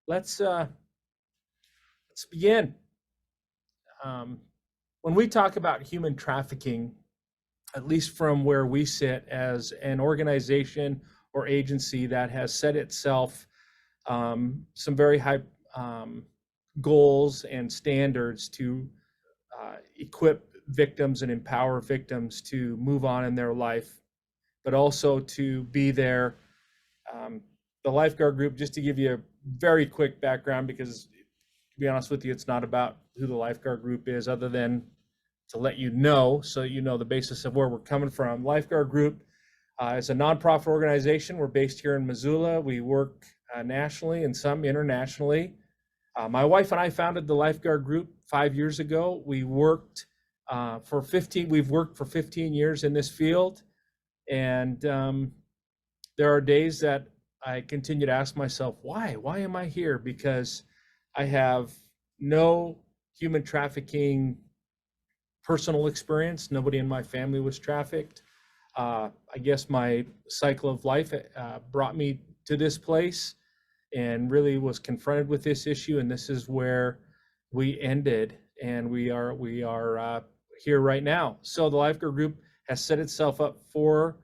let's begin. Um, when we talk about human trafficking, at least from where we sit as an organization or agency that has set itself some very high goals and standards to equip victims and empower victims to move on in their life, but also to be there. Um, the lifeguard group, just to give you a very quick background, because to be honest with you, it's not about who the lifeguard group is, other than to let you know, so you know the basis of where we're coming from. Lifeguard Group is a nonprofit organization. We're based here in Missoula. We work nationally and some internationally. My wife and I founded the Lifeguard Group 5 years ago. We've worked for 15 years in this field, and there are days that I continue to ask myself, why am I here? Because I have no human trafficking personal experience. Nobody in my family was trafficked. I guess my cycle of life brought me to this place and really was confronted with this issue. And this is where we ended, and we are here right now. So the Lifeguard Group has set itself up for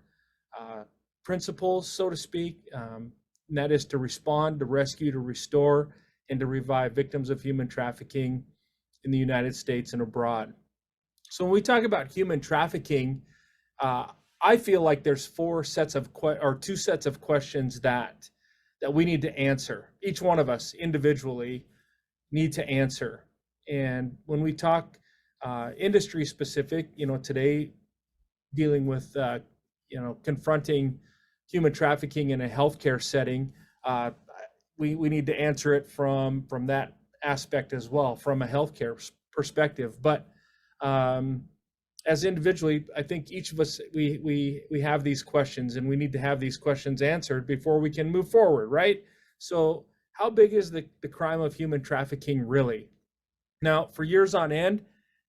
principles, so to speak, and that is to respond, to rescue, to restore, and to revive victims of human trafficking in the United States and abroad. So when we talk about human trafficking, I feel like there's two sets of questions that we need to answer. Each one of us individually need to answer. And when we talk industry specific, today dealing with confronting human trafficking in a healthcare setting, we need to answer it from that aspect as well, from a healthcare perspective. But as individually, I think each of us, we have these questions, and we need to have these questions answered before we can move forward, right? So how big is the crime of human trafficking really? Now, for years on end,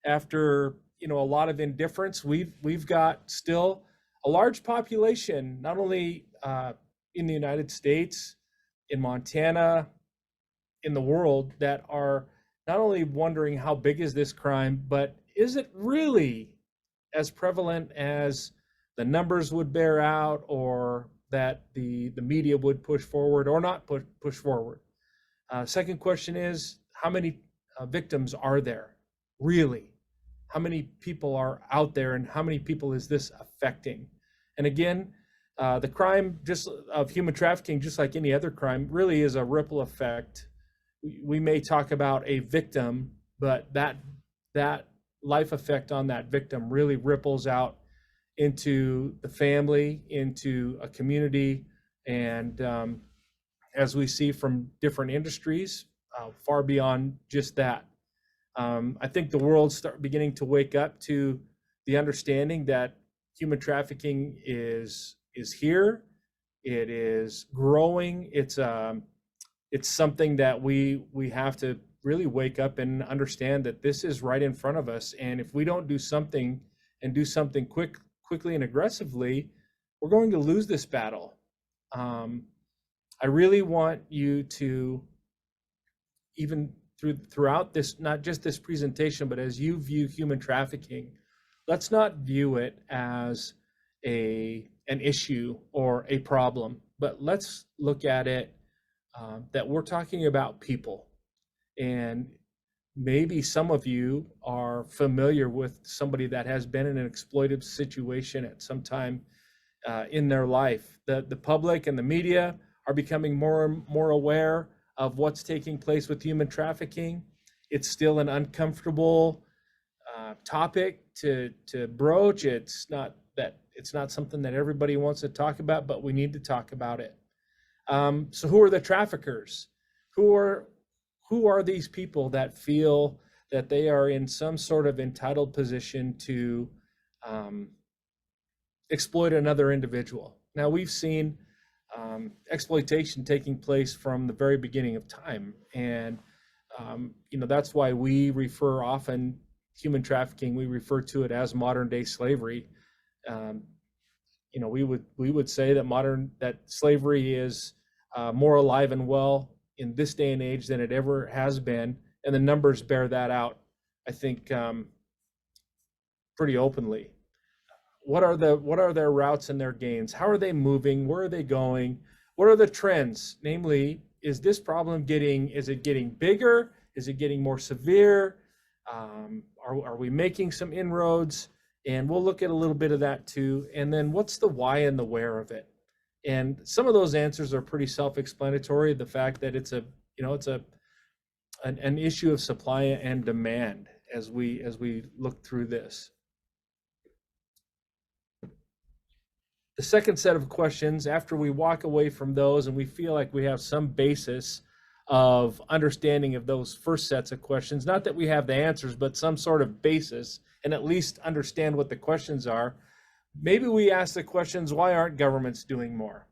after a lot of indifference, we've got still a large population, not only in the United States, in Montana, in the world, that are not only wondering how big is this crime, but is it really as prevalent as the numbers would bear out, or that the media would push forward or not push forward? Second question is, how many victims are there really? How many people are out there, and how many people is this affecting? And again, the crime just of human trafficking, just like any other crime, really is a ripple effect. We may talk about a victim, but that life effect on that victim really ripples out into the family, into a community, and as we see from different industries, far beyond just that. I think the world's beginning to wake up to the understanding that human trafficking is here. It is growing. It's something that we have to really wake up and understand that this is right in front of us. And if we don't do something, and do something quickly and aggressively, we're going to lose this battle. I really want you to, even throughout this, not just this presentation, but as you view human trafficking, let's not view it as an issue or a problem, but let's look at it that we're talking about people. And maybe some of you are familiar with somebody that has been in an exploitive situation at some time in their life. The public and the media are becoming more and more aware of what's taking place with human trafficking. It's still an uncomfortable topic to broach. It's not something that everybody wants to talk about, but we need to talk about it. So who are the traffickers? Who are these people that feel that they are in some sort of entitled position to exploit another individual? Now, we've seen exploitation taking place from the very beginning of time, and that's why we refer often human trafficking. We refer to it as modern day slavery. We would say that slavery is more alive and well in this day and age than it ever has been, and the numbers bear that out, I think, pretty openly. What are their routes and their gains? How are they moving? Where are they going? What are the trends? Namely, is this problem getting bigger? Is it getting more severe? Are we making some inroads? And we'll look at a little bit of that too. And then what's the why and the where of it? And some of those answers are pretty self-explanatory. The fact that it's an issue of supply and demand as we look through this. The second set of questions, after we walk away from those and we feel like we have some basis of understanding of those first sets of questions, not that we have the answers, but some sort of basis, and at least understand what the questions are, maybe we ask the questions, why aren't governments doing more?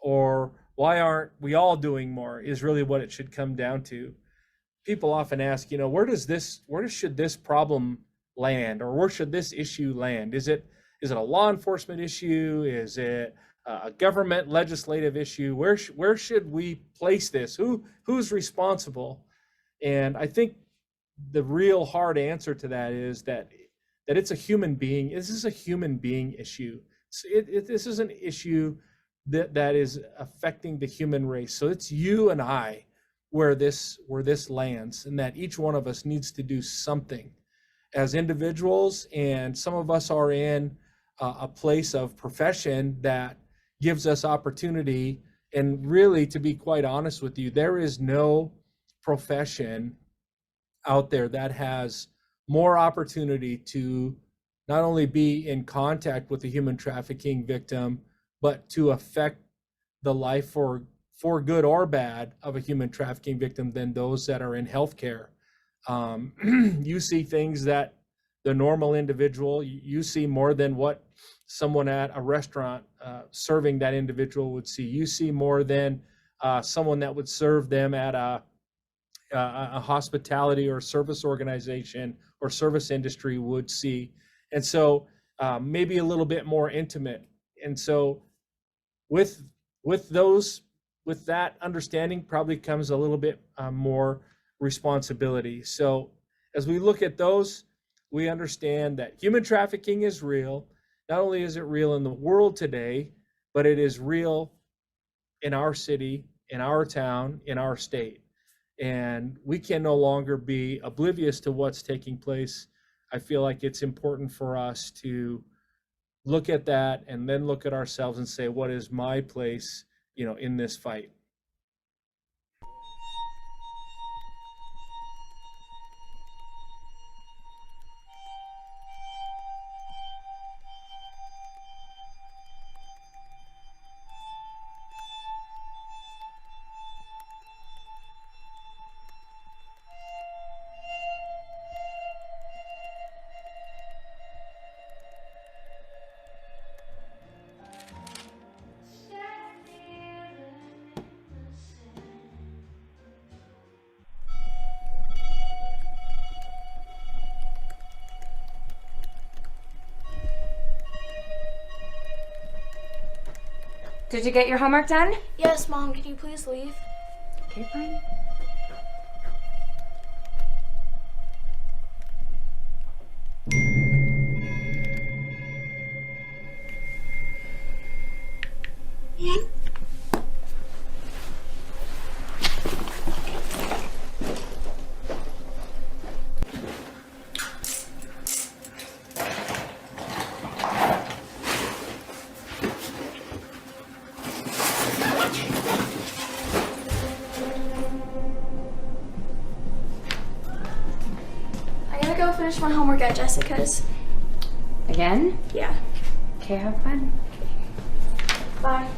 Or why aren't we all doing more, is really what it should come down to. People often ask, where should this problem land, or where should this issue land? Is it a law enforcement issue? Is it a government legislative issue? Where should we place this? Who's responsible? And I think the real hard answer to that is that it's a human being. This is a human being issue. This is an issue that is affecting the human race. So it's you and I where this lands, and that each one of us needs to do something as individuals. And some of us are in a place of profession that gives us opportunity. And really, to be quite honest with you, there is no profession out there that has more opportunity to not only be in contact with the human trafficking victim, but to affect the life for good or bad of a human trafficking victim than those that are in healthcare. You see things that the normal individual, you see more than what someone at a restaurant serving that individual would see. You see more than someone that would serve them at a hospitality or service organization or service industry would see. And so maybe a little bit more intimate. And so with that understanding probably comes a little bit more responsibility. So as we look at those, we understand that human trafficking is real. Not only is it real in the world today, but it is real in our city, in our town, in our state. And we can no longer be oblivious to what's taking place. I feel like it's important for us to look at that and then look at ourselves and say, what is my place, in this fight? Did you get your homework done? Yes, Mom. Can you please leave? Okay, fine. I gotta go finish my homework at Jessica's. Again? Yeah. Okay, have fun. Bye.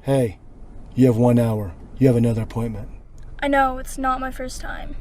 Hey, you have 1 hour. You have another appointment. I know, it's not my first time.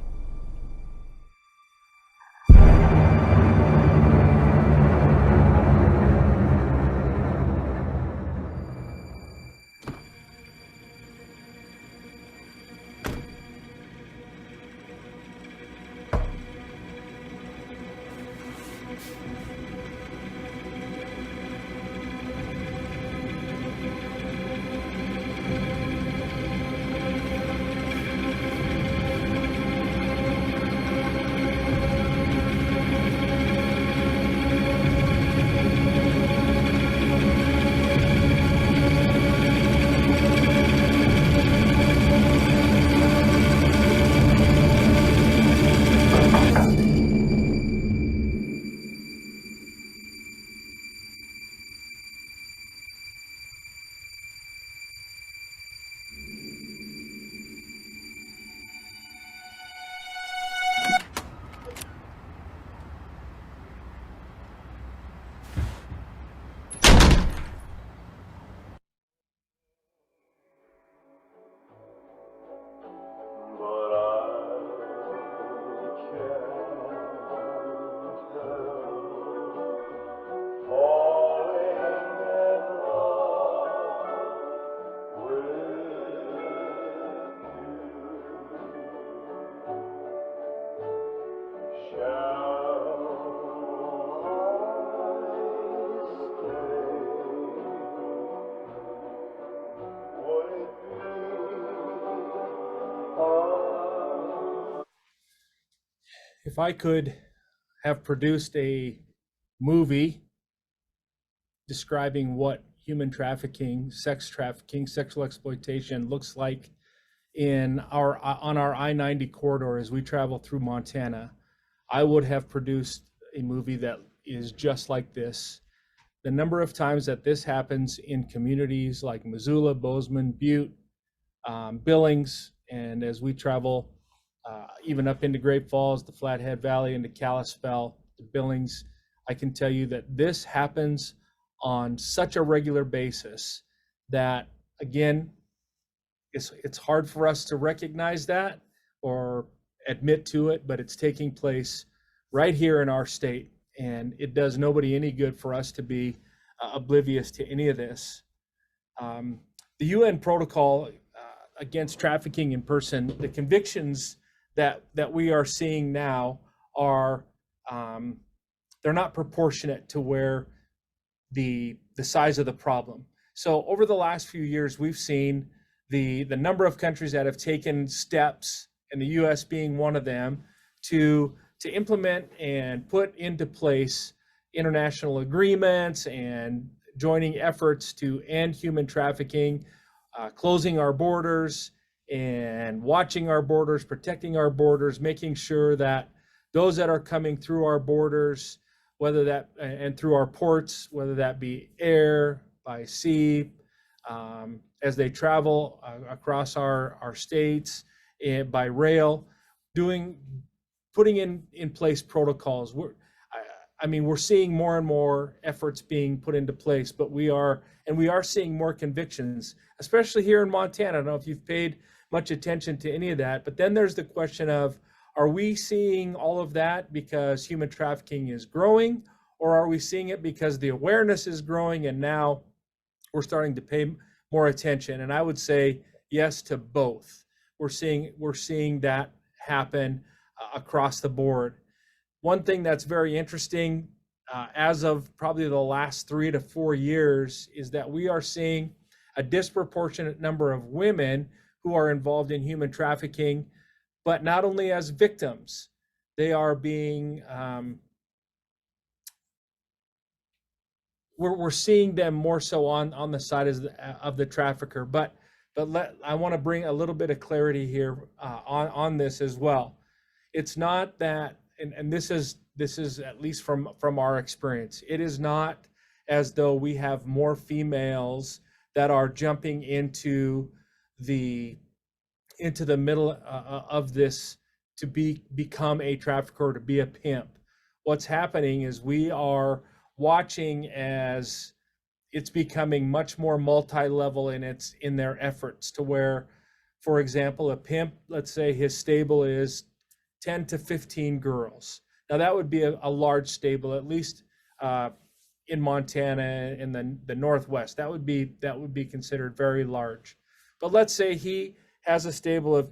If I could have produced a movie describing what human trafficking, sexual exploitation looks like on our I-90 corridor as we travel through Montana, I would have produced a movie that is just like this. The number of times that this happens in communities like Missoula, Bozeman, Butte, Billings, and as we travel even up into Great Falls, the Flathead Valley, into Kalispell, the Billings, I can tell you that this happens on such a regular basis that, again, it's hard for us to recognize that or admit to it, but it's taking place right here in our state, and it does nobody any good for us to be oblivious to any of this. The UN protocol against trafficking in person, the convictions that we are seeing now are they're not proportionate to where the size of the problem. So over the last few years, we've seen the number of countries that have taken steps, and the US being one of them, to implement and put into place international agreements and joining efforts to end human trafficking, closing our borders and watching our borders, protecting our borders, making sure that those that are coming through our borders, whether that and through our ports, whether that be air, by sea, as they travel across our states, and by rail, putting in place protocols. We're seeing more and more efforts being put into place, but we are seeing more convictions, especially here in Montana. I don't know if you've paid much attention to any of that, but then there's the question of, are we seeing all of that because human trafficking is growing, or are we seeing it because the awareness is growing and now we're starting to pay more attention? And I would say yes to both. We're seeing that happen across the board. One thing that's very interesting as of probably the last 3 to 4 years is that we are seeing a disproportionate number of women who are involved in human trafficking, but not only as victims, they are being, we're seeing them more so on the side of the trafficker. But I want to bring a little bit of clarity here on this as well. It's not that, and this is at least from our experience, it is not as though we have more females that are jumping into the middle of this to become a trafficker, to be a pimp. What's happening is we are watching as it's becoming much more multi-level in their efforts, to where, for example, a pimp, let's say his stable is 10 to 15 girls. Now that would be a large stable, at least in Montana, in the Northwest. That would be considered very large. But let's say he has a stable of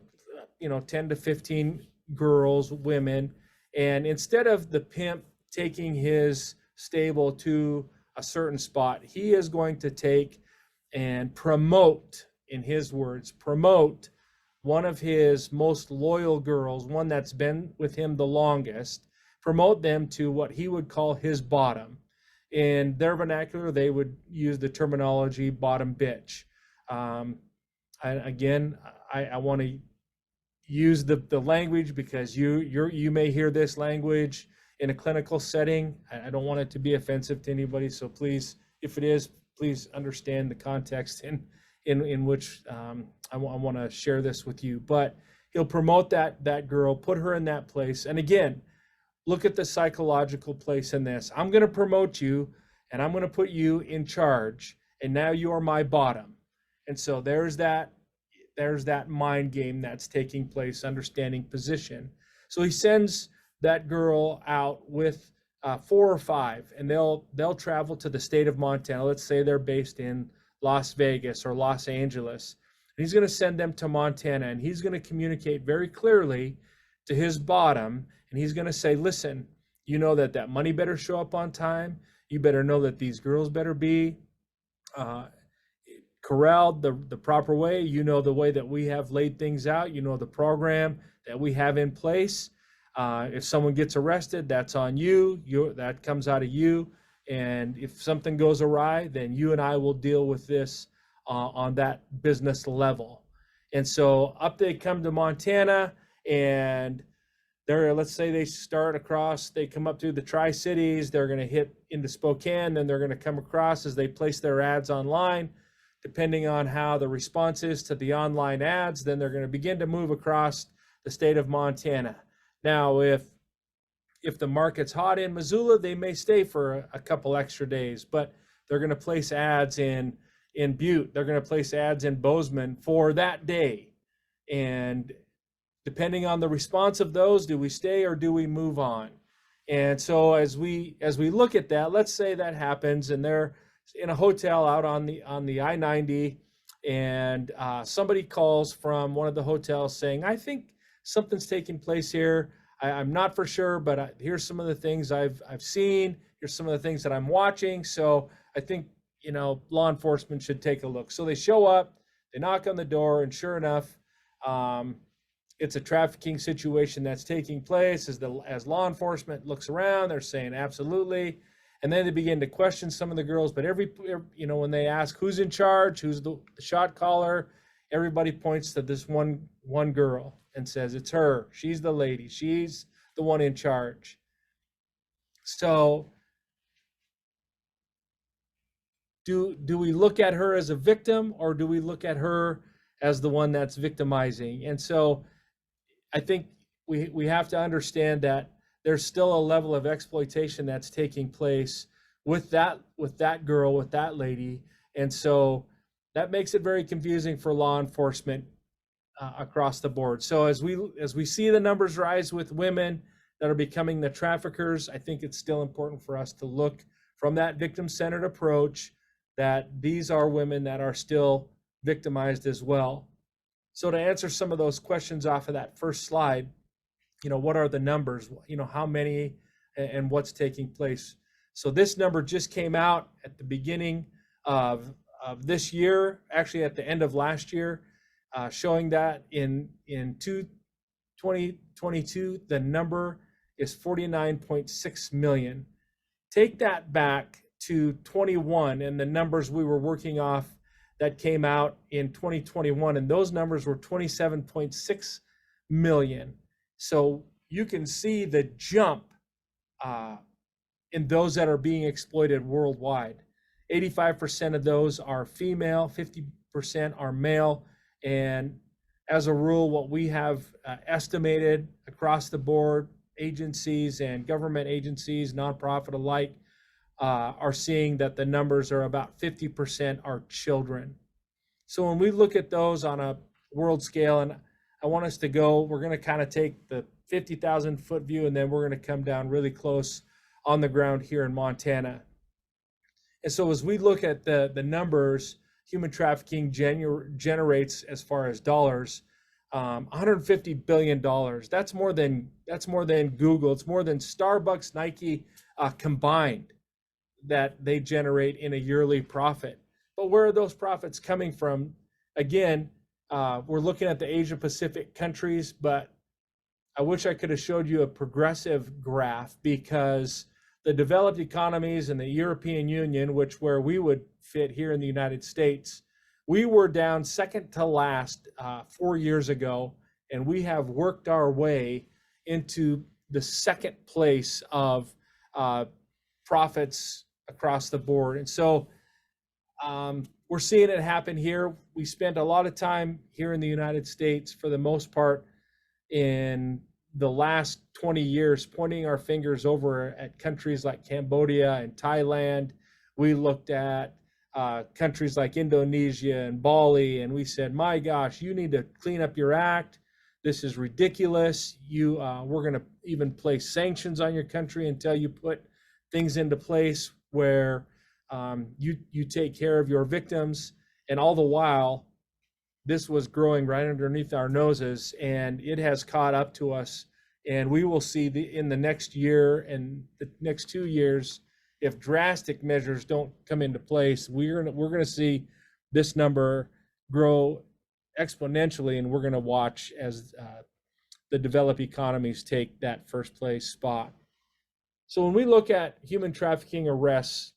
10 to 15 girls, women, and instead of the pimp taking his stable to a certain spot, he is going to take and promote, in his words, promote one of his most loyal girls, one that's been with him the longest, promote them to what he would call his bottom. In their vernacular, they would use the terminology bottom bitch. Again, I want to use the language because you may hear this language in a clinical setting. I don't want it to be offensive to anybody, so please, if it is, please understand the context in which I want to share this with you. But he'll promote that girl, put her in that place, and again, look at the psychological place in this. I'm going to promote you, and I'm going to put you in charge, and now you are my bottom. And so there's that mind game that's taking place, understanding position. So he sends that girl out with 4 or 5, and they'll travel to the state of Montana. Let's say they're based in Las Vegas or Los Angeles. And he's going to send them to Montana, and he's going to communicate very clearly to his bottom, and he's going to say, listen, you know that money better show up on time. You better know that these girls better be corralled the proper way. You know the way that we have laid things out. You know the program that we have in place. If someone gets arrested, that's on you. That comes out of you. And if something goes awry, then you and I will deal with this on that business level. And so up they come to Montana, and let's say they start across, they come up through the Tri-Cities, they're going to hit into Spokane, then they're going to come across as they place their ads online. Depending on how the response is to the online ads, then they're going to begin to move across the state of Montana. Now, if the market's hot in Missoula, they may stay for a couple extra days, but they're going to place ads in Butte. They're going to place ads in Bozeman for that day. And depending on the response of those, do we stay or do we move on? And so as we look at that, let's say that happens and they're in a hotel out on the I-90, and somebody calls from one of the hotels saying, I think something's taking place here. I'm not for sure, but here's some of the things I've seen. Here's some of the things that I'm watching. So I think, law enforcement should take a look. So they show up, they knock on the door, and sure enough, it's a trafficking situation that's taking place. As law enforcement looks around, they're saying absolutely. And then they begin to question some of the girls. But when they ask who's in charge, who's the shot caller, everybody points to this one girl and says it's her. She's the lady. She's the one in charge. So do we look at her as a victim, or do we look at her as the one that's victimizing? And so I think we have to understand that there's still a level of exploitation that's taking place with that girl, with that lady. And so that makes it very confusing for law enforcement across the board. So as we see the numbers rise with women that are becoming the traffickers, I think it's still important for us to look from that victim-centered approach that these are women that are still victimized as well. So to answer some of those questions off of that first slide, what are the numbers? How many and what's taking place? So this number just came out at the beginning of this year, actually at the end of last year, showing that in 2022, the number is 49.6 million. Take that back to 21 and the numbers we were working off that came out in 2021, and those numbers were 27.6 million. So you can see the jump in those that are being exploited worldwide. 85% of those are female, 50% are male, and as a rule, what we have estimated across the board, agencies and government agencies, nonprofit alike, are seeing that the numbers are about 50% are children. So when we look at those on a world scale, and I want us to go, we're going to kind of take the 50,000 foot view, and then we're going to come down really close on the ground here in Montana. And so as we look at the numbers, human trafficking generates, as far as dollars, $150 billion. That's more than Google. It's more than Starbucks, Nike combined that they generate in a yearly profit. But where are those profits coming from? Again, we're looking at the Asia Pacific countries, but I wish I could have showed you a progressive graph, because the developed economies and the European Union, where we would fit here in the United States, we were down second to last 4 years ago, and we have worked our way into the second place of profits across the board. And so we're seeing it happen here. We spent a lot of time here in the United States, for the most part, in the last 20 years, pointing our fingers over at countries like Cambodia and Thailand. We looked at countries like Indonesia and Bali, and we said, my gosh, you need to clean up your act. This is ridiculous. We're going to even place sanctions on your country until you put things into place where you take care of your victims. And all the while, this was growing right underneath our noses, and it has caught up to us. And we will see in the next year and the next 2 years, if drastic measures don't come into place, we're going to see this number grow exponentially, and we're going to watch as the developed economies take that first place spot. So when we look at human trafficking arrests,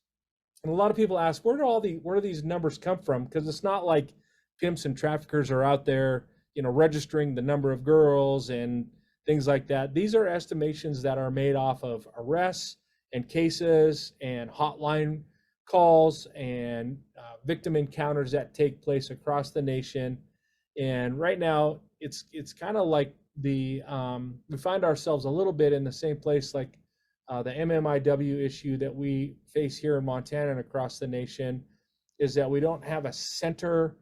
and a lot of people ask, where do these numbers come from? Because it's not like pimps and traffickers are out there, registering the number of girls and things like that. These are estimations that are made off of arrests and cases and hotline calls and victim encounters that take place across the nation. And right now, it's kind of like we find ourselves a little bit in the same place like the MMIW issue that we face here in Montana and across the nation, is that we don't have a center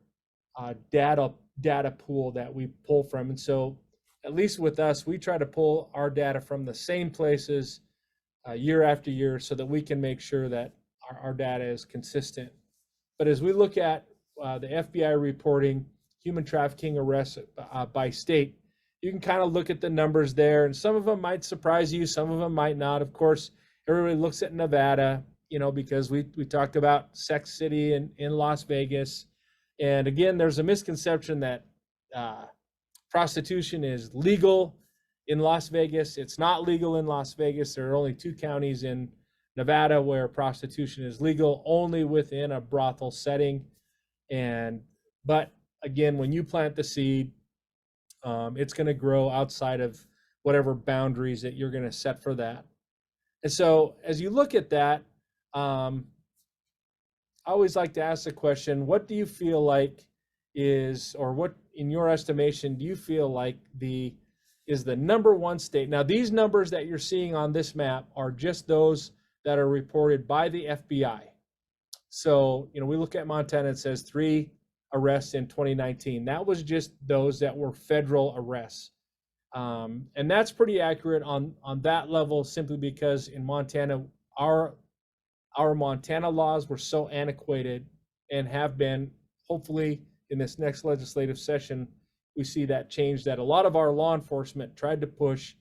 data pool that we pull from. And so at least with us, we try to pull our data from the same places year after year, so that we can make sure that our data is consistent. But as we look at the FBI reporting human trafficking arrests by state, you can kind of look at the numbers there, and some of them might surprise you, some of them might not. Of course, everybody looks at Nevada, because we talked about Sex City in Las Vegas. And again, there's a misconception that prostitution is legal in Las Vegas. It's not legal in Las Vegas. There are only 2 counties in Nevada where prostitution is legal, only within a brothel setting. But again, when you plant the seed, it's going to grow outside of whatever boundaries that you're going to set for that. And so as you look at that, I always like to ask the question, what do you feel like what in your estimation do you feel like is the number one state? Now, these numbers that you're seeing on this map are just those that are reported by the FBI. So, we look at Montana, it says 3 arrests in 2019. That was just those that were federal arrests. And that's pretty accurate on that level, simply because in Montana, our Montana laws were so antiquated, and have been. Hopefully in this next legislative session, we see that change, that a lot of our law enforcement tried to push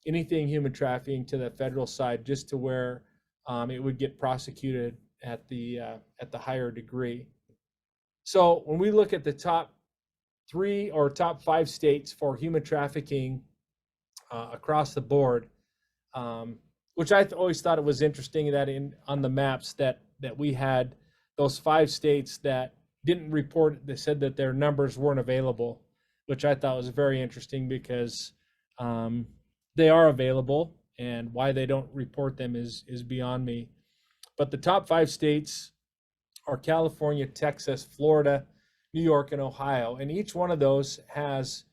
anything human trafficking to the federal side, just to where it would get prosecuted at the higher degree. So when we look at the top 3 or top 5 states for human trafficking across the board, which I always thought it was interesting that on the maps that we had those 5 states that didn't report, they said that their numbers weren't available, which I thought was very interesting, because they are available, and why they don't report them is beyond me. But the top 5 states are California, Texas, Florida, New York, and Ohio. And each one of those has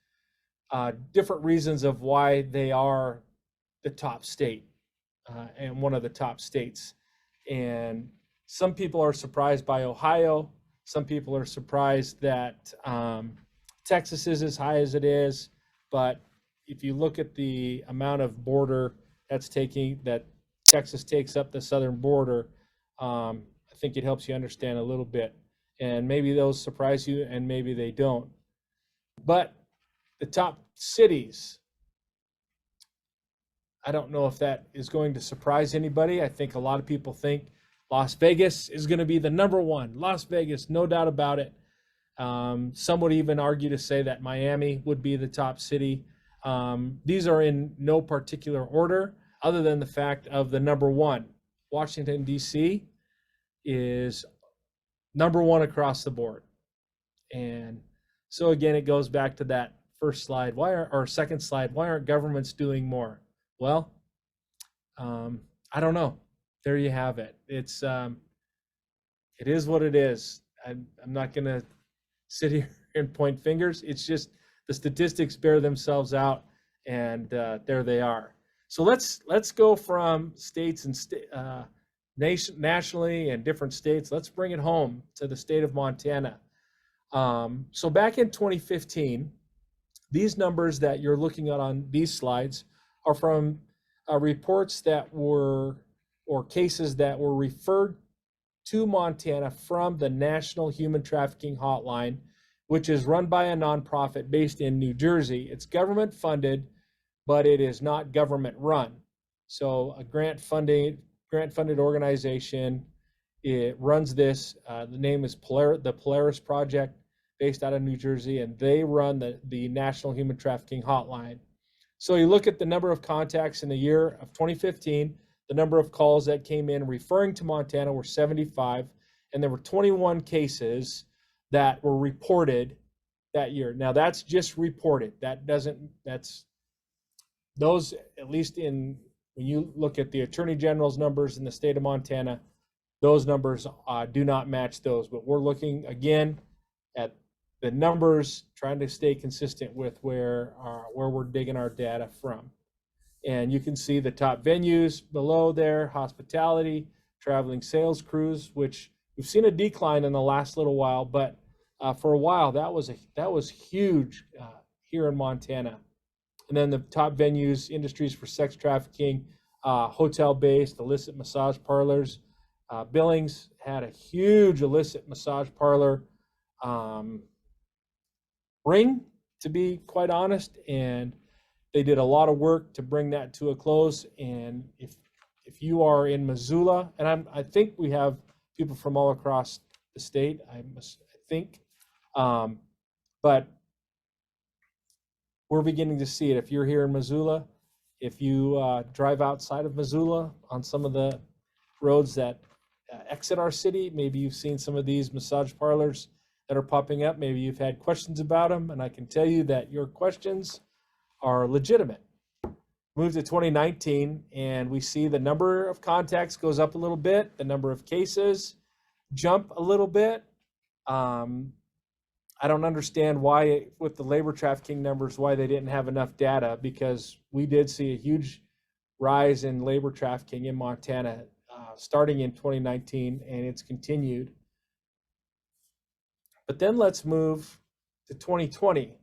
different reasons of why they are the top state and one of the top states. And some people are surprised by Ohio. Some people are surprised that Texas is as high as it is. But if you look at the amount of border that Texas takes up the southern border, I think it helps you understand a little bit. And maybe those surprise you, and maybe they don't. But the top cities, I don't know if that is going to surprise anybody. I think a lot of people think Las Vegas is going to be the number one. Las Vegas, no doubt about it. Some would even argue to say that Miami would be the top city. These are in no particular order, other than the fact of the number one. Washington, D.C. is number one across the board. And so again, it goes back to that first slide. Or second slide, why aren't governments doing more? Well, I don't know. There you have it. It is what it is. I'm not going to sit here and point fingers. It's just the statistics bear themselves out, and there they are. So let's go from states and nationally and different states. Let's bring it home to the state of Montana. So back in 2015, these numbers that you're looking at on these slides are from reports that were, or cases that were referred to Montana from the National Human Trafficking Hotline, which is run by a nonprofit based in New Jersey. It's government funded, but it is not government run. So a grant funded organization, it runs this. The name is the Polaris Project, based out of New Jersey, and they run the National Human Trafficking Hotline. So you look at the number of contacts in the year of 2015, the number of calls that came in referring to Montana were 75, and there were 21 cases that were reported that year. Now that's just reported. That's those, at least when you look at the Attorney General's numbers in the state of Montana, those numbers do not match those. But we're looking again at the numbers, trying to stay consistent with where we're digging our data from. And you can see the top venues below there: hospitality, traveling sales crews, which we've seen a decline in the last little while, but for a while that was huge here in Montana. And then the top venues, industries for sex trafficking, hotel-based, illicit massage parlors. Billings had a huge illicit massage parlor ring, to be quite honest, and they did a lot of work to bring that to a close. And if you are in Missoula, and I think we have people from all across the state, I think, but we're beginning to see it. If you're here in Missoula, if you drive outside of Missoula on some of the roads that exit our city, maybe you've seen some of these massage parlors that are popping up. Maybe you've had questions about them, and I can tell you that your questions are legitimate. Move to 2019, and we see the number of contacts goes up a little bit, the number of cases jump a little bit. I don't understand why, with the labor trafficking numbers, why they didn't have enough data, because we did see a huge rise in labor trafficking in Montana starting in 2019, and it's continued. But then let's move to 2020.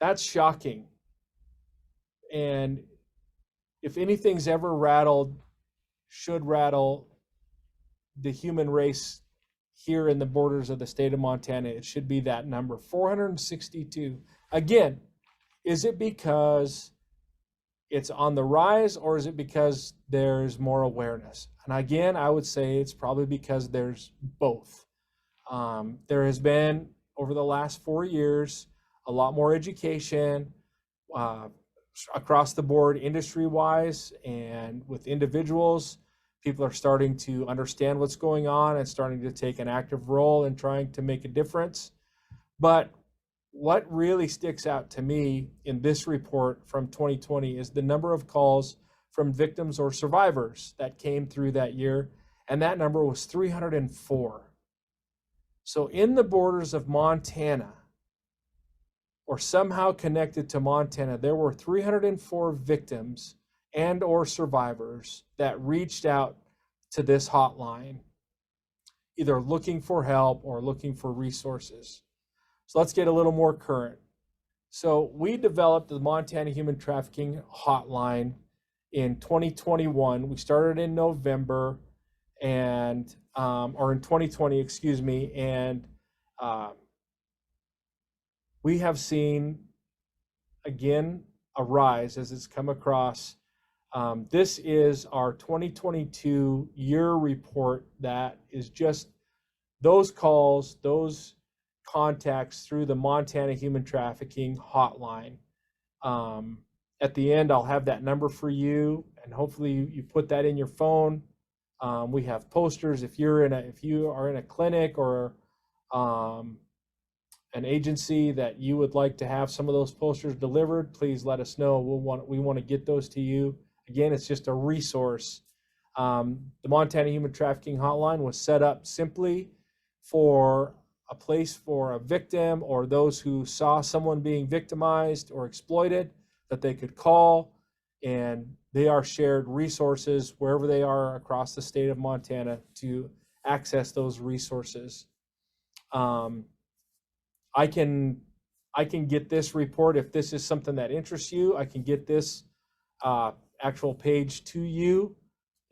That's shocking. And if anything's ever should rattle the human race here in the borders of the state of Montana, it should be that number, 462. Again, is it because it's on the rise, or is it because there's more awareness? And again, I would say it's probably because there's both. There has been, over the last 4 years, a lot more education across the board, industry-wise, and with individuals. People are starting to understand what's going on and starting to take an active role in trying to make a difference. But what really sticks out to me in this report from 2020 is the number of calls from victims or survivors that came through that year, and that number was 304. So in the borders of Montana, or somehow connected to Montana, there were 304 victims and or survivors that reached out to this hotline, either looking for help or looking for resources. So let's get a little more current. So we developed the Montana Human Trafficking Hotline in 2021. We started in November and or in 2020, excuse me, and we have seen again a rise as it's come across. This is our 2022 year report that is just those calls, those contacts through the Montana Human Trafficking Hotline. At the end, I'll have that number for you, and hopefully you put that in your phone. We have posters. If you are in a clinic or an agency that you would like to have some of those posters delivered, please let us know. We want to get those to you. Again, it's just a resource. The Montana Human Trafficking Hotline was set up simply for a place for a victim or those who saw someone being victimized or exploited that they could call, and they are shared resources wherever they are across the state of Montana to access those resources. I can get this report if this is something that interests you. I can get this actual page to you,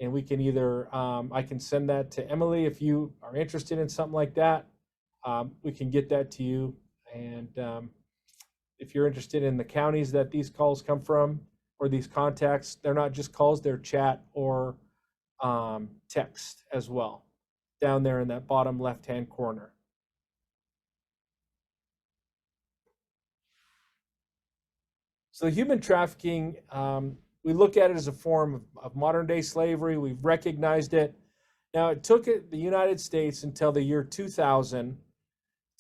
and we can either I can send that to Emily if you are interested in something like that. We can get that to you, and if you're interested in the counties that these calls come from or these contacts, they're not just calls, they're chat or text as well, down there in that bottom left-hand corner. So human trafficking, we look at it as a form of modern day slavery. We've recognized it. Now, it took the United States until the year 2000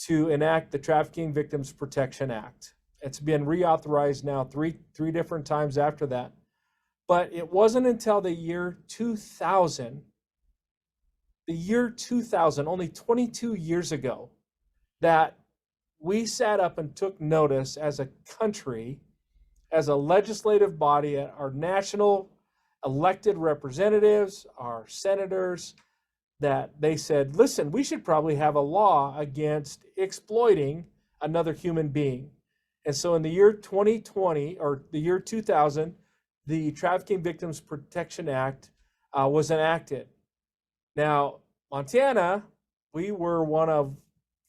to enact the Trafficking Victims Protection Act. It's been reauthorized now three different times after that. But it wasn't until the year 2000, only 22 years ago, that we sat up and took notice as a country, as a legislative body, our national elected representatives, our senators, that they said, listen, we should probably have a law against exploiting another human being. And so in the year 2020, or the year 2000, the Trafficking Victims Protection Act was enacted. Now, Montana, we were one of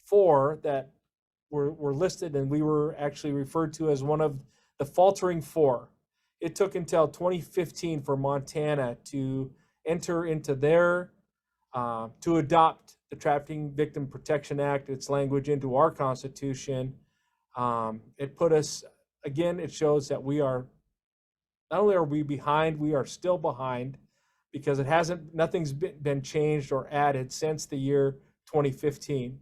4 that were listed, and we were actually referred to as one of the faltering 4. It took until 2015 for Montana to enter into their, to adopt the Trafficking Victim Protection Act, its language, into our Constitution. It put us, again, it shows that we are, not only are we behind, we are still behind, because nothing's been changed or added since the year 2015.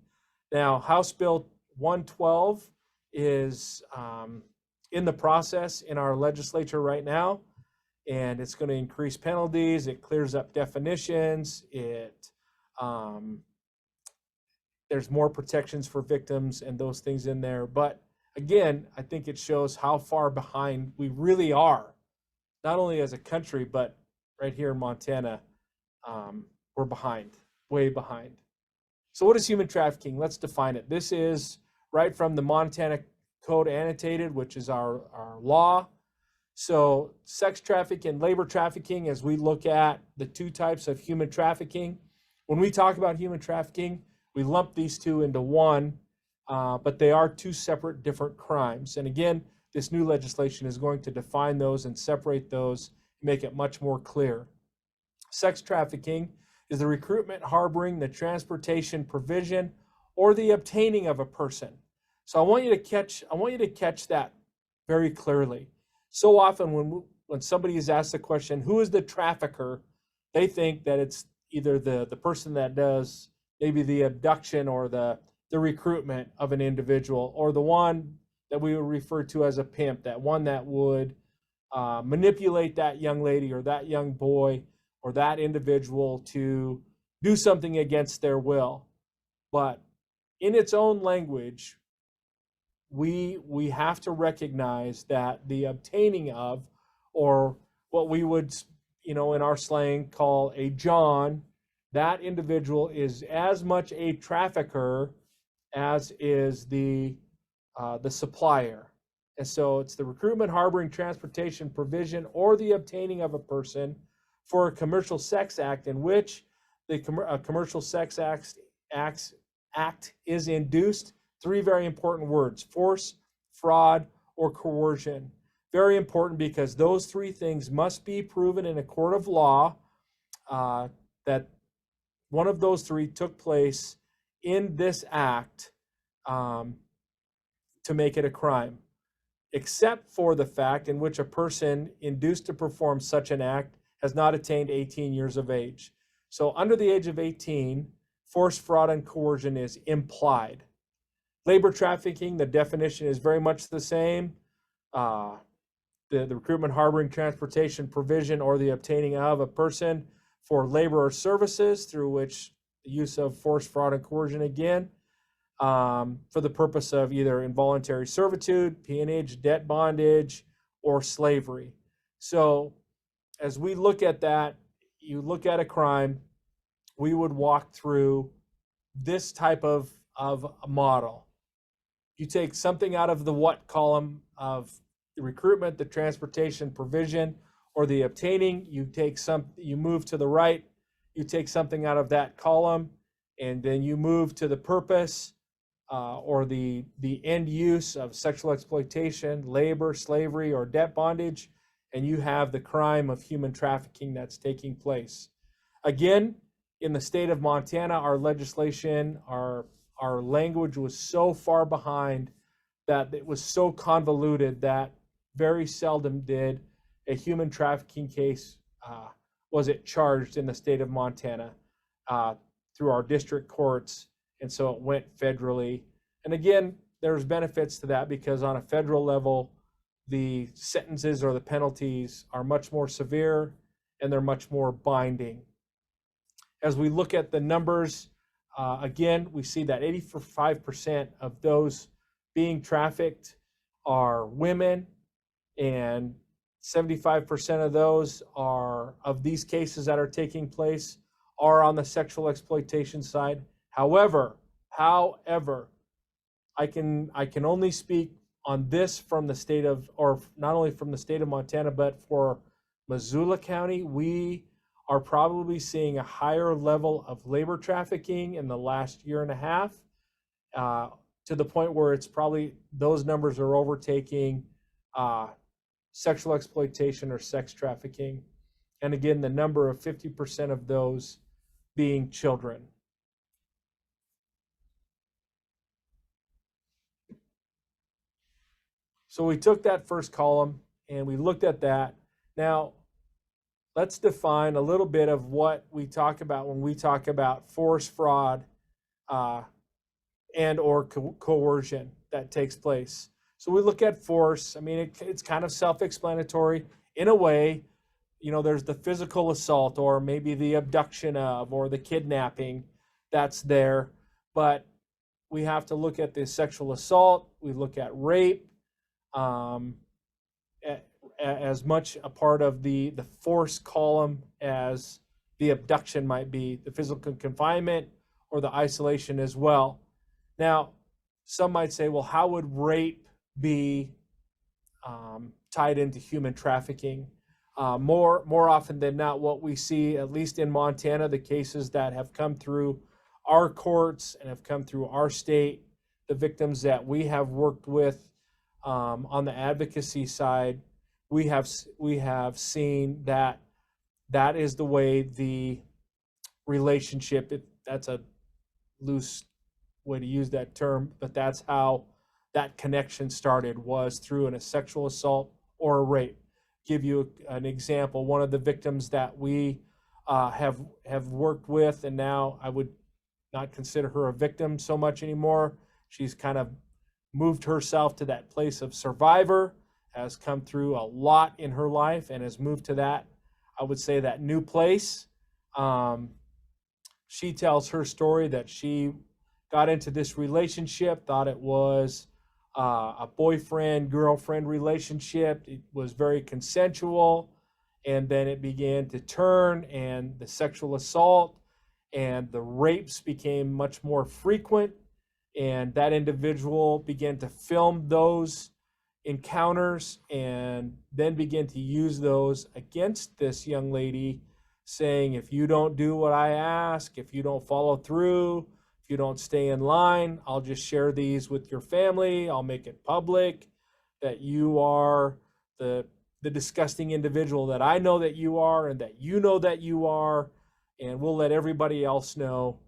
Now, House Bill 112 is in the process in our legislature right now, and it's going to increase penalties. It clears up definitions. There's more protections for victims and those things in there. But again, I think it shows how far behind we really are, not only as a country, but right here in Montana, we're behind, way behind. So what is human trafficking? Let's define it. This is right from the Montana Code Annotated, which is our law. So sex trafficking and labor trafficking, as we look at the 2 types of human trafficking. When we talk about human trafficking, we lump these 2 into one, but they are 2 separate, different crimes. And again, this new legislation is going to define those and separate those, make it much more clear. Sex trafficking is the recruitment, harboring, the transportation, provision, or the obtaining of a person. So I want you to catch that very clearly. So often when somebody is asked the question, who is the trafficker, they think that it's either the person that does maybe the abduction or the recruitment of an individual, or the one that we would refer to as a pimp, that one that would manipulate that young lady or that young boy or that individual to do something against their will. But in its own language, we have to recognize that the obtaining of, or what we would, in our slang call a John, that individual is as much a trafficker as is the supplier. And so it's the recruitment, harboring, transportation, provision, or the obtaining of a person for a commercial sex act in which the commercial sex act is induced. Three very important words: force, fraud, or coercion. Very important, because those three things must be proven in a court of law that one of those three took place in this act to make it a crime, except for the fact in which a person induced to perform such an act has not attained 18 years of age. So under the age of 18, force, fraud, and coercion is implied. Labor trafficking, the definition is very much the same. The recruitment, harboring, transportation, provision, or the obtaining of a person for labor or services through which the use of force, fraud, and coercion, again, for the purpose of either involuntary servitude, peonage, debt bondage, or slavery. So as we look at that, you look at a crime, we would walk through this type of model. You take something out of the what column of the recruitment, the transportation, provision, or the obtaining. You move to the right, you take something out of that column, and then you move to the purpose or the end use of sexual exploitation, labor, slavery, or debt bondage, and you have the crime of human trafficking that's taking place. Again, in the state of Montana, our legislation, our language was so far behind that it was so convoluted that very seldom did a human trafficking case was it charged in the state of Montana through our district courts, and so it went federally. And again, there's benefits to that, because on a federal level, the sentences or the penalties are much more severe and they're much more binding. As we look at the numbers, again, we see that 85% of those being trafficked are women, and 75% of those of these cases that are taking place are on the sexual exploitation side. However, I can only speak on this from the state of, or not only from the state of Montana, but for Missoula County, we are probably seeing a higher level of labor trafficking in the last year and a half, to the point where it's probably, those numbers are overtaking sexual exploitation or sex trafficking. And again, the number of 50% of those being children. So we took that first column and we looked at that. Now, let's define a little bit of what we talk about when we talk about force, fraud, and or coercion that takes place. So we look at force. I mean, it's kind of self-explanatory in a way. There's the physical assault, or maybe the abduction of, or the kidnapping that's there. But we have to look at the sexual assault. We look at rape, as much a part of the force column as the abduction might be, the physical confinement or the isolation as well. Now, some might say, well, how would rape be tied into human trafficking? More often than not, what we see, at least in Montana, the cases that have come through our courts and have come through our state, the victims that we have worked with on the advocacy side, we have seen that is the way the relationship, that's a loose way to use that term, but that's how that connection started, was through a sexual assault or a rape. Give you an example. One of the victims that we have worked with, and now I would not consider her a victim so much anymore. She's kind of moved herself to that place of survivor, has come through a lot in her life, and has moved to that, I would say, that new place. She tells her story that she got into this relationship, thought it was a boyfriend-girlfriend relationship. It was very consensual, and then it began to turn, and the sexual assault and the rapes became much more frequent, and that individual began to film those encounters and then began to use those against this young lady, saying, if you don't do what I ask, if you don't follow through, if you don't stay in line, I'll just share these with your family. I'll make it public that you are the disgusting individual that I know that you are, and that you know that you are, and we'll let everybody else know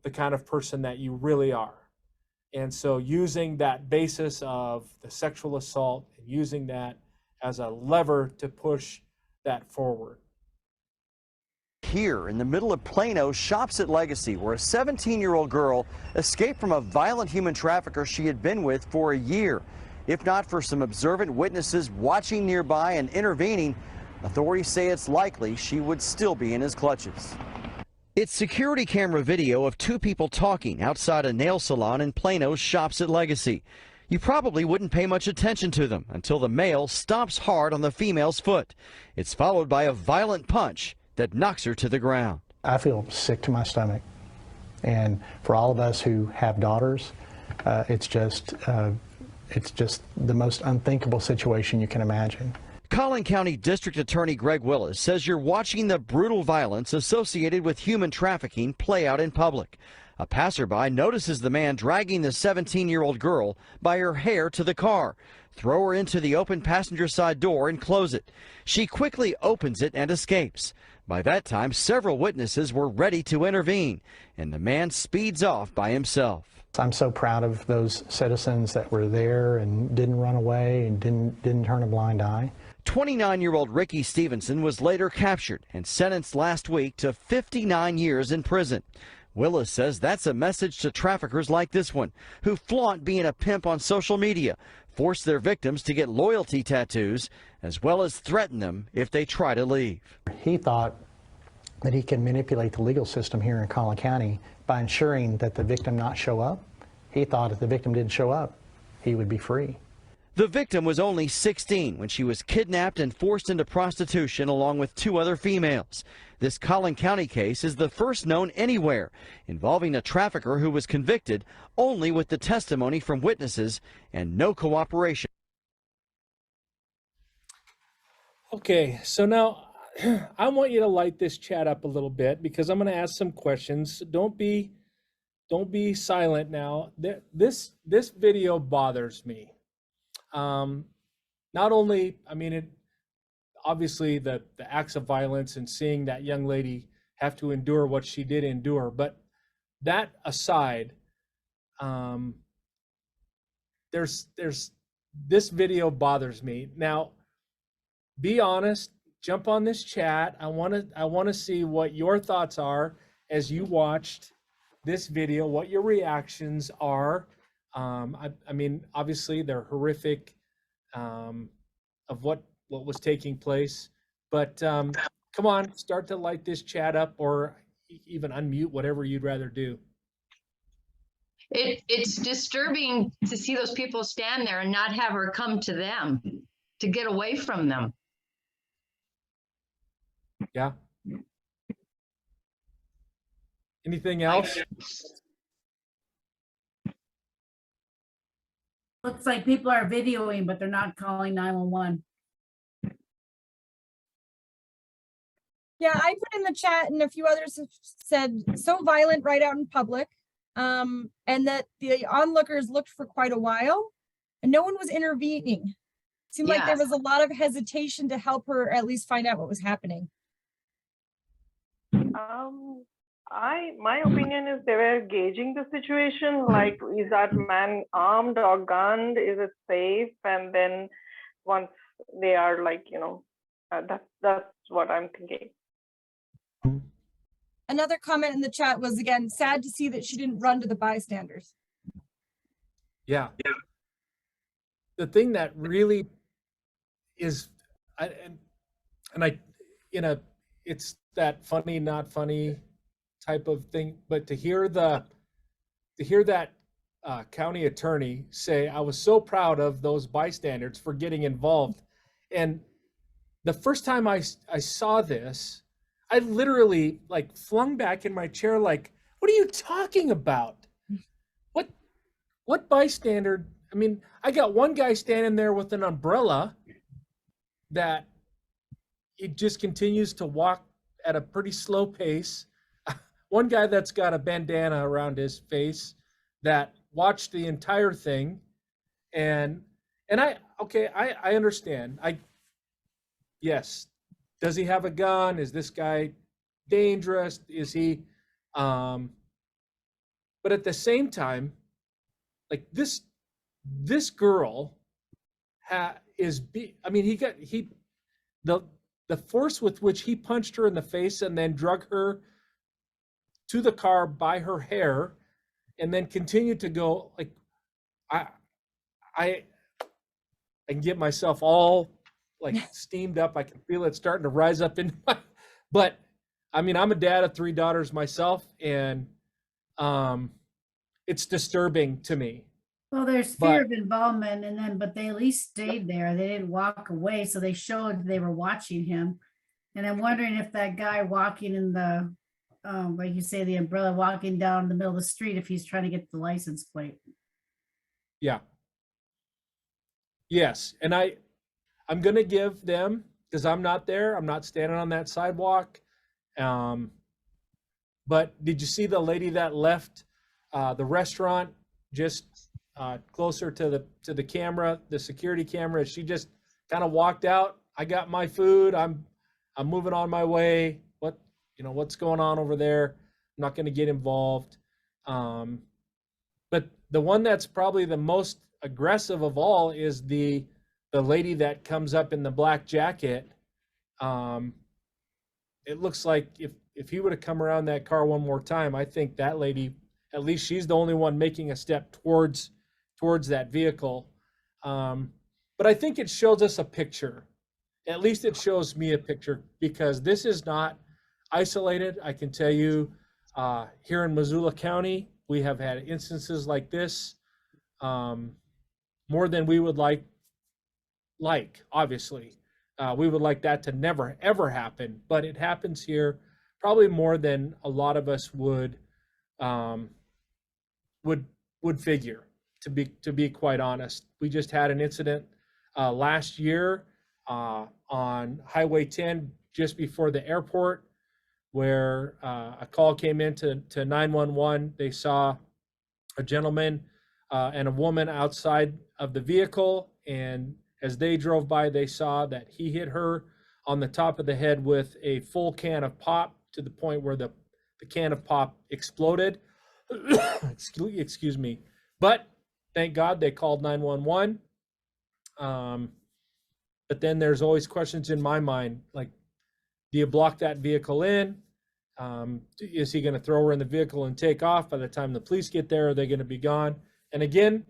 the kind of person that you really are. And so using that basis of the sexual assault and using that as a lever to push that forward. Here in the middle of Plano's Shops at Legacy, where a 17-year-old girl escaped from a violent human trafficker she had been with for a year. If not for some observant witnesses watching nearby and intervening, authorities say it's likely she would still be in his clutches. It's security camera video of two people talking outside a nail salon in Plano's Shops at Legacy. You probably wouldn't pay much attention to them until the male stomps hard on the female's foot. It's followed by a violent punch that knocks her to the ground. I feel sick to my stomach. And for all of us who have daughters, it's just the most unthinkable situation you can imagine. Collin County District Attorney Greg Willis says you're watching the brutal violence associated with human trafficking play out in public. A passerby notices the man dragging the 17-year-old girl by her hair to the car, throw her into the open passenger side door and close it. She quickly opens it and escapes. By that time, several witnesses were ready to intervene, and the man speeds off by himself. I'm so proud of those citizens that were there and didn't run away and didn't turn a blind eye. 29-year-old Ricky Stevenson was later captured and sentenced last week to 59 years in prison. Willis says that's a message to traffickers like this one, who flaunt being a pimp on social media, force their victims to get loyalty tattoos, as well as threaten them if they try to leave. He thought that he can manipulate the legal system here in Collin County by ensuring that the victim not show up. He thought if the victim didn't show up, he would be free. The victim was only 16 when she was kidnapped and forced into prostitution along with two other females. This Collin County case is the first known anywhere involving a trafficker who was convicted only with the testimony from witnesses and no cooperation. Okay, so now I want you to light this chat up a little bit because I'm going to ask some questions. Don't be silent now. This video bothers me. Not only, I mean, it obviously the acts of violence and seeing that young lady have to endure what she did endure, but that aside, there's this video bothers me. Now, be honest, jump on this chat. I want to see what your thoughts are as you watched this video, what your reactions are. I mean, obviously they're horrific of what was taking place, but come on, start to light this chat up or even unmute, whatever you'd rather do. It's disturbing to see those people stand there and not have her come to them to get away from them. Yeah. Anything else? Looks like people are videoing, but they're not calling 911. Yeah, I put in the chat and a few others have said so violent right out in public, and that the onlookers looked for quite a while and no one was intervening. Seemed like there was a lot of hesitation to help her at least find out what was happening. My opinion is they were gauging the situation, like, is that man armed or gunned? Is it safe? And then once they are like, that's what I'm thinking. Another comment in the chat was, again, sad to see that she didn't run to the bystanders. Yeah. The thing that really is, it's that funny, not funny type of thing, but to hear that county attorney say, I was so proud of those bystanders for getting involved. And the first time I saw this, I literally like flung back in my chair like, what are you talking about? What bystander? I mean, I got one guy standing there with an umbrella that he just continues to walk at a pretty slow pace. One guy that's got a bandana around his face that watched the entire thing. And I understand. Yes. Does he have a gun? Is this guy dangerous? Is he but at the same time, like this girl the force with which he punched her in the face and then drug her to the car by her hair and then continued to go, like, I can get myself all like steamed up. I can feel it starting to rise up in my, but I mean, I'm a dad of 3 daughters myself, and it's disturbing to me. Well, there's fear of involvement, but they at least stayed there. They didn't walk away, so they showed they were watching him. And I'm wondering if that guy walking in the, like you say, the umbrella walking down the middle of the street, if he's trying to get the license plate. Yeah. Yes, and I'm gonna give them, because I'm not there. I'm not standing on that sidewalk. But did you see the lady that left the restaurant just closer to the camera, the security camera? She just kind of walked out. I got my food. I'm moving on my way. What's going on over there? I'm not going to get involved. But the one that's probably the most aggressive of all is the lady that comes up in the black jacket. It looks like if he would have come around that car one more time, I think that lady, at least she's the only one making a step towards that vehicle. But I think it shows us a picture. At least it shows me a picture, because this is not isolated. I can tell you, here in Missoula County, we have had instances like this, more than we would like, obviously. We would like that to never, ever happen, but it happens here probably more than a lot of us would figure, to be quite honest. We just had an incident last year on Highway 10 just before the airport, where a call came in to 911. They saw a gentleman and a woman outside of the vehicle, and as they drove by, they saw that he hit her on the top of the head with a full can of pop, to the point where the can of pop exploded. Excuse me. But thank God they called 911. But then there's always questions in my mind, like, do you block that vehicle in? Is he going to throw her in the vehicle and take off? By the time the police get there, are they going to be gone? And again,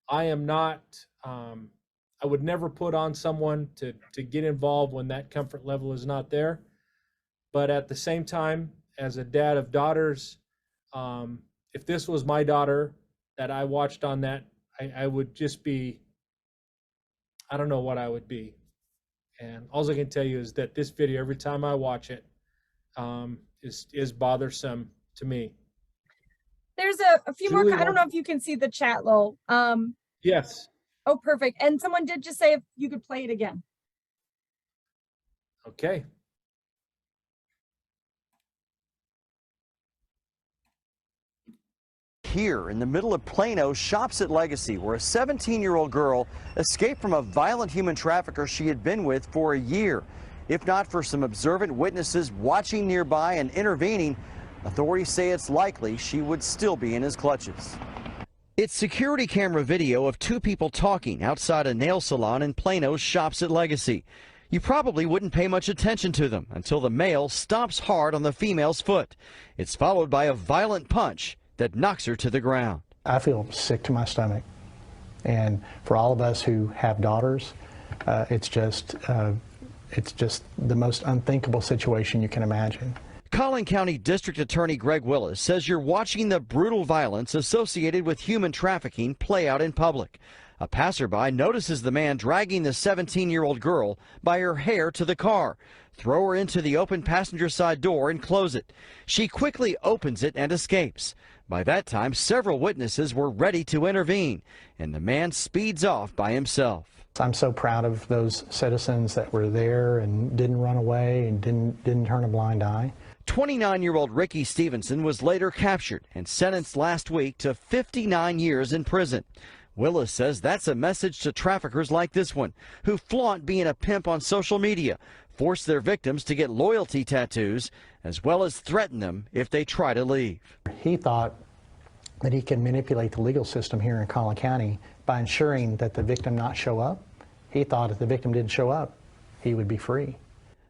I am not, I would never put on someone to get involved when that comfort level is not there. But at the same time, as a dad of daughters, if this was my daughter that I watched on that, I would just be, I don't know what I would be. And all I can tell you is that this video, every time I watch it, is bothersome to me. There's a few Julie, more. I don't know if you can see the chat, Lowell. Yes. Oh, perfect. And someone did just say if you could play it again. Okay. Here in the middle of Plano, shops at Legacy, where a 17-year-old girl escaped from a violent human trafficker she had been with for a year. If not for some observant witnesses watching nearby and intervening, authorities say it's likely she would still be in his clutches. It's security camera video of 2 people talking outside a nail salon in Plano's shops at Legacy. You probably wouldn't pay much attention to them until the male stomps hard on the female's foot. It's followed by a violent punch that knocks her to the ground. I feel sick to my stomach. And for all of us who have daughters, it's just the most unthinkable situation you can imagine. Collin County District Attorney Greg Willis says you're watching the brutal violence associated with human trafficking play out in public. A passerby notices the man dragging the 17-year-old girl by her hair to the car, throw her into the open passenger side door and close it. She quickly opens it and escapes. By that time, several witnesses were ready to intervene, and the man speeds off by himself. I'm so proud of those citizens that were there and didn't run away and didn't turn a blind eye. 29-year-old Ricky Stevenson was later captured and sentenced last week to 59 years in prison. Willis says that's a message to traffickers like this one, who flaunt being a pimp on social media, force their victims to get loyalty tattoos, as well as threaten them if they try to leave. He thought that he could manipulate the legal system here in Collin County by ensuring that the victim not show up. He thought if the victim didn't show up, he would be free.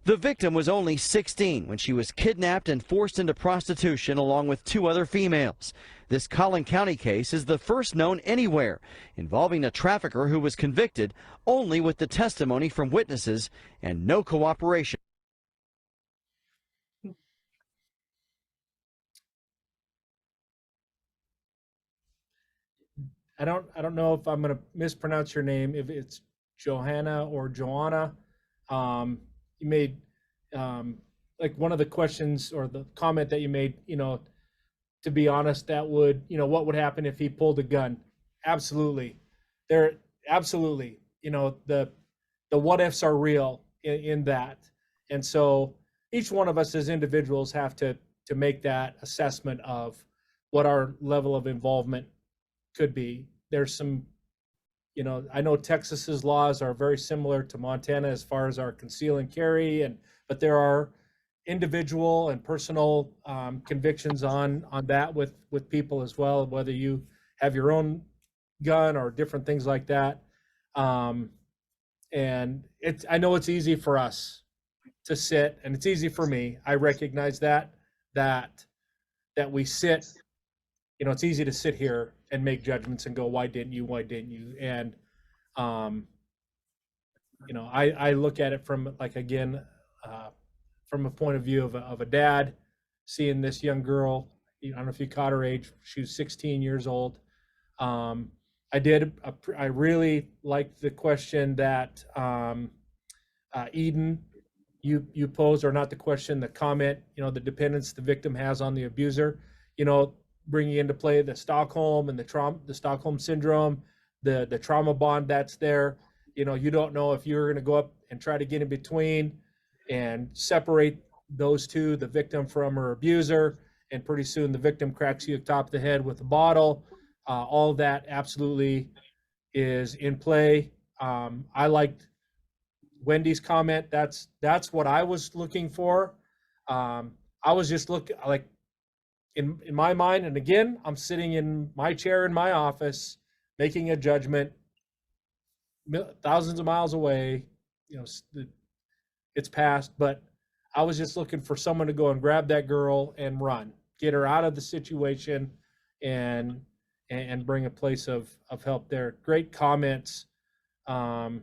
The victim was only 16 when she was kidnapped and forced into prostitution along with 2 other females. This Collin County case is the first known anywhere involving a trafficker who was convicted only with the testimony from witnesses and no cooperation. I don't know if I'm going to mispronounce your name, if it's Johanna or Joanna. You made like one of the questions or the comment that you made, to be honest, that would, what would happen if he pulled a gun? Absolutely. Absolutely. The what ifs are real in that. And so each one of us as individuals have to make that assessment of what our level of involvement could be. There's some, I know Texas's laws are very similar to Montana as far as our conceal and carry, but there are individual and personal convictions on that with people as well, whether you have your own gun or different things like that. And I know it's easy for us to sit, and it's easy for me. I recognize that we sit. It's easy to sit here and make judgments and go, why didn't you? And I look at it from from a point of view of a dad seeing this young girl. I don't know if you caught her age. She was 16 years old. I really liked the question that Eden, you posed, or not the question, the comment, the dependence the victim has on the abuser, bringing into play the Stockholm and the Stockholm syndrome, the trauma bond that's there. You don't know if you're going to go up and try to get in between and separate those two, the victim from her abuser, and pretty soon the victim cracks you atop the head with a bottle. All of that absolutely is in play. I liked Wendy's comment. That's what I was looking for. I was just looking like in my mind, and again, I'm sitting in my chair in my office making a judgment thousands of miles away. It's past, but I was just looking for someone to go and grab that girl and run, get her out of the situation, and bring a place of help there. Great comments. The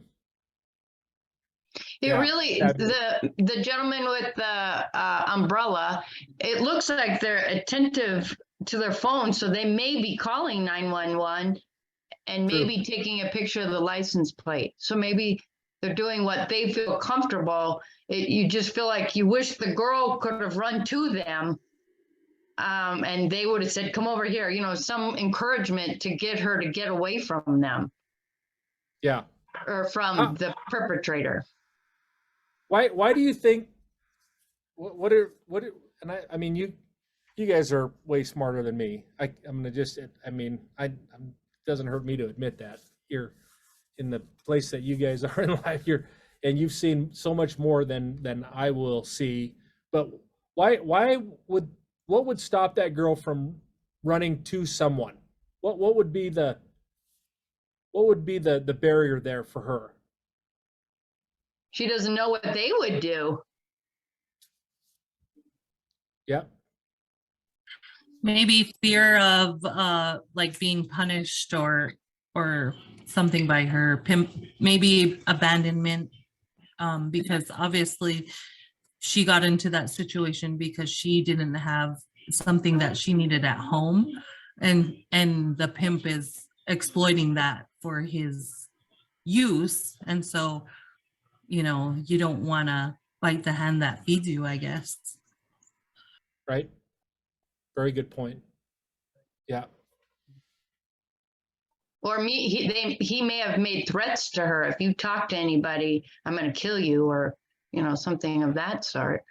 gentleman with the umbrella, it looks like they're attentive to their phone, so they may be calling 911 and maybe taking a picture of the license plate. So maybe they're doing what they feel comfortable. You just feel like you wish the girl could have run to them, and they would have said, come over here, some encouragement to get her to get away from them. Yeah. Or from the perpetrator. Why do you think, I mean, you guys are way smarter than me. I'm going to just, it doesn't hurt me to admit that you're in the place that you guys are in life, and you've seen so much more than I will see. But what would stop that girl from running to someone? What would be the barrier there for her? She doesn't know what they would do. Yeah. Maybe fear of like being punished or something by her pimp, maybe abandonment, because obviously she got into that situation because she didn't have something that she needed at home, and the pimp is exploiting that for his use. And so, you know, you don't want to bite the hand that feeds you, I guess. Right? Very good point. Yeah. Or he may have made threats to her. If you talk to anybody, I'm going to kill you, or, you know, something of that sort.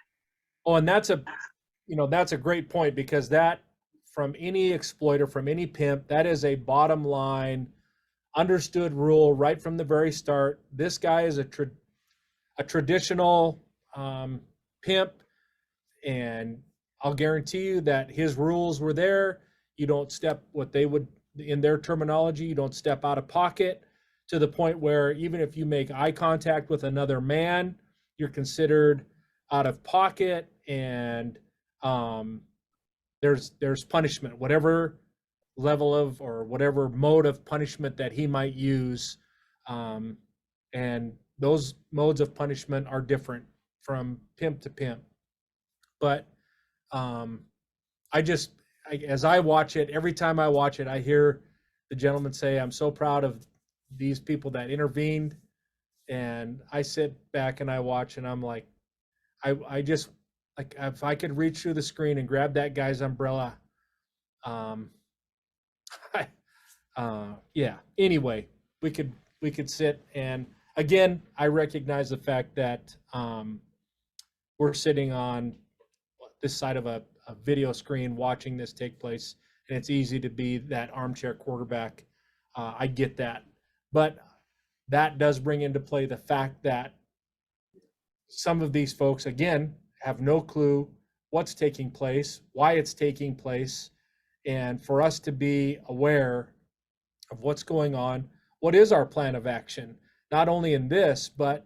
Oh, and that's a great point, because that, from any exploiter, from any pimp, that is a bottom line understood rule right from the very start. This guy is a traditional pimp, and I'll guarantee you that his rules were there. You don't step, what they would, in their terminology, you don't step out of pocket, to the point where even if you make eye contact with another man, you're considered out of pocket, and there's punishment, whatever level of, or whatever mode of punishment that he might use. And those modes of punishment are different from pimp to pimp. But as I watch it, every time I watch it, I hear the gentleman say, "I'm so proud of these people that intervened." And I sit back and I watch, and I'm like, I just, like, if I could reach through the screen and grab that guy's umbrella, yeah. Anyway, we could sit, and again, I recognize the fact that we're sitting on this side of a video screen watching this take place, and it's easy to be that armchair quarterback. I get that, but that does bring into play the fact that some of these folks, again, have no clue what's taking place, why it's taking place, and for us to be aware of what's going on. What is our plan of action? Not only in this, but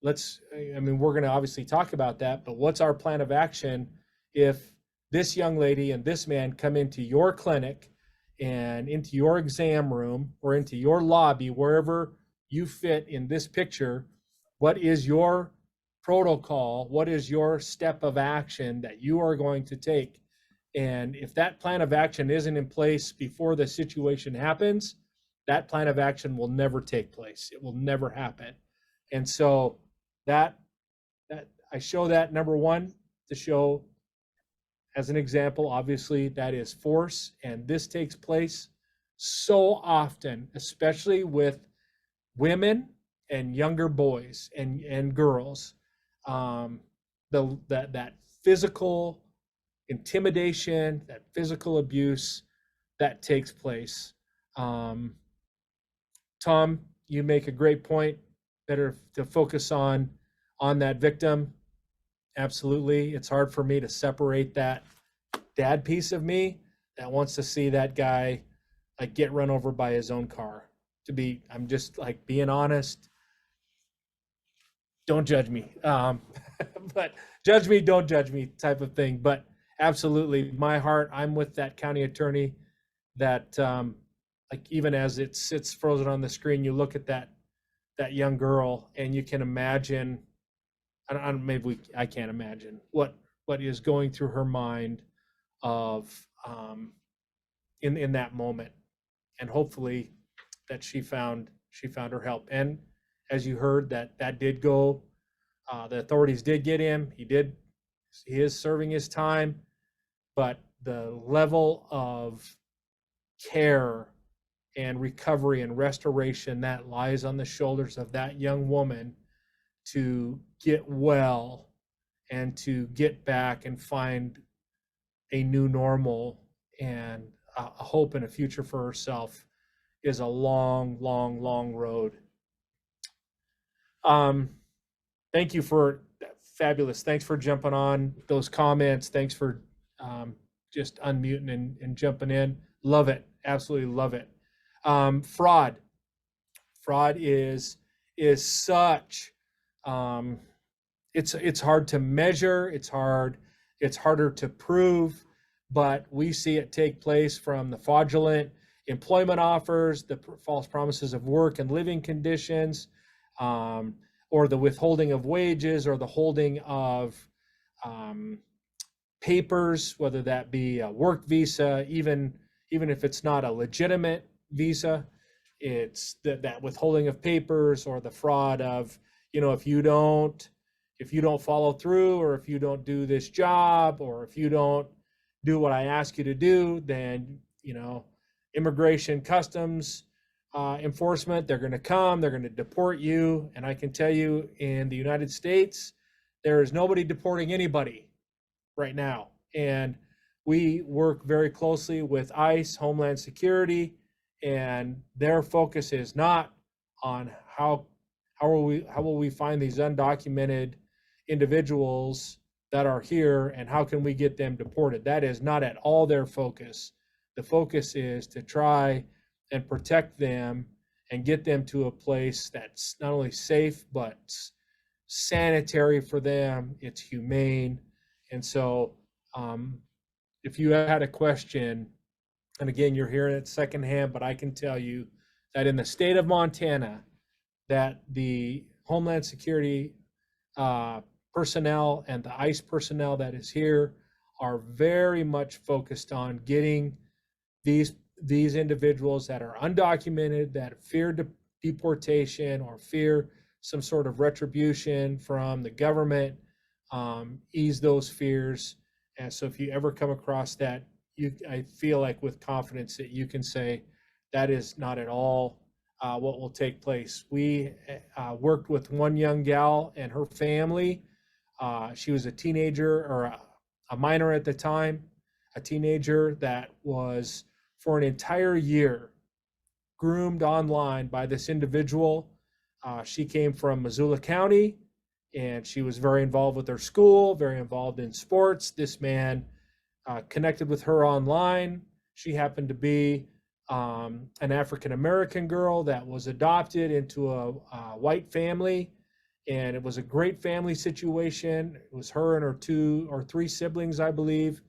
we're going to obviously talk about that, but what's our plan of action if this young lady and this man come into your clinic and into your exam room or into your lobby, wherever you fit in this picture? What is your protocol? What is your step of action that you are going to take? And if that plan of action isn't in place before the situation happens, that plan of action will never take place. It will never happen. And so that I show that, number one, to show as an example, obviously, that is force. And this takes place so often, especially with women and younger boys and girls. That physical intimidation, that physical abuse that takes place. Tom, you make a great point. Better to focus on that victim. Absolutely. It's hard for me to separate that dad piece of me that wants to see that guy like get run over by his own car. I'm just like being honest. Don't judge me. But judge me, don't judge me type of thing. But absolutely, my heart, I'm with that county attorney that like, even as it sits frozen on the screen, you look at that young girl and you can imagine, I can't imagine what is going through her mind of in that moment. And hopefully that she found her help. And as you heard, that did go, the authorities did get him. He is serving his time, but the level of care and recovery and restoration that lies on the shoulders of that young woman to get well and to get back and find a new normal and a hope and a future for herself is a long, long, long road. Thank you for fabulous. Thanks for jumping on those comments. Thanks for just unmuting and jumping in. Love it. Absolutely love it. Fraud is such, it's hard to measure. It's harder to prove, but we see it take place from the fraudulent employment offers, the false promises of work and living conditions, or the withholding of wages, or the holding of papers, whether that be a work visa, even if it's not a legitimate visa. It's that withholding of papers, or the fraud of, if you don't follow through, or if you don't do this job, or if you don't do what I ask you to do, then immigration, customs enforcement, they're going to come, they're going to deport you. And I can tell you, in the United States, there is nobody deporting anybody right now. And we work very closely with ICE, Homeland Security, and their focus is not on how will we find these undocumented individuals that are here, and how can we get them deported. That is not at all their focus. The focus is to try and protect them and get them to a place that's not only safe, but sanitary for them, it's humane. And so if you had a question, and again, you're hearing it secondhand, but I can tell you that in the state of Montana, that the Homeland Security personnel and the ICE personnel that is here are very much focused on getting these individuals that are undocumented, that fear deportation or fear some sort of retribution from the government, ease those fears. And so if you ever come across that, I feel like with confidence that you can say that is not at all what will take place. We worked with one young gal and her family. She was a teenager, or a minor at the time, a teenager that was for an entire year groomed online by this individual. She came from Missoula County, and she was very involved with her school, very involved in sports. This man connected with her online. She happened to be an African-American girl that was adopted into a white family, and it was a great family situation. It was her and her 2 or 3 siblings, I believe.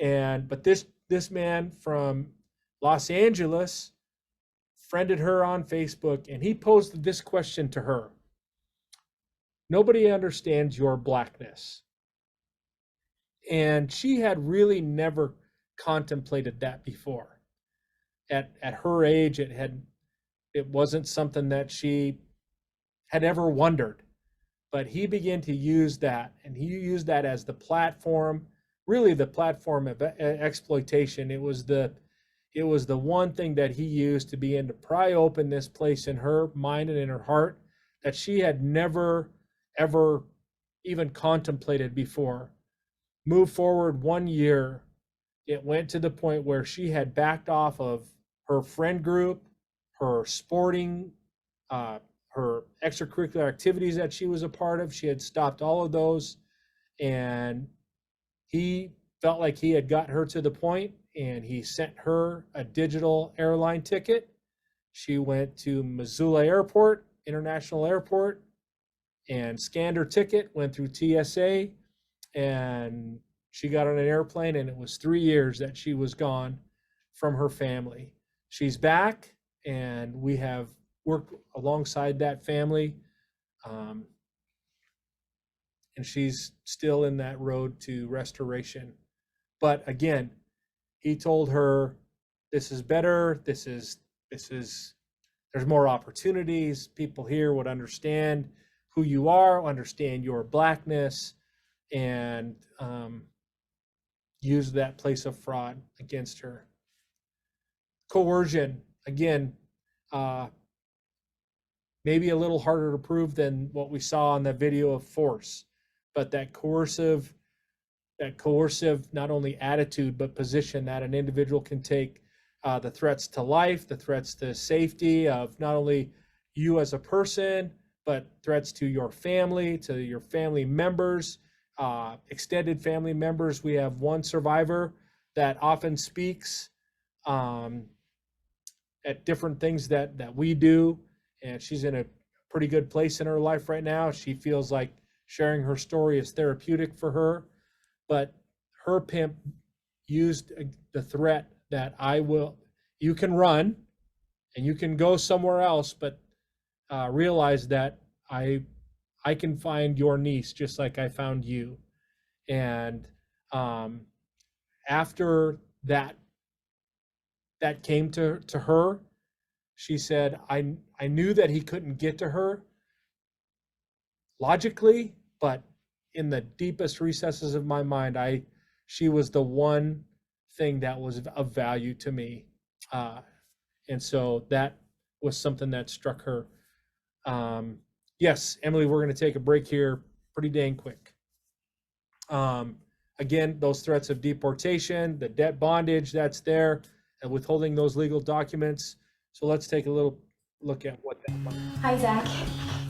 But this man from Los Angeles friended her on Facebook, and he posed this question to her: nobody understands your blackness. And she had really never contemplated that before. At her age, it wasn't something that she had ever wondered. But he began to use that, and he used that as the platform, really the platform of exploitation. It was the one thing that he used to begin to pry open this place in her mind and in her heart that she had never, ever even contemplated before. Move forward 1 year, it went to the point where she had backed off of her friend group, her sporting, her extracurricular activities that she was a part of. She had stopped all of those, and he felt like he had got her to the point, and he sent her a digital airline ticket. She went to Missoula Airport, International Airport, and scanned her ticket, went through TSA, and she got on an airplane, and it was 3 years that she was gone from her family. She's back, and we have worked alongside that family, and she's still in that road to restoration. But again, he told her, this is better, there's more opportunities, people here would understand who you are, understand your blackness, and use that place of fraud against her. Coercion, again, maybe a little harder to prove than what we saw on the video of force, but that coercive not only attitude but position that an individual can take, the threats to life, the threats to safety of not only you as a person, but threats to your family members, extended family members. We have one survivor that often speaks at different things that we do, and she's in a pretty good place in her life right now. She feels like sharing her story is therapeutic for her, but her pimp used the threat that you can run and you can go somewhere else, but realize that I can find your niece just like I found you. And after that that came to her. She said, I knew that he couldn't get to her logically, but in the deepest recesses of my mind, she was the one thing that was of value to me. And so that was something that struck her. Yes, Emily, we're going to take a break here pretty dang quick. Again, those threats of deportation, the debt bondage that's there, and withholding those legal documents. So let's take a little look at what that was. Hi, Zach.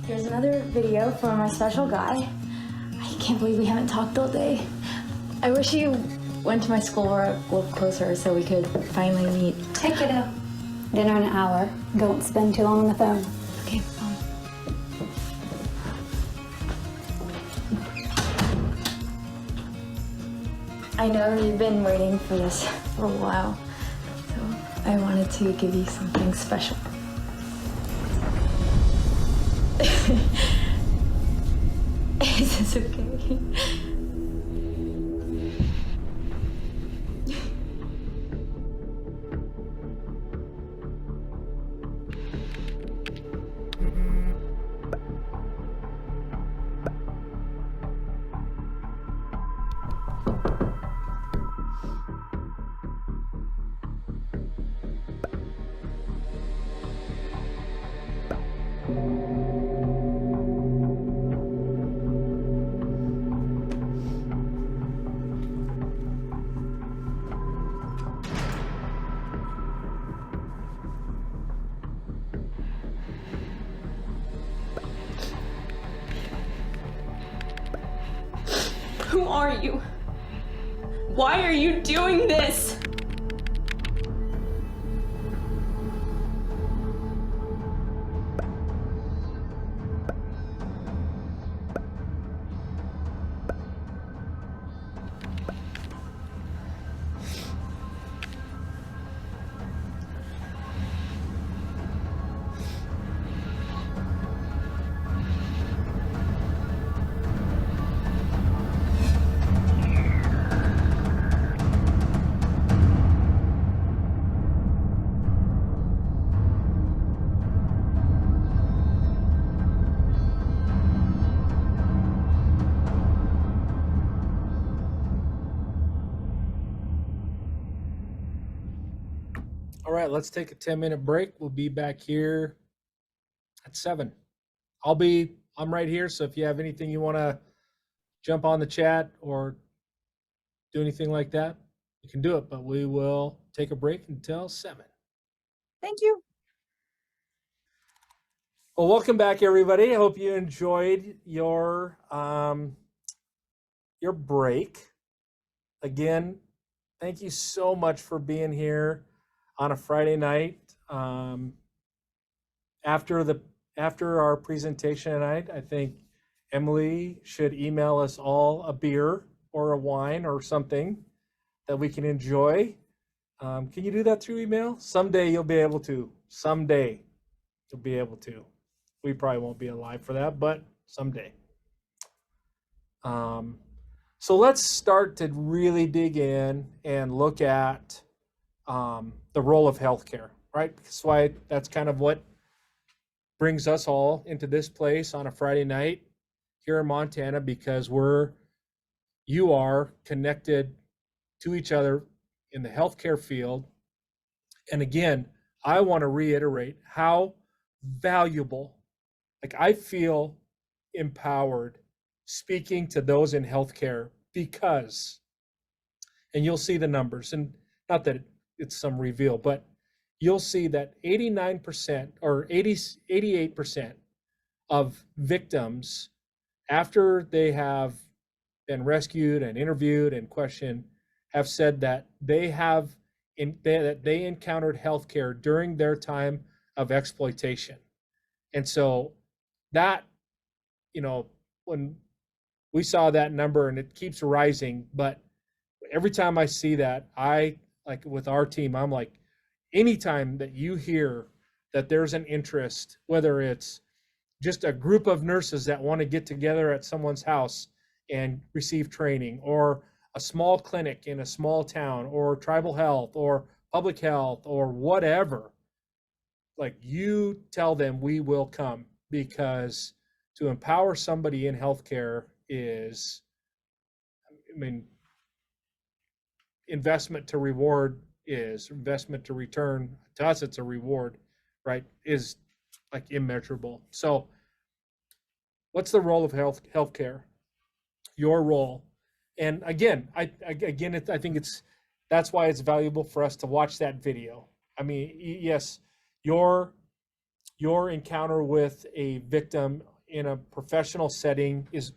Here's another video from our special guy. I can't believe we haven't talked all day. I wish you went to my school or a little closer so we could finally meet. Hey, kiddo. Dinner in an hour. Don't spend too long on the phone. Okay, I know you've been waiting for this for a while, so I wanted to give you something special. Is this okay? Who are you? Why are you doing this? All right, let's take a 10-minute break. We'll be back here at 7. I'm right here, so if you have anything you want to jump on the chat or do anything like that, you can do it, but we will take a break until 7. Thank you. Well, welcome back, everybody. I hope you enjoyed your break. Again, thank you so much for being here on a Friday night. After our presentation tonight, I think Emily should email us all a beer or a wine or something that we can enjoy. Can you do that through email? Someday you'll be able to. Someday you'll be able to. We probably won't be alive for that, but someday. So let's start to really dig in and look at the role of healthcare, right? That's kind of what brings us all into this place on a Friday night here in Montana, because you are connected to each other in the healthcare field. And again, I want to reiterate how valuable, like I feel empowered speaking to those in healthcare, because, and you'll see the numbers, and not that it's some reveal, but you'll see that 89% or 88% of victims, after they have been rescued and interviewed and questioned, have said that they encountered healthcare during their time of exploitation. And so that, when we saw that number, and it keeps rising, but every time I see that, like with our team, I'm like, anytime that you hear that there's an interest, whether it's just a group of nurses that want to get together at someone's house and receive training, or a small clinic in a small town, or tribal health, or public health or whatever, like you tell them we will come, because to empower somebody in healthcare is, I mean, investment to reward is investment to return. To us, it's a reward, right? Is like immeasurable. So what's the role of healthcare? Your role. And again, I think that's why it's valuable for us to watch that video. I mean, yes, your encounter with a victim in a professional setting is,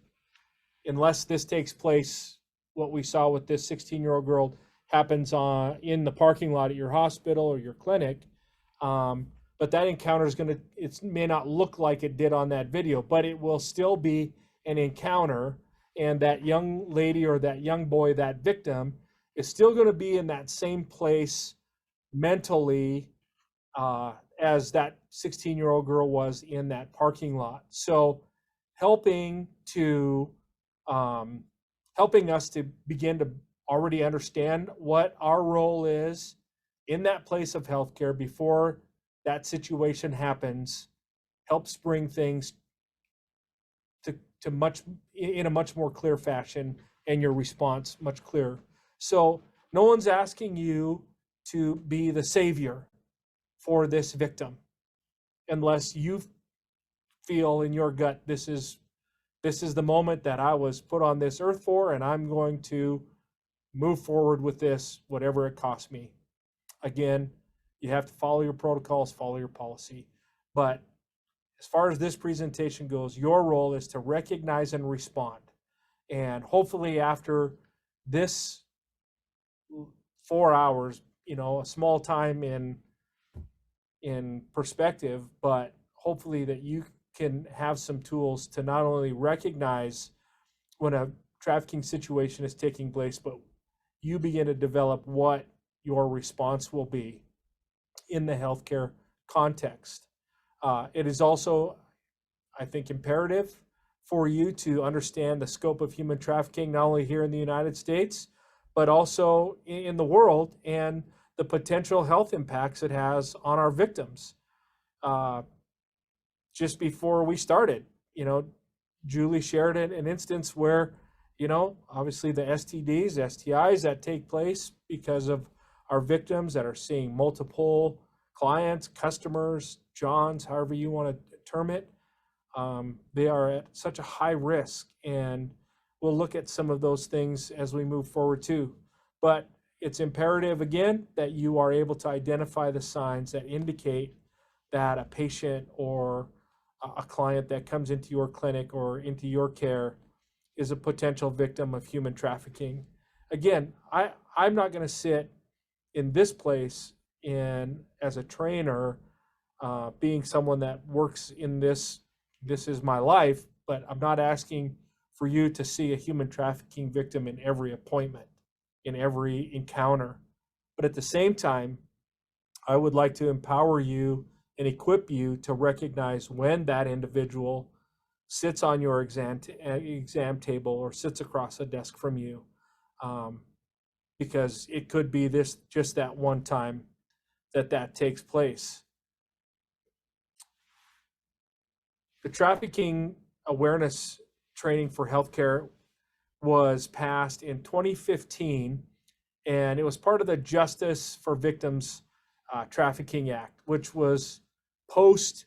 unless this takes place, what we saw with this 16-year-old girl happens in the parking lot at your hospital or your clinic. But that encounter is it may not look like it did on that video, but it will still be an encounter. And that young lady or that young boy, that victim, is still going to be in that same place mentally as that 16-year-old girl was in that parking lot. So helping us to begin to already understand what our role is in that place of healthcare before that situation happens helps bring things in a much more clear fashion, and your response much clearer. So no one's asking you to be the savior for this victim, unless you feel in your gut, this is the moment that I was put on this earth for, and I'm going to move forward with this, whatever it costs me. Again, you have to follow your protocols, follow your policy. But as far as this presentation goes, your role is to recognize and respond. And hopefully after this 4 hours, a small time in perspective, but hopefully that you can have some tools to not only recognize when a trafficking situation is taking place, but you begin to develop what your response will be in the healthcare context. It is also, I think, imperative for you to understand the scope of human trafficking, not only here in the United States, but also in the world, and the potential health impacts it has on our victims. Just before we started, Julie shared an instance where, obviously the STDs, STIs that take place because of our victims that are seeing multiple clients, customers, Johns, however you want to term it, they are at such a high risk. And we'll look at some of those things as we move forward too. But it's imperative, again, that you are able to identify the signs that indicate that a patient or a client that comes into your clinic or into your care is a potential victim of human trafficking. Again, I'm not going to sit in this place as a trainer, being someone that works in this is my life, but I'm not asking for you to see a human trafficking victim in every appointment, in every encounter. But at the same time, I would like to empower you and equip you to recognize when that individual sits on your exam table or sits across a desk from you, because it could be just that one time that takes place. The trafficking awareness training for healthcare was passed in 2015, and it was part of the Justice for Victims Trafficking Act, which was post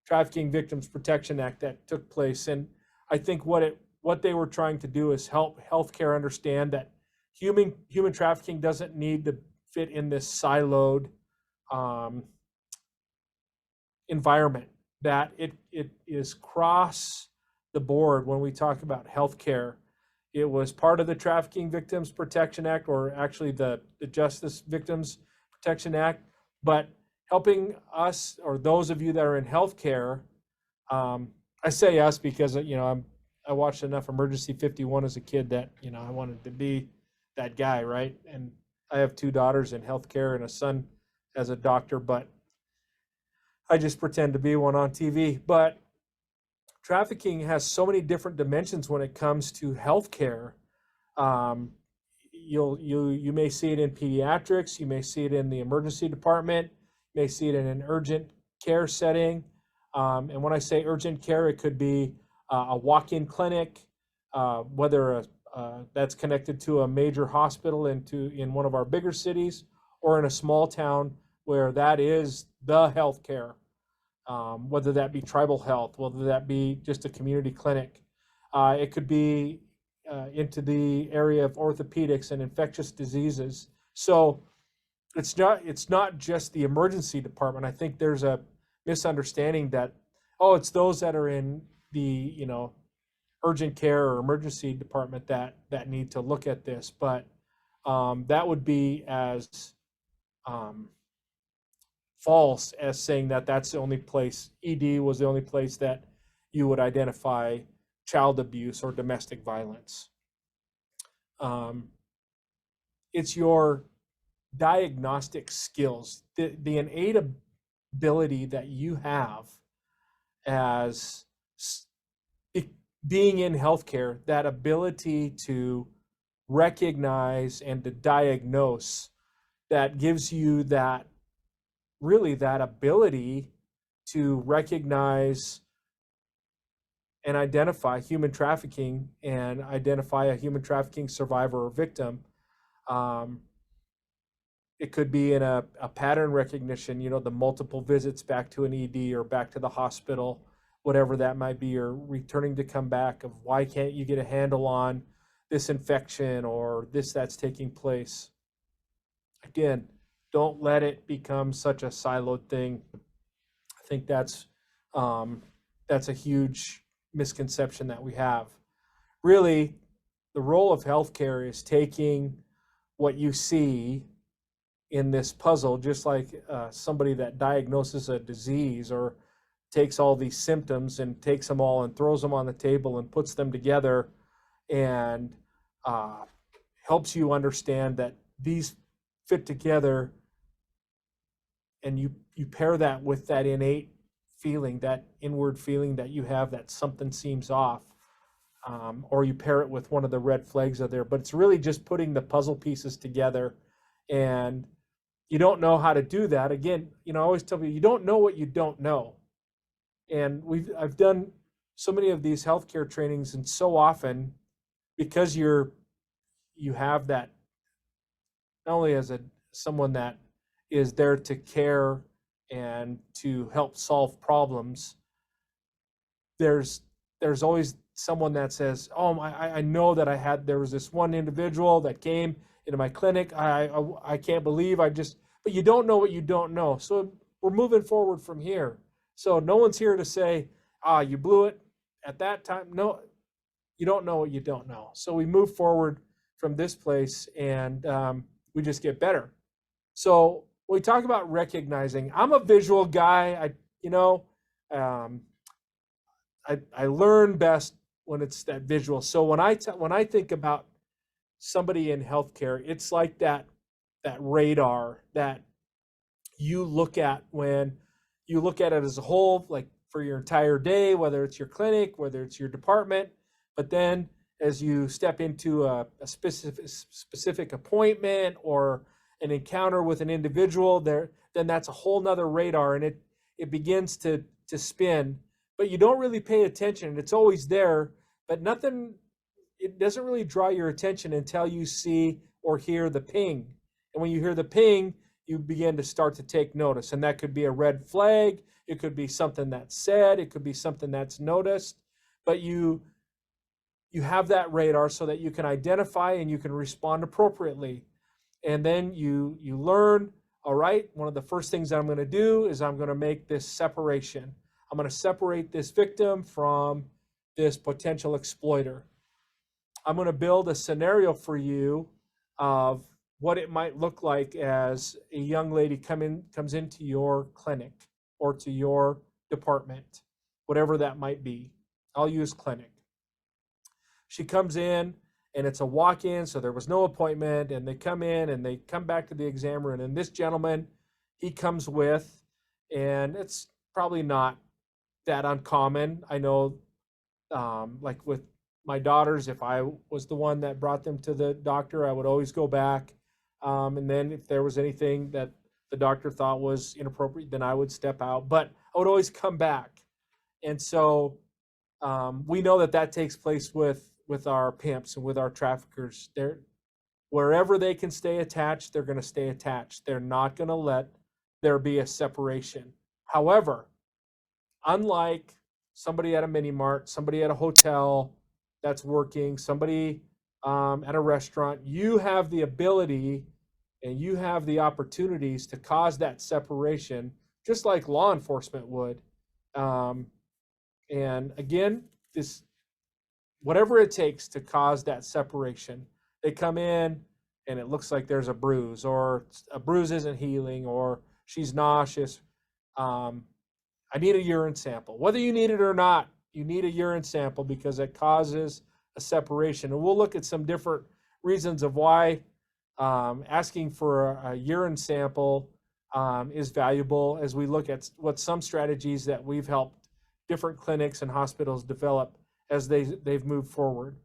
Trafficking Victims Protection Act that took place. And I think what they were trying to do is help healthcare understand that human trafficking doesn't need to fit in this siloed environment, that it is cross the board. When we talk about healthcare, it was part of the Trafficking Victims Protection Act, or actually the Justice Victims Protection Act, but helping us, or those of you that are in healthcare, I say us because I watched enough Emergency 51 as a kid that I wanted to be that guy, right? And I have 2 daughters in healthcare and a son as a doctor, but I just pretend to be one on TV. But trafficking has so many different dimensions when it comes to healthcare. you may see it in pediatrics, you may see it in the emergency department, you may see it in an urgent care setting. And when I say urgent care, it could be a walk-in clinic, whether that's connected to a major hospital in one of our bigger cities, or in a small town where that is the healthcare, whether that be tribal health, whether that be just a community clinic. It could be into the area of orthopedics and infectious diseases. So it's not just the emergency department. I think there's a misunderstanding that, oh, it's those that are in the urgent care or emergency department that need to look at this. But that would be as false as saying that that's the only place, ED was the only place that you would identify child abuse or domestic violence. It's your diagnostic skills, the innate ability that you have as being in healthcare, that ability to recognize and to diagnose, that gives you that ability to recognize and identify human trafficking and identify a human trafficking survivor or victim. It could be in a pattern recognition, the multiple visits back to an ED or back to the hospital, whatever that might be, or returning to come back of why can't you get a handle on this infection or this that's taking place. Again, don't let it become such a siloed thing. I think that's a huge misconception that we have. Really, the role of healthcare is taking what you see in this puzzle, just like somebody that diagnoses a disease or takes all these symptoms and takes them all and throws them on the table and puts them together and helps you understand that these fit together, and you pair that with that innate feeling, that inward feeling that you have that something seems off, or you pair it with one of the red flags out there. But it's really just putting the puzzle pieces together, and you don't know how to do that. Again, I always tell people, you don't know what you don't know. And I've done so many of these healthcare trainings, and so often, because you have that, not only as someone that is there to care and to help solve problems, there's always someone that says, oh, I know that there was this one individual that came into my clinic. I can't believe but you don't know what you don't know. So we're moving forward from here. So no one's here to say, you blew it at that time. No, you don't know what you don't know. So we move forward from this place, and we just get better. So when we talk about recognizing, I'm a visual guy. I learn best when it's that visual. So when I think about somebody in healthcare, it's like that radar that you look at when you look at it as a whole, like for your entire day, whether it's your clinic, whether it's your department. But then as you step into a specific appointment or an encounter with an individual, then that's a whole nother radar, and it begins to spin. But you don't really pay attention. It's always there, but it doesn't really draw your attention until you see or hear the ping. And when you hear the ping, you begin to start to take notice. And that could be a red flag. It could be something that's said. It could be something that's noticed. But you have that radar so that you can identify and you can respond appropriately. And then you learn, all right, one of the first things I'm going to do is I'm going to make this separation. I'm going to separate this victim from this potential exploiter. I'm going to build a scenario for you of what it might look like as a young lady comes into your clinic or to your department, whatever that might be. I'll use clinic. She comes in and it's a walk-in, so there was no appointment, and they come in and they come back to the exam room, and this gentleman, he comes with, and it's probably not that uncommon. I know like with my daughters, if I was the one that brought them to the doctor, I would always go back. And then if there was anything that the doctor thought was inappropriate, then I would step out. But I would always come back. And so we know that that takes place with our pimps and with our traffickers. They're wherever they can stay attached, they're going to stay attached. They're not going to let there be a separation. However, unlike somebody at a mini mart, somebody at a hotel that's working, somebody at a restaurant, you have the ability and you have the opportunities to cause that separation, just like law enforcement would. And again, this whatever it takes to cause that separation. They come in and it looks like there's a bruise, or a bruise isn't healing, or she's nauseous. I need a urine sample. Whether you need it or not, you need a urine sample because it causes a separation. And we'll look at some different reasons of why asking for a urine sample is valuable as we look at what some strategies that we've helped different clinics and hospitals develop as they've moved forward.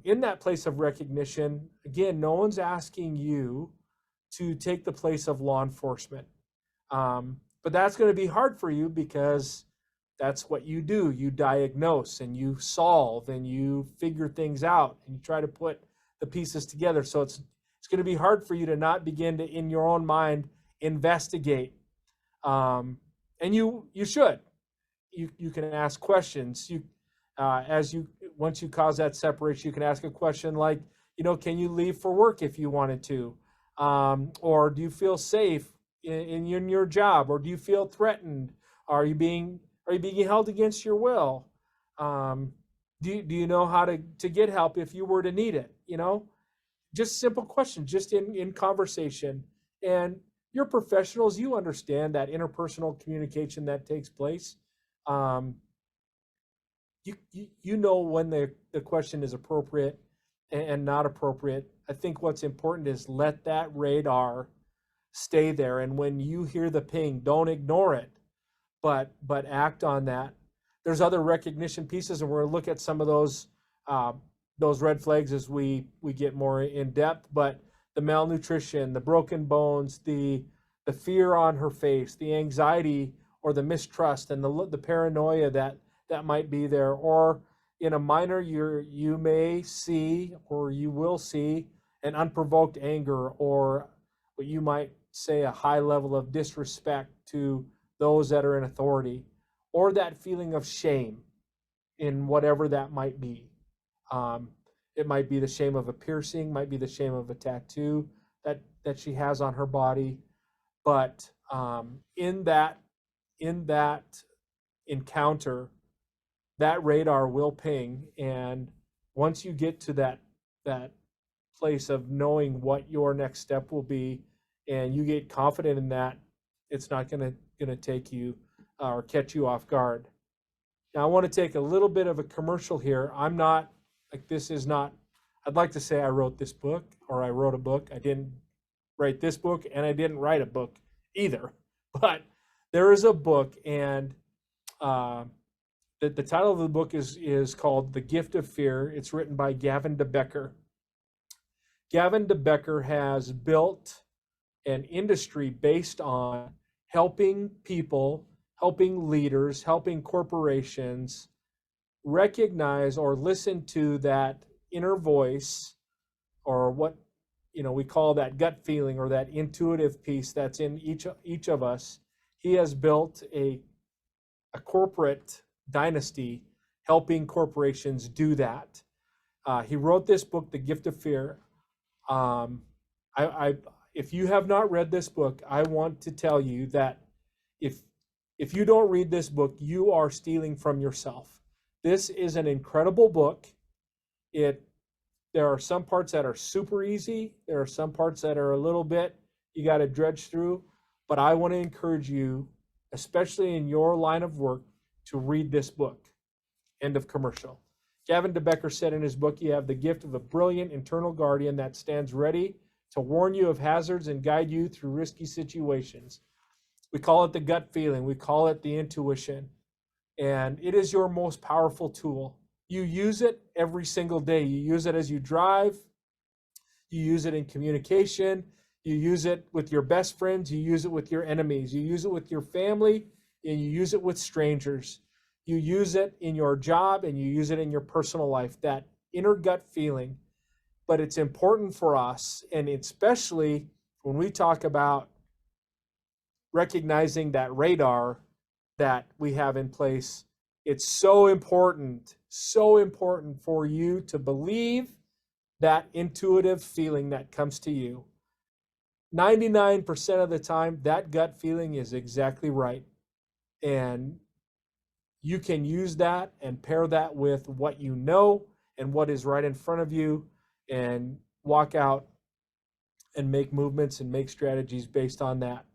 In that place of recognition, again, no one's asking you to take the place of law enforcement. But that's going to be hard for you because that's what you do. You diagnose and you solve and you figure things out and you try to put the pieces together. So it's going to be hard for you to not begin to, in your own mind, investigate. And you should. You can ask questions. Once you cause that separation, you can ask a question like, can you leave for work if you wanted to? Or do you feel safe in your job? Or do you feel threatened? Are you being held against your will? Do you know how to get help if you were to need it? Just simple questions, just in conversation. And you're professionals, you understand that interpersonal communication that takes place. You know when the question is appropriate and not appropriate. I think what's important is let that radar stay there. And when you hear the ping, don't ignore it, but act on that. There's other recognition pieces, and we're going to look at some of those red flags as we get more in depth. But the malnutrition, the broken bones, the fear on her face, the anxiety or the mistrust, and the paranoia that might be there. Or in a minor, you may see or you will see an unprovoked anger, or what you might say a high level of disrespect to those that are in authority, or that feeling of shame in whatever that might be. It might be the shame of a piercing, might be the shame of a tattoo that she has on her body. But in that encounter, that radar will ping, and once you get to that place of knowing what your next step will be, and you get confident in that, it's not going to take you or catch you off guard. Now, I want to take a little bit of a commercial here. I'm not like this is not. I'd like to say I wrote this book or I wrote a book. I didn't write this book, and I didn't write a book either. But there is a book, and the title of the book is called The Gift of Fear. It's written by Gavin de Becker. Gavin de Becker has built an industry based on helping people, helping leaders, helping corporations recognize or listen to that inner voice, or what we call that gut feeling or that intuitive piece that's in each of us. He has built a corporate dynasty helping corporations do that. He wrote this book, The Gift of Fear. If you have not read this book, I want to tell you that if you don't read this book, you are stealing from yourself. This is an incredible book. There are some parts that are super easy. There are some parts that are a little bit, you got to dredge through. But I want to encourage you, especially in your line of work, to read this book. End of commercial. Gavin de Becker said in his book, you have the gift of a brilliant internal guardian that stands ready to warn you of hazards and guide you through risky situations. We call it the gut feeling. We call it the intuition. And it is your most powerful tool. You use it every single day. You use it as you drive. You use it in communication. You use it with your best friends. You use it with your enemies. You use it with your family, and you use it with strangers. You use it in your job, and you use it in your personal life, that inner gut feeling. But it's important for us, and especially when we talk about recognizing that radar that we have in place, it's so important for you to believe that intuitive feeling that comes to you. 99% of the time, that gut feeling is exactly right. And you can use that and pair that with what you know and what is right in front of you, and walk out and make movements and make strategies based on that.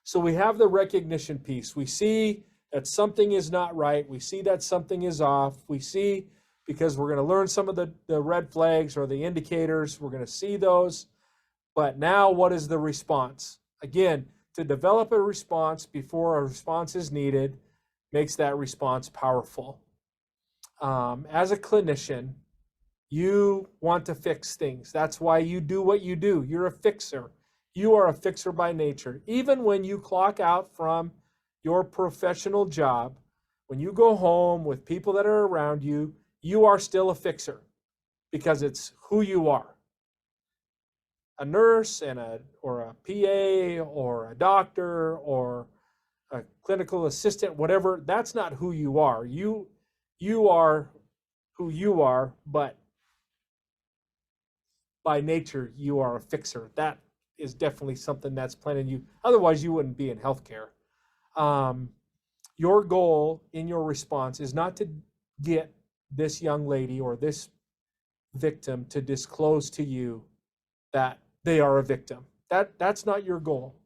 So we have the recognition piece. We see that something is not right. We see that something is off. We see, because we're going to learn some of the red flags or the indicators. We're going to see those. But now what is the response? Again, to develop a response before a response is needed makes that response powerful. As a clinician, you want to fix things. That's why you do what you do. You're a fixer. You are a fixer by nature. Even when you clock out from your professional job, when you go home with people that are around you, you are still a fixer because it's who you are. A nurse or a PA or a doctor or a clinical assistant, whatever, that's not who you are. You are who you are, but by nature, you are a fixer. That is definitely something that's planted in you. Otherwise, you wouldn't be in healthcare. Your goal in your response is not to get this young lady or this victim to disclose to you that they are a victim. That's not your goal.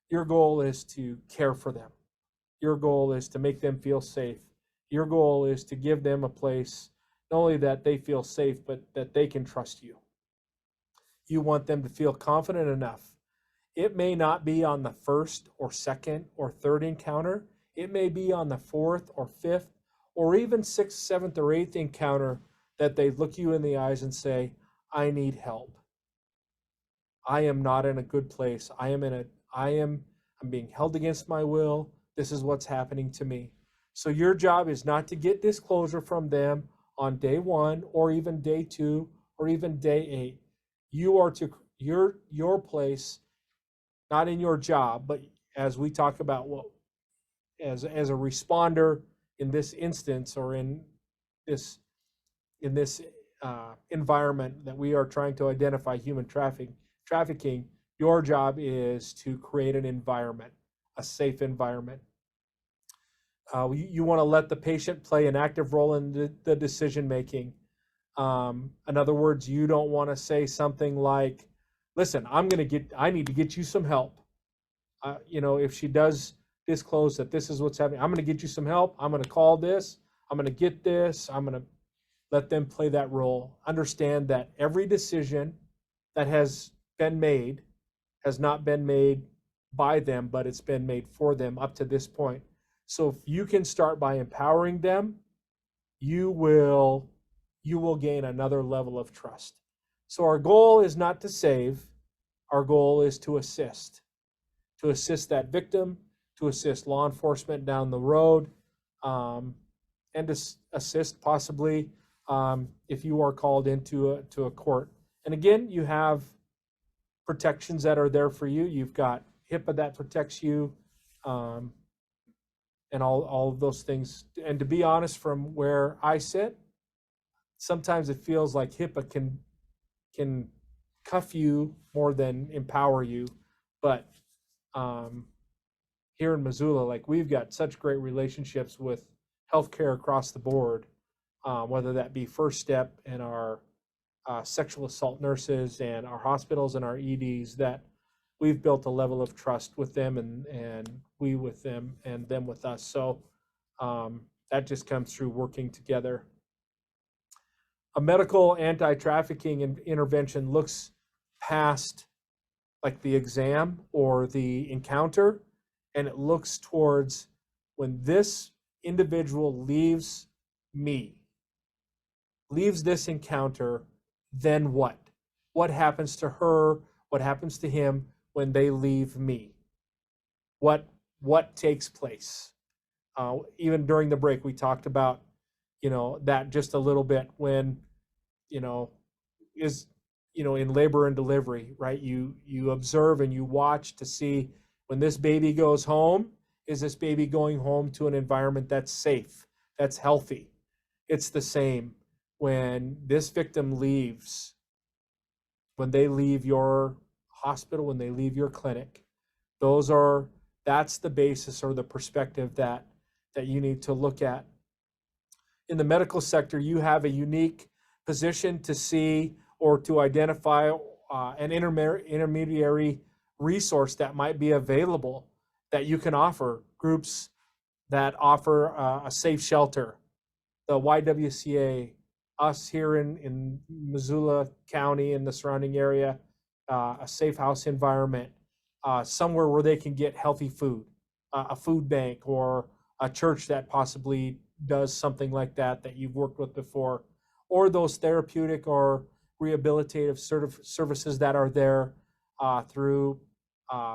Your goal is to care for them. Your goal is to make them feel safe. Your goal is to give them a place, not only that they feel safe, but that they can trust you. You want them to feel confident enough. It may not be on the first or second or third encounter. It may be on the fourth or fifth or even sixth, seventh, or eighth encounter that they look you in the eyes and say, I need help. I am not in a good place. I'm being held against my will. This is what's happening to me. So your job is not to get disclosure from them on day 1 or even day 2 or even day 8. You are to your place, not in your job, but as we talk about, well, as a responder in this instance, or in this environment that we are trying to identify human trafficking, your job is to create an environment, a safe environment. You want to let the patient play an active role in the decision making. In other words, you don't want to say something like, listen, I need to get you some help. If she does disclose that this is what's happening, I'm going to get you some help. I'm going to call this. I'm going to get this. I'm going to let them play that role. Understand that every decision that has been made has not been made by them, but it's been made for them up to this point. So if you can start by empowering them, you will gain another level of trust. So our goal is not to save. Our goal is to assist that victim, to assist law enforcement down the road, and to assist possibly if you are called into a court. And again, you have protections that are there for you. You've got HIPAA that protects you, and all of those things. And to be honest, from where I sit, sometimes it feels like HIPAA can cuff you more than empower you. But here in Missoula, like, we've got such great relationships with healthcare across the board, whether that be First Step and our sexual assault nurses and our hospitals and our EDs, that we've built a level of trust with them, and we with them and them with us. So that just comes through working together. A medical anti-trafficking intervention looks past like the exam or the encounter, and it looks towards when this individual leaves me, leaves this encounter, then what? What happens to her? What happens to him when they leave me? What takes place? Even during the break, we talked about, that just a little bit when, is, in labor and delivery, right? You observe and you watch to see when this baby goes home, is this baby going home to an environment that's safe, that's healthy? It's the same when this victim leaves, when they leave your hospital, when they leave your clinic. That's the basis or the perspective that you need to look at. In the medical sector, you have a unique position to see or to identify an intermediary resource that might be available that you can offer. Groups that offer a safe shelter, the YWCA, us here in Missoula County and the surrounding area, a safe house environment, somewhere where they can get healthy food, a food bank, or a church that possibly does something like that you've worked with before, or those therapeutic or rehabilitative services that are there through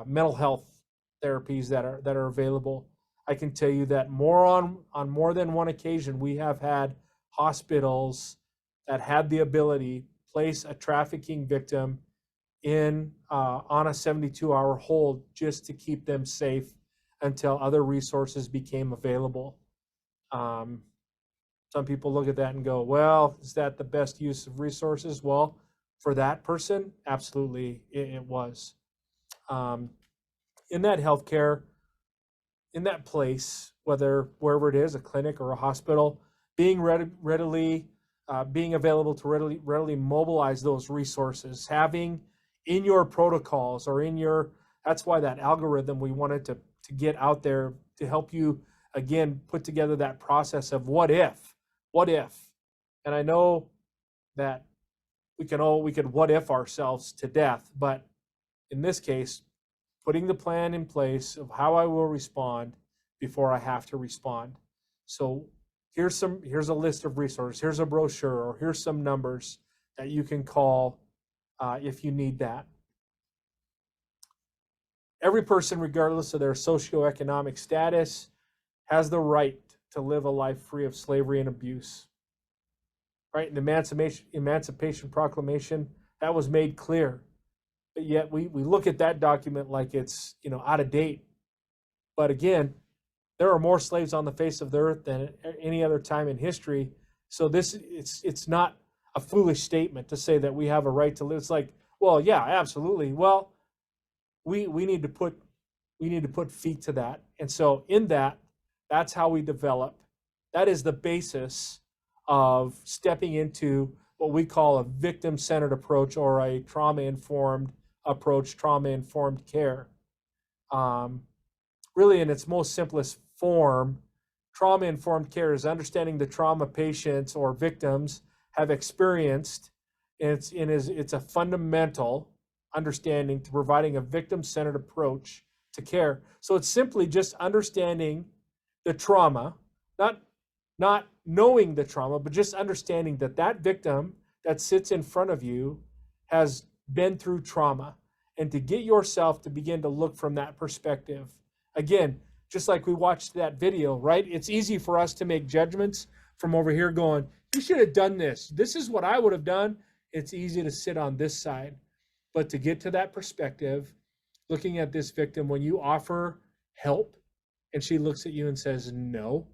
mental health therapies that are available. I can tell you that on more than one occasion, we have had hospitals that had the ability to place a trafficking victim in on a 72-hour hold just to keep them safe until other resources became available. Some people look at that and go, well, is that the best use of resources? Well, for that person, absolutely, it was. In that healthcare, in that place, wherever it is, a clinic or a hospital, being being available to readily mobilize those resources, having in your protocols or that's why that algorithm we wanted to get out there to help you, again, put together that process of what if. And I know that we could what if ourselves to death, but in this case, putting the plan in place of how I will respond before I have to respond. So here's a list of resources, here's a brochure, or here's some numbers that you can call if you need that. Every person, regardless of their socioeconomic status, has the right to live a life free of slavery and abuse. Right? In the Emancipation Proclamation, that was made clear. But yet we look at that document like it's out of date. But again, there are more slaves on the face of the earth than any other time in history. So it's not a foolish statement to say that we have a right to live. It's like, well, yeah, absolutely. Well, we need to put feet to that. And so in that's how we develop. That is the basis of stepping into what we call a victim-centered approach or a trauma-informed approach, trauma-informed care. Really, in its most simplest form, trauma-informed care is understanding the trauma patients or victims have experienced. It's a fundamental understanding to providing a victim-centered approach to care. So it's simply just understanding the trauma, not knowing the trauma, but just understanding that victim that sits in front of you has been through trauma, and to get yourself to begin to look from that perspective. Again, just like we watched that video, right? It's easy for us to make judgments from over here going, you should have done this. This is what I would have done. It's easy to sit on this side. But to get to that perspective, looking at this victim, when you offer help and she looks at you and says no,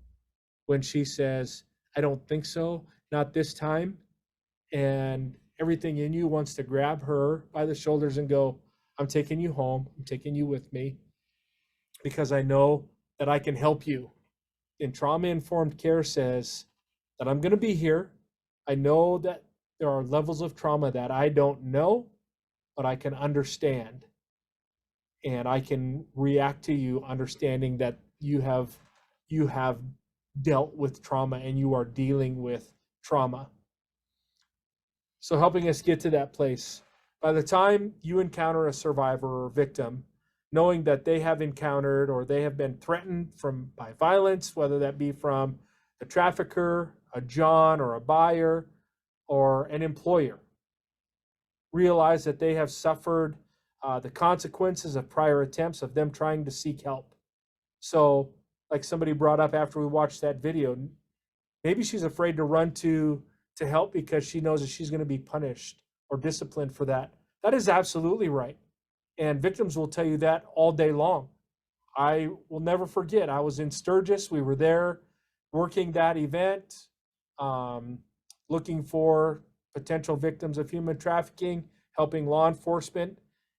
when she says, I don't think so, not this time, and everything in you wants to grab her by the shoulders and go, I'm taking you home, I'm taking you with me, because I know that I can help you. And trauma-informed care says that I'm going to be here. I know that there are levels of trauma that I don't know, but I can understand. And I can react to you understanding that you have dealt with trauma and you are dealing with trauma. So helping us get to that place. By the time you encounter a survivor or victim, knowing that they have encountered or they have been threatened by violence, whether that be from the trafficker, a John, or a buyer, or an employer realize that they have suffered the consequences of prior attempts of them trying to seek help. So, like somebody brought up after we watched that video, maybe she's afraid to run to help because she knows that she's going to be punished or disciplined for that. That is absolutely right. And victims will tell you that all day long. I will never forget, I was in Sturgis. We were there working that event, looking for potential victims of human trafficking, helping law enforcement.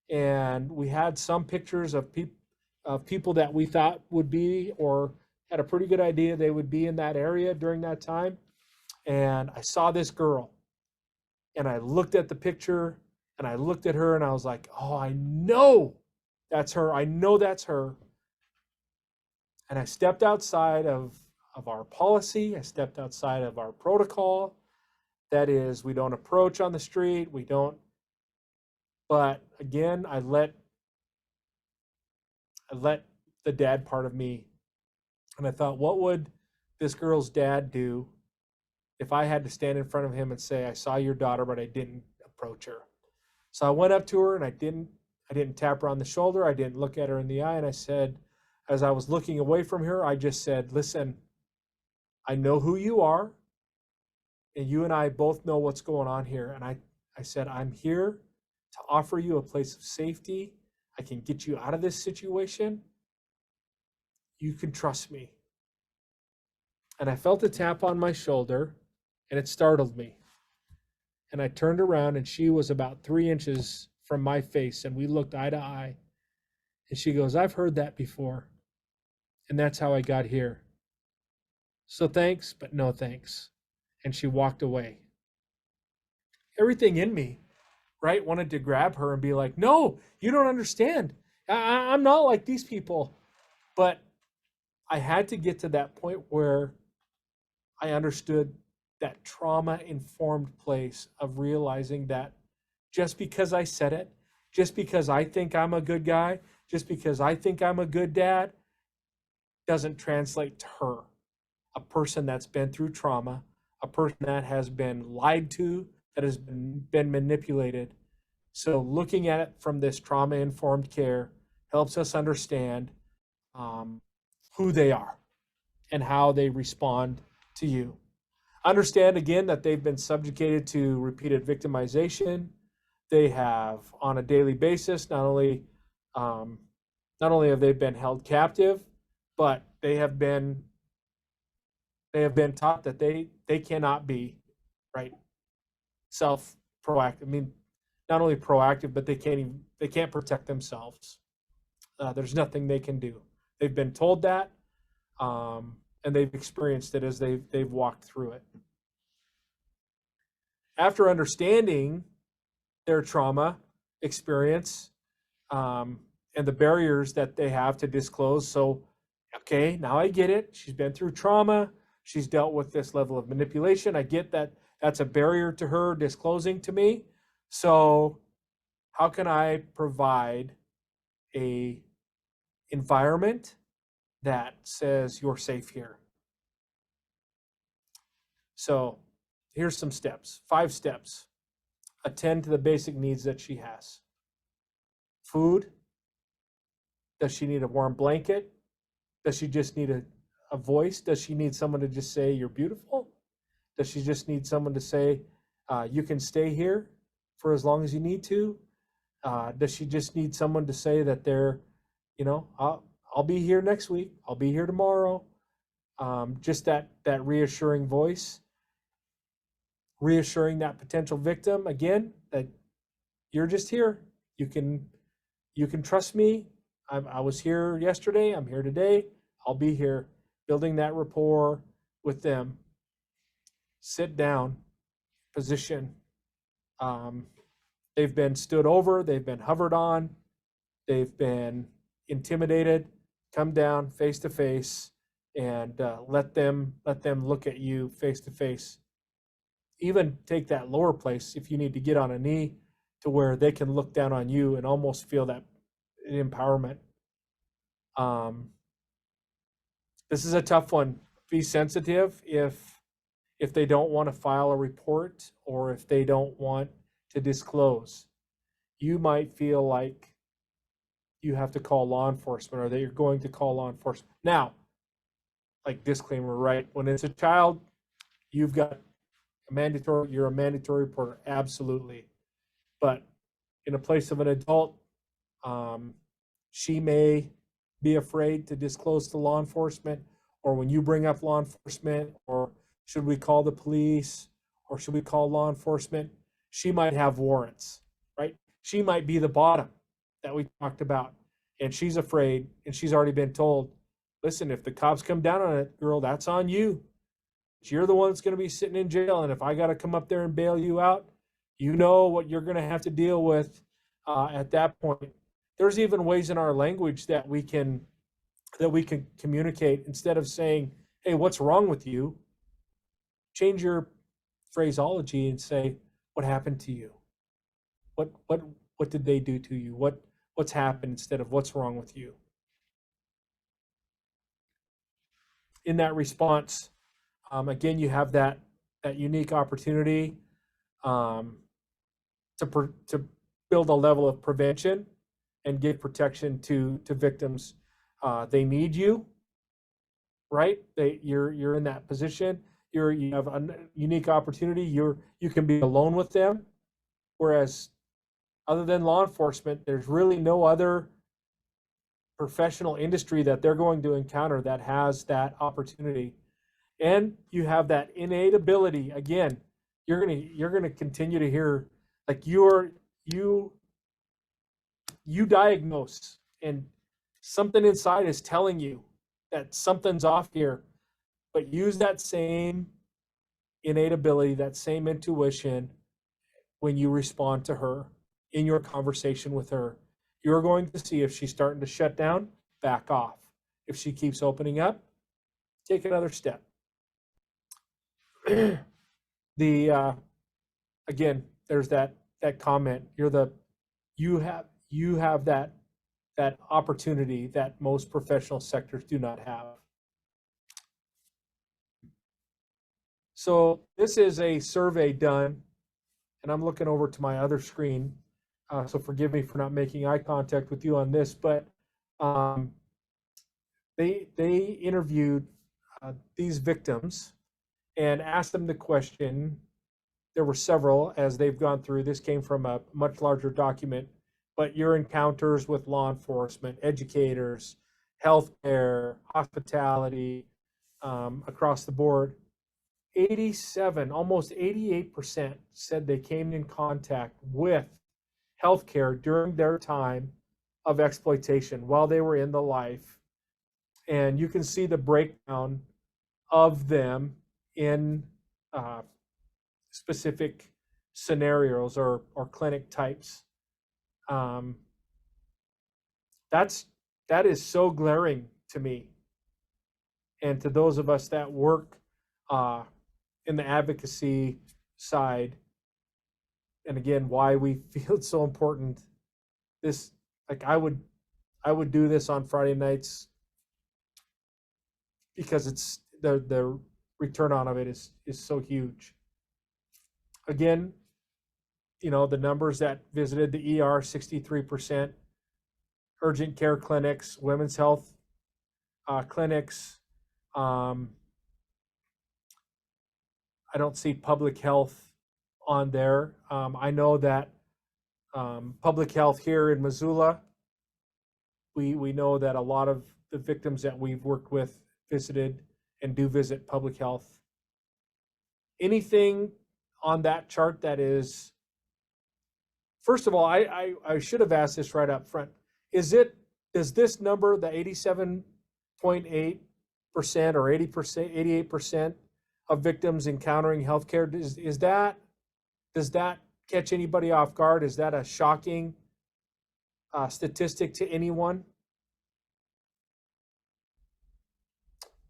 And we had some pictures of people that we thought would be, or had a pretty good idea they would be in that area during that time. And I saw this girl, and I looked at the picture, and I looked at her, and I was like, oh, I know that's her. I know that's her. And I stepped outside of our policy. I stepped outside of our protocol. That is, we don't approach on the street. We don't. But again, I let the dad part of me, and I thought, what would this girl's dad do if I had to stand in front of him and say, I saw your daughter, but I didn't approach her? So I went up to her, and I didn't tap her on the shoulder. I didn't look at her in the eye. And I said, as I was looking away from her, I just said, listen, I know who you are, and you and I both know what's going on here. And I said, I'm here to offer you a place of safety. I can get you out of this situation. You can trust me. And I felt a tap on my shoulder, and it startled me. And I turned around, and she was about 3 inches from my face, and we looked eye to eye. And she goes, I've heard that before, and that's how I got here. So thanks, but no thanks. And she walked away. Everything in me, right, wanted to grab her and be like, no, you don't understand. I'm not like these people. But I had to get to that point where I understood that trauma-informed place of realizing that just because I said it, just because I think I'm a good guy, just because I think I'm a good dad, doesn't translate to her. A person that's been through trauma, a person that has been lied to, that has been manipulated. So looking at it from this trauma-informed care helps us understand who they are and how they respond to you. Understand again that they've been subjugated to repeated victimization. They have, on a daily basis, not only have they been held captive, but they have been taught that they cannot be, right, proactive. I mean, not only proactive, but they can't protect themselves. There's nothing they can do. They've been told that, and they've experienced it as they've walked through it. After understanding their trauma experience, and the barriers that they have to disclose, so okay, now I get it. She's been through trauma. She's dealt with this level of manipulation. I get that that's a barrier to her disclosing to me. So how can I provide a environment that says you're safe here? So here's some steps, 5 steps. Attend to the basic needs that she has. Food. Does she need a warm blanket? Does she just need a voice? Does she need someone to just say, you're beautiful? Does she just need someone to say, you can stay here for as long as you need to? Does she just need someone to say that they're, I'll be here next week. I'll be here tomorrow. Just that reassuring voice, reassuring that potential victim, again, that you're just here. You can trust me. I was here yesterday. I'm here today. I'll be here. Building that rapport with them. Sit down, position. They've been stood over. They've been hovered on. They've been intimidated. Come down face to face, and let them look at you face to face. Even take that lower place if you need to get on a knee to where they can look down on you and almost feel that empowerment. This is a tough one. Be sensitive. If if they don't want to file a report or if they don't want to disclose. You might feel like you have to call law enforcement or that you're going to call law enforcement. Now, like disclaimer, right? When it's a child, you've got you're a mandatory reporter, absolutely. But in a place of an adult, she may be afraid to disclose to law enforcement, or when you bring up law enforcement, or should we call the police, or should we call law enforcement? She might have warrants, right? She might be the bottom that we talked about, and she's afraid, and she's already been told, listen, if the cops come down on it, girl, that's on you. You're the one that's going to be sitting in jail, and if I got to come up there and bail you out, you know what you're going to have to deal with at that point. There's even ways in our language that we can communicate. Instead of saying, hey, what's wrong with you, change your phraseology and say, what happened to you? What did they do to you? What's happened, instead of what's wrong with you? In that response, again, you have that unique opportunity to build a level of prevention and give protection to victims. They need you, right? You're in that position. You have a unique opportunity. You can be alone with them, whereas other than law enforcement, there's really no other professional industry that they're going to encounter that has that opportunity. And you have that innate ability. Again, you're gonna continue to hear, like, you diagnose, and something inside is telling you that something's off here, but use that same innate ability, that same intuition when you respond to her in your conversation with her. You're going to see if she's starting to shut down, back off. If she keeps opening up, take another step. Again, there's that comment. You have that opportunity that most professional sectors do not have. So this is a survey done, and I'm looking over to my other screen. So forgive me for not making eye contact with you on this, but they interviewed these victims and asked them the question. There were several as they've gone through. This came from a much larger document, but your encounters with law enforcement, educators, healthcare, hospitality, across the board. 87, almost 88% said they came in contact with healthcare during their time of exploitation while they were in the life. And you can see the breakdown of them in specific scenarios or clinic types. That is so glaring to me, and to those of us that work in the advocacy side. And again, why we feel it's so important. This, like, I would do this on Friday nights because it's the return on of it is so huge. Again, the numbers that visited the ER, 63%, urgent care clinics, women's health clinics. I don't see public health on there. I know that public health here in Missoula, we know that a lot of the victims that we've worked with visited and do visit public health. Anything on that chart that is, first of all, I should have asked this right up front. Does this number, the 87.8% or 88% of victims encountering healthcare, does that catch anybody off guard? Is that a shocking statistic to anyone?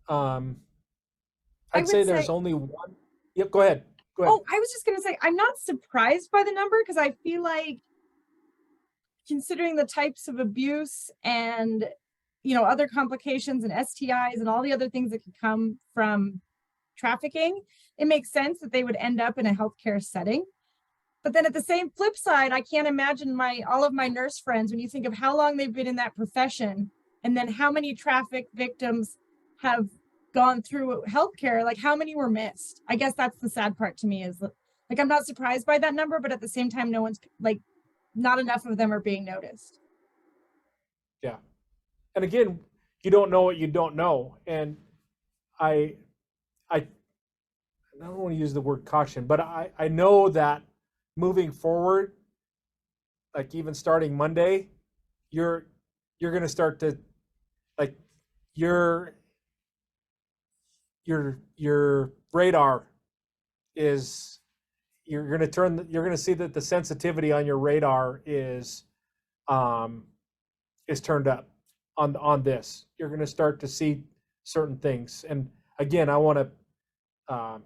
I'd say there's only one. Yep, go ahead. Oh, I was just going to say, I'm not surprised by the number, because I feel like, considering the types of abuse and, other complications and STIs and all the other things that could come from trafficking, it makes sense that they would end up in a healthcare setting. But then at the same flip side, I can't imagine all of my nurse friends, when you think of how long they've been in that profession, and then how many traffic victims have gone through healthcare, like how many were missed. I guess that's the sad part to me, is like, I'm not surprised by that number, but at the same time, no one's like, not enough of them are being noticed. Yeah. And again, you don't know what you don't know. And I don't want to use the word caution, but I know that moving forward, like even starting Monday, you're going to start to, like, your radar is, you're going to see that the sensitivity on your radar is turned up on this. You're going to start to see certain things. And again, I want to,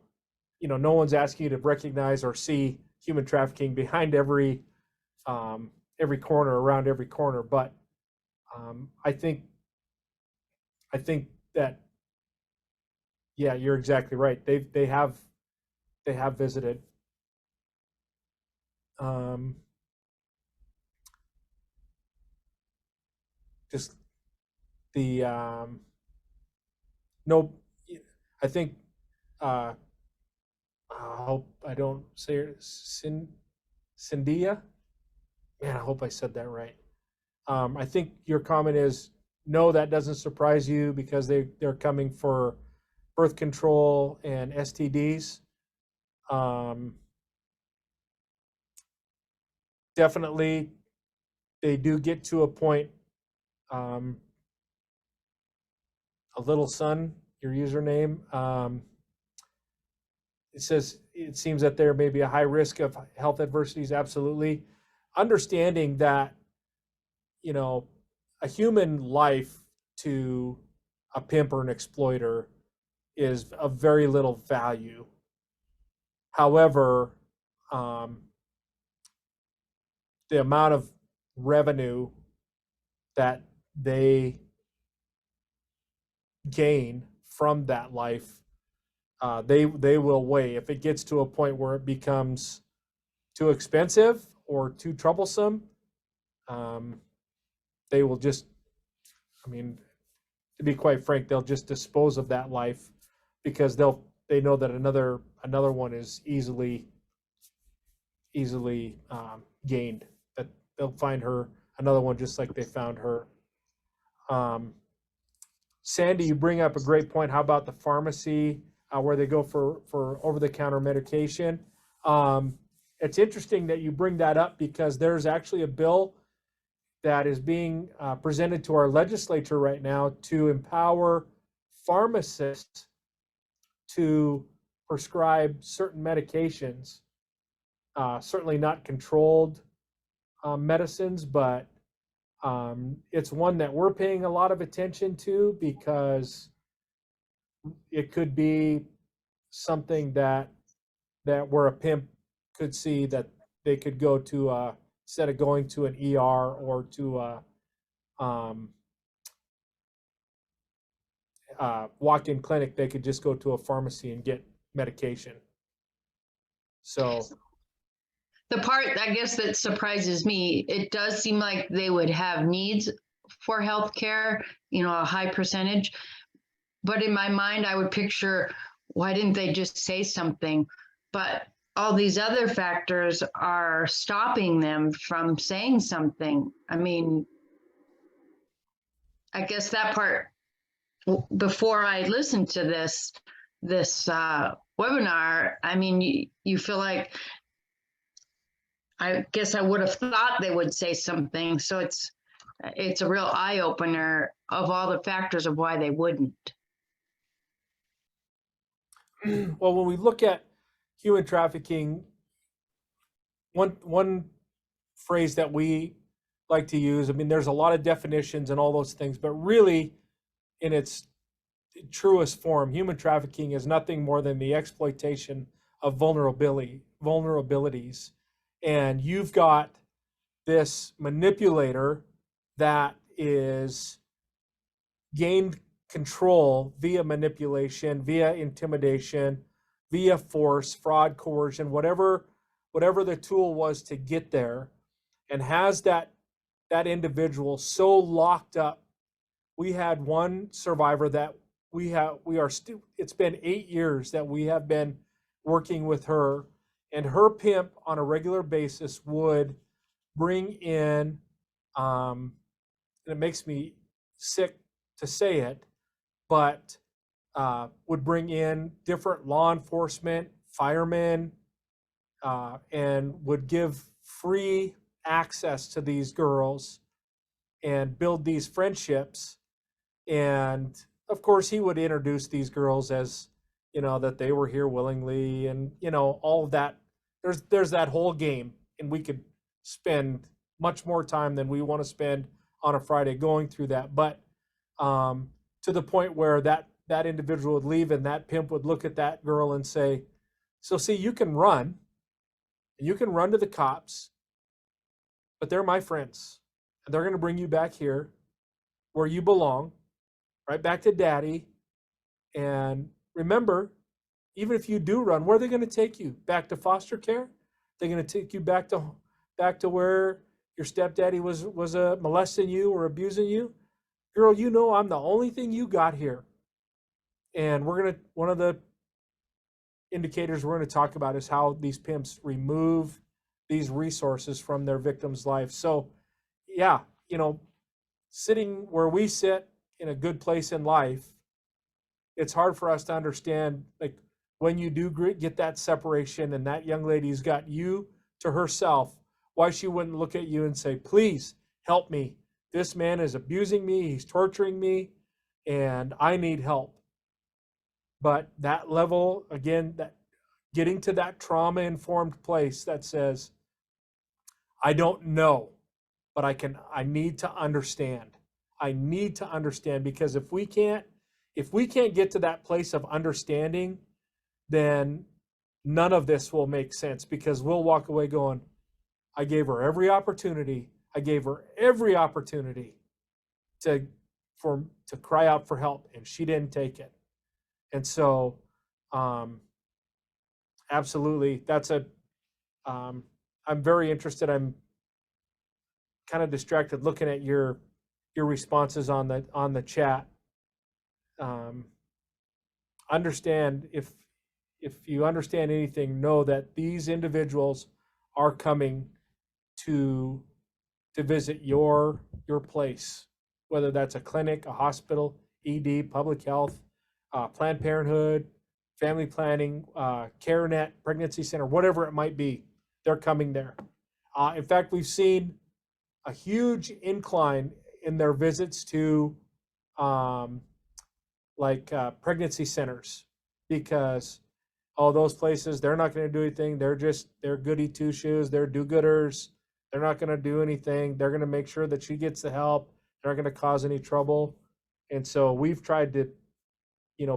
no one's asking you to recognize or see human trafficking behind every corner, around every corner. But I think that, yeah, you're exactly right. They have visited. Just the no, I think I hope I don't say it, Cyndia. Man, I hope I said that right. I think your comment is, no, that doesn't surprise you because they're coming for birth control and STDs. Definitely, they do get to a point. A little son, your username. It says it seems that there may be a high risk of health adversities. Absolutely, understanding that, a human life to a pimp or an exploiter is of very little value. However, the amount of revenue that they gain from that life, they will weigh. If it gets to a point where it becomes too expensive or too troublesome, they will just, to be quite frank, they'll just dispose of that life because they know that another one is easily gained. That they'll find her another one just like they found her. Sandy, you bring up a great point. How about the pharmacy where they go for over-the-counter medication? It's interesting that you bring that up because there's actually a bill that is being presented to our legislature right now to empower pharmacists to prescribe certain medications. Certainly not controlled medicines, but it's one that we're paying a lot of attention to because it could be something that where a pimp could see that they could go to instead of going to an ER or to a walk-in clinic, they could just go to a pharmacy and get medication. So the part, I guess, that surprises me, it does seem like they would have needs for healthcare, a high percentage. But in my mind, I would picture, why didn't they just say something? But all these other factors are stopping them from saying something. I guess that part, before I listened to this webinar, you feel like, I guess I would have thought they would say something. So it's a real eye opener of all the factors of why they wouldn't. Well, when we look at human trafficking, one phrase that we like to use, there's a lot of definitions and all those things, but really in its truest form, human trafficking is nothing more than the exploitation of vulnerabilities. And you've got this manipulator that is gained control via manipulation, via intimidation, via force, fraud, coercion, whatever the tool was to get there, and has that individual so locked up. We had one survivor that it's been 8 years that we have been working with her, and her pimp on a regular basis would bring in, and it makes me sick to say it, but would bring in different law enforcement, firemen, and would give free access to these girls and build these friendships. And of course, he would introduce these girls as, that they were here willingly, and all of that. There's that whole game, and we could spend much more time than we want to spend on a Friday going through that. But to the point where that individual would leave, and that pimp would look at that girl and say, "So see, you can run, and you can run to the cops, but they're my friends, and they're going to bring you back here where you belong, right back to daddy. And remember, even if you do run, where are they going to take you? Back to foster care? They're going to take you back to where your stepdaddy was molesting you or abusing you? Girl, I'm the only thing you got here." And one of the indicators we're going to talk about is how these pimps remove these resources from their victims' life. So yeah, sitting where we sit in a good place in life, it's hard for us to understand, like, when you do get that separation and that young lady's got you to herself, why she wouldn't look at you and say, "Please help me. This man is abusing me. He's torturing me, and I need help." But that level, again, that getting to that trauma-informed place that says, "I don't know, but I need to understand. I need to understand," because if we can't get to that place of understanding, then none of this will make sense, because we'll walk away going, "I gave her every opportunity. I gave her every opportunity to cry out for help, and she didn't take it." And so, absolutely, I'm very interested. I'm kind of distracted looking at your responses on the chat. Understand, if you understand anything, know that these individuals are coming to visit your place, whether that's a clinic, a hospital, ED, public health, Planned Parenthood, family planning, CareNet, pregnancy center, whatever it might be. They're coming there. In fact, we've seen a huge incline in their visits to pregnancy centers, because those places, they're not going to do anything. They're goody two shoes. They're do-gooders. They're not going to do anything. They're going to make sure that she gets the help. They're not going to cause any trouble. And so we've tried to,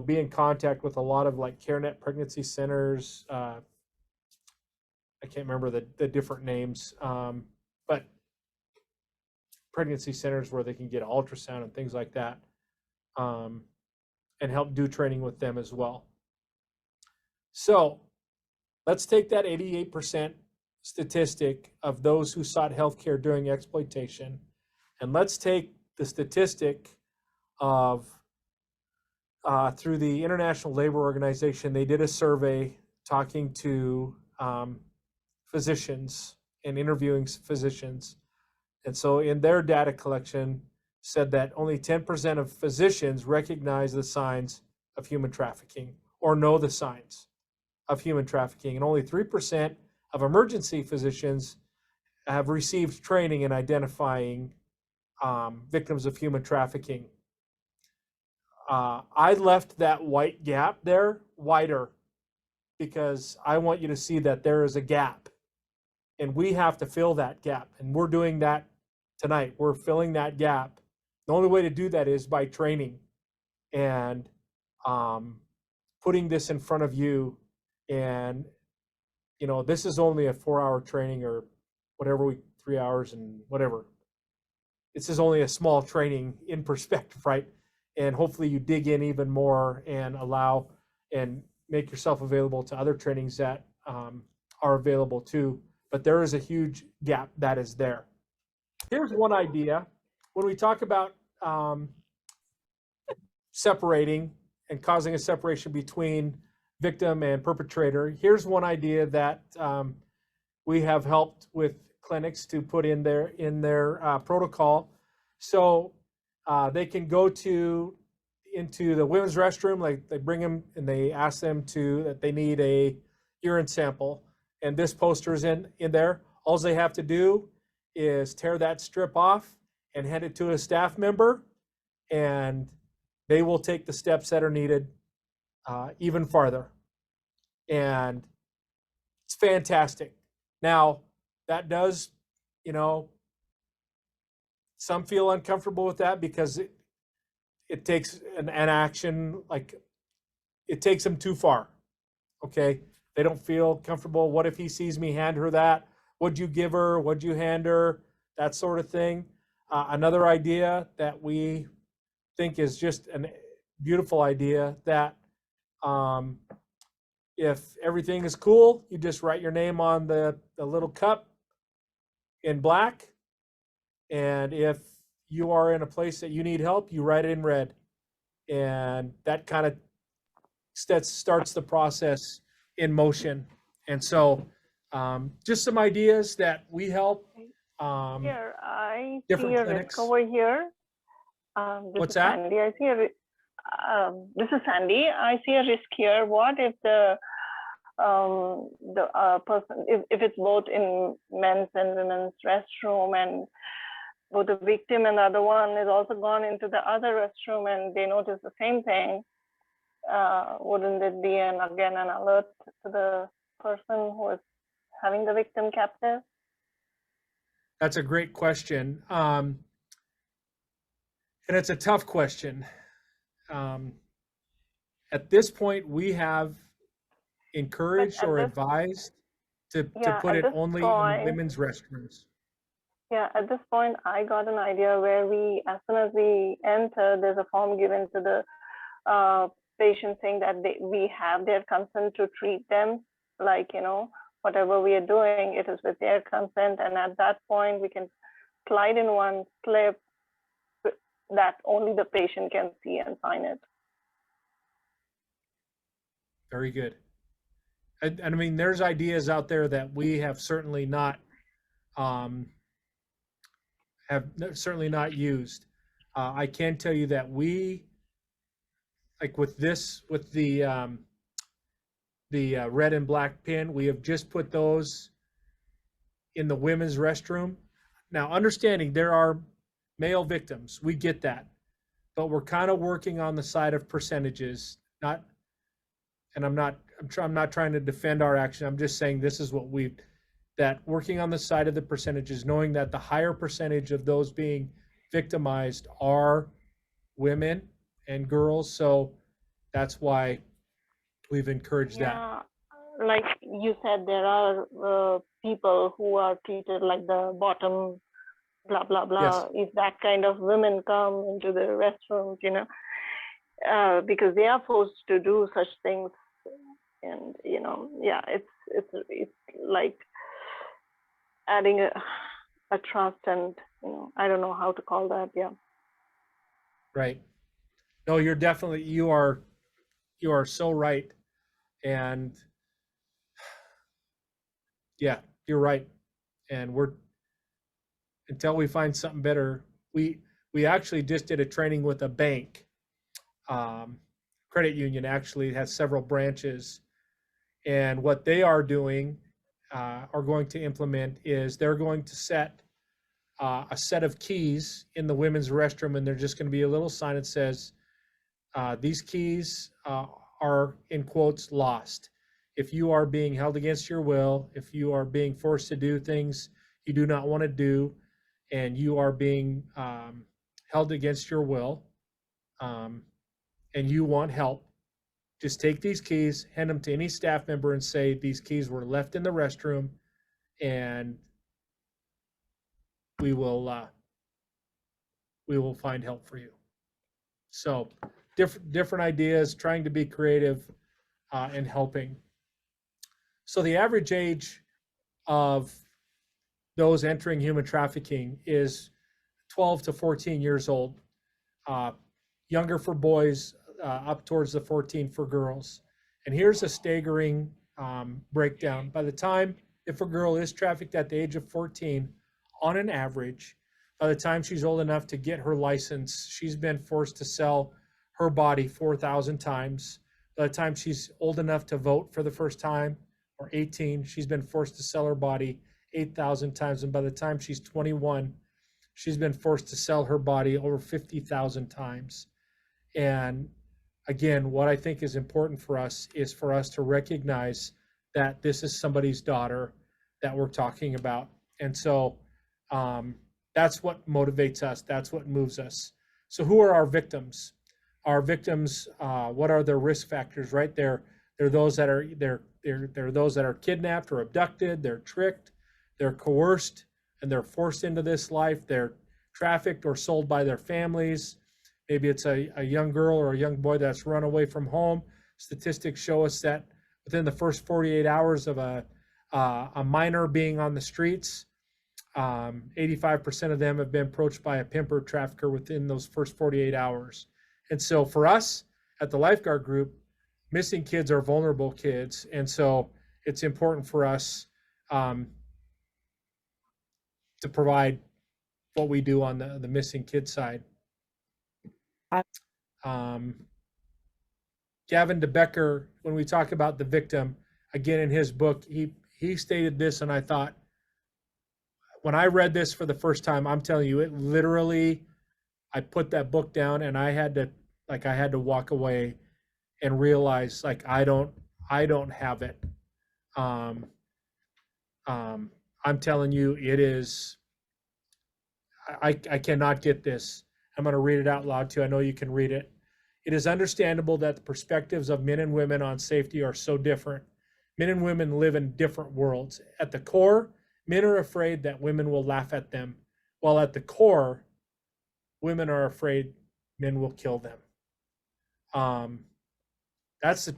be in contact with a lot of CareNet pregnancy centers. I can't remember the different names, but pregnancy centers where they can get ultrasound and things like that, and help do training with them as well. So let's take that 88% statistic of those who sought healthcare during exploitation, and let's take the statistic of through the International Labor Organization. They did a survey talking to physicians and interviewing physicians. And so in their data collection said that only 10% of physicians recognize the signs of human trafficking or know the signs of human trafficking. And only 3% of emergency physicians have received training in identifying victims of human trafficking. I left that white gap there wider, because I want you to see that there is a gap, and we have to fill that gap. And we're doing that tonight. We're filling that gap. The only way to do that is by training and putting this in front of you. And, this is only a 4-hour training or whatever, 3 hours and whatever. This is only a small training in perspective, right? and hopefully you dig in even more and allow and make yourself available to other trainings that are available too. But there is a huge gap that is there. Here's one idea. When we talk about separating and causing a separation between victim and perpetrator, here's one idea that we have helped with clinics to put in their protocol. So they can go into the women's restroom, like they bring them and they ask them that they need a urine sample, and this poster is in there. All they have to do is tear that strip off and hand it to a staff member, and they will take the steps that are needed even farther. And it's fantastic. Now, that does, some feel uncomfortable with that because it takes an action, like it takes them too far. Okay. They don't feel comfortable. What if he sees me hand her that? What'd you give her? What'd you hand her? That sort of thing. Another idea that we think is just a beautiful idea, that if everything is cool, you just write your name on the little cup in black. And if you are in a place that you need help, you write it in red. And that kind of starts the process in motion. And so just some ideas that we help Here, I see different a clinics. risk over here. What's that? Sandy. This is Sandy. I see a risk here. What if the person, if it's both in men's and women's restroom, and both the victim and the other one is also gone into the other restroom and they notice the same thing? Wouldn't it be an alert to the person who is having the victim captive? That's a great question. And it's a tough question. At this point, we have encouraged or advised to put it only in women's restrooms. Yeah, at this point, I got an idea where as soon as we enter, there's a form given to the patient saying that we have their consent to treat them. Like, whatever we are doing, it is with their consent. And at that point, we can slide in one slip that only the patient can see and sign it. Very good. And I mean, there's ideas out there that we have certainly not used. I can tell you that we, like with the red and black pin, we have just put those in the women's restroom. Now, understanding there are male victims, we get that, but we're kind of working on the side of percentages. I'm not trying to defend our action. I'm just saying this is what that working on the side of the percentages, knowing that the higher percentage of those being victimized are women and girls. So that's why we've encouraged that. Like you said, there are people who are treated like the bottom, blah, blah, blah. Yes. If that kind of women come into the restrooms, because they are forced to do such things. And, it's like adding a trust and, I don't know how to call that. Yeah. Right. No, you are so right. And yeah, you're right. And until we find something better, we actually just did a training with a bank. Credit union actually has several branches. And what they are doing, are going to implement, is they're going to set a set of keys in the women's restroom, and there's just going to be a little sign that says, these keys are, in quotes, lost. If you are being held against your will, if you are being forced to do things you do not want to do, and you are being held against your will, and you want help, just take these keys, hand them to any staff member and say, these keys were left in the restroom, and we will find help for you. So different ideas, trying to be creative and helping. So the average age of those entering human trafficking is 12 to 14 years old. Younger for boys, up towards the 14 for girls. And here's a staggering breakdown. By the time, if a girl is trafficked at the age of 14, on an average, by the time she's old enough to get her license, she's been forced to sell her body 4,000 times. By the time she's old enough to vote for the first time, or 18, she's been forced to sell her body 8,000 times. And by the time she's 21, she's been forced to sell her body over 50,000 times. And again, what I think is important for us is for us to recognize that this is somebody's daughter that we're talking about. And so that's what motivates us. That's what moves us. So who are our victims? Our victims, what are their risk factors? Right there, they're those that are they're those that are kidnapped or abducted. They're tricked, they're coerced, and they're forced into this life. They're trafficked or sold by their families. Maybe it's a young girl or a young boy that's run away from home. Statistics show us that within the first 48 hours of a minor being on the streets, 85% of them have been approached by a pimp or trafficker within those first 48 hours. And so for us at the Lifeguard Group, missing kids are vulnerable kids. And so it's important for us to provide what we do on the missing kid side. Gavin DeBecker, when we talk about the victim, again in his book, he stated this, and I thought, when I read this for the first time, I'm telling you, it literally, I put that book down and I had to walk away and realize, like, I don't have it. I'm telling you, it is, I cannot get this. I'm going to read it out loud too. I know you can read it. It is understandable that the perspectives of men and women on safety are so different. Men and women live in different worlds. At the core, men are afraid that women will laugh at them, while at the core, women are afraid men will kill them. I'm not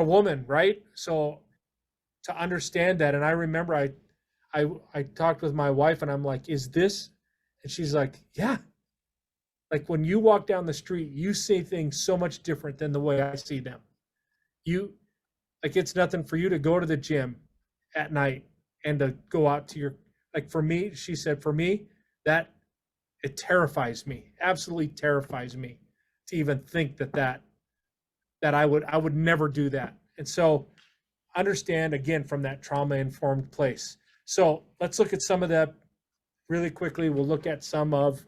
a woman, right? So to understand that, and I remember I talked with my wife and I'm like, is this? And she's like, yeah. Like when you walk down the street, you see things so much different than the way I see them. It's nothing for you to go to the gym at night and to go out to for me, she said, for me, that it terrifies me, absolutely terrifies me to even think that I would never do that. And so understand, again, from that trauma-informed place. So let's look at some of that really quickly. We'll look at some of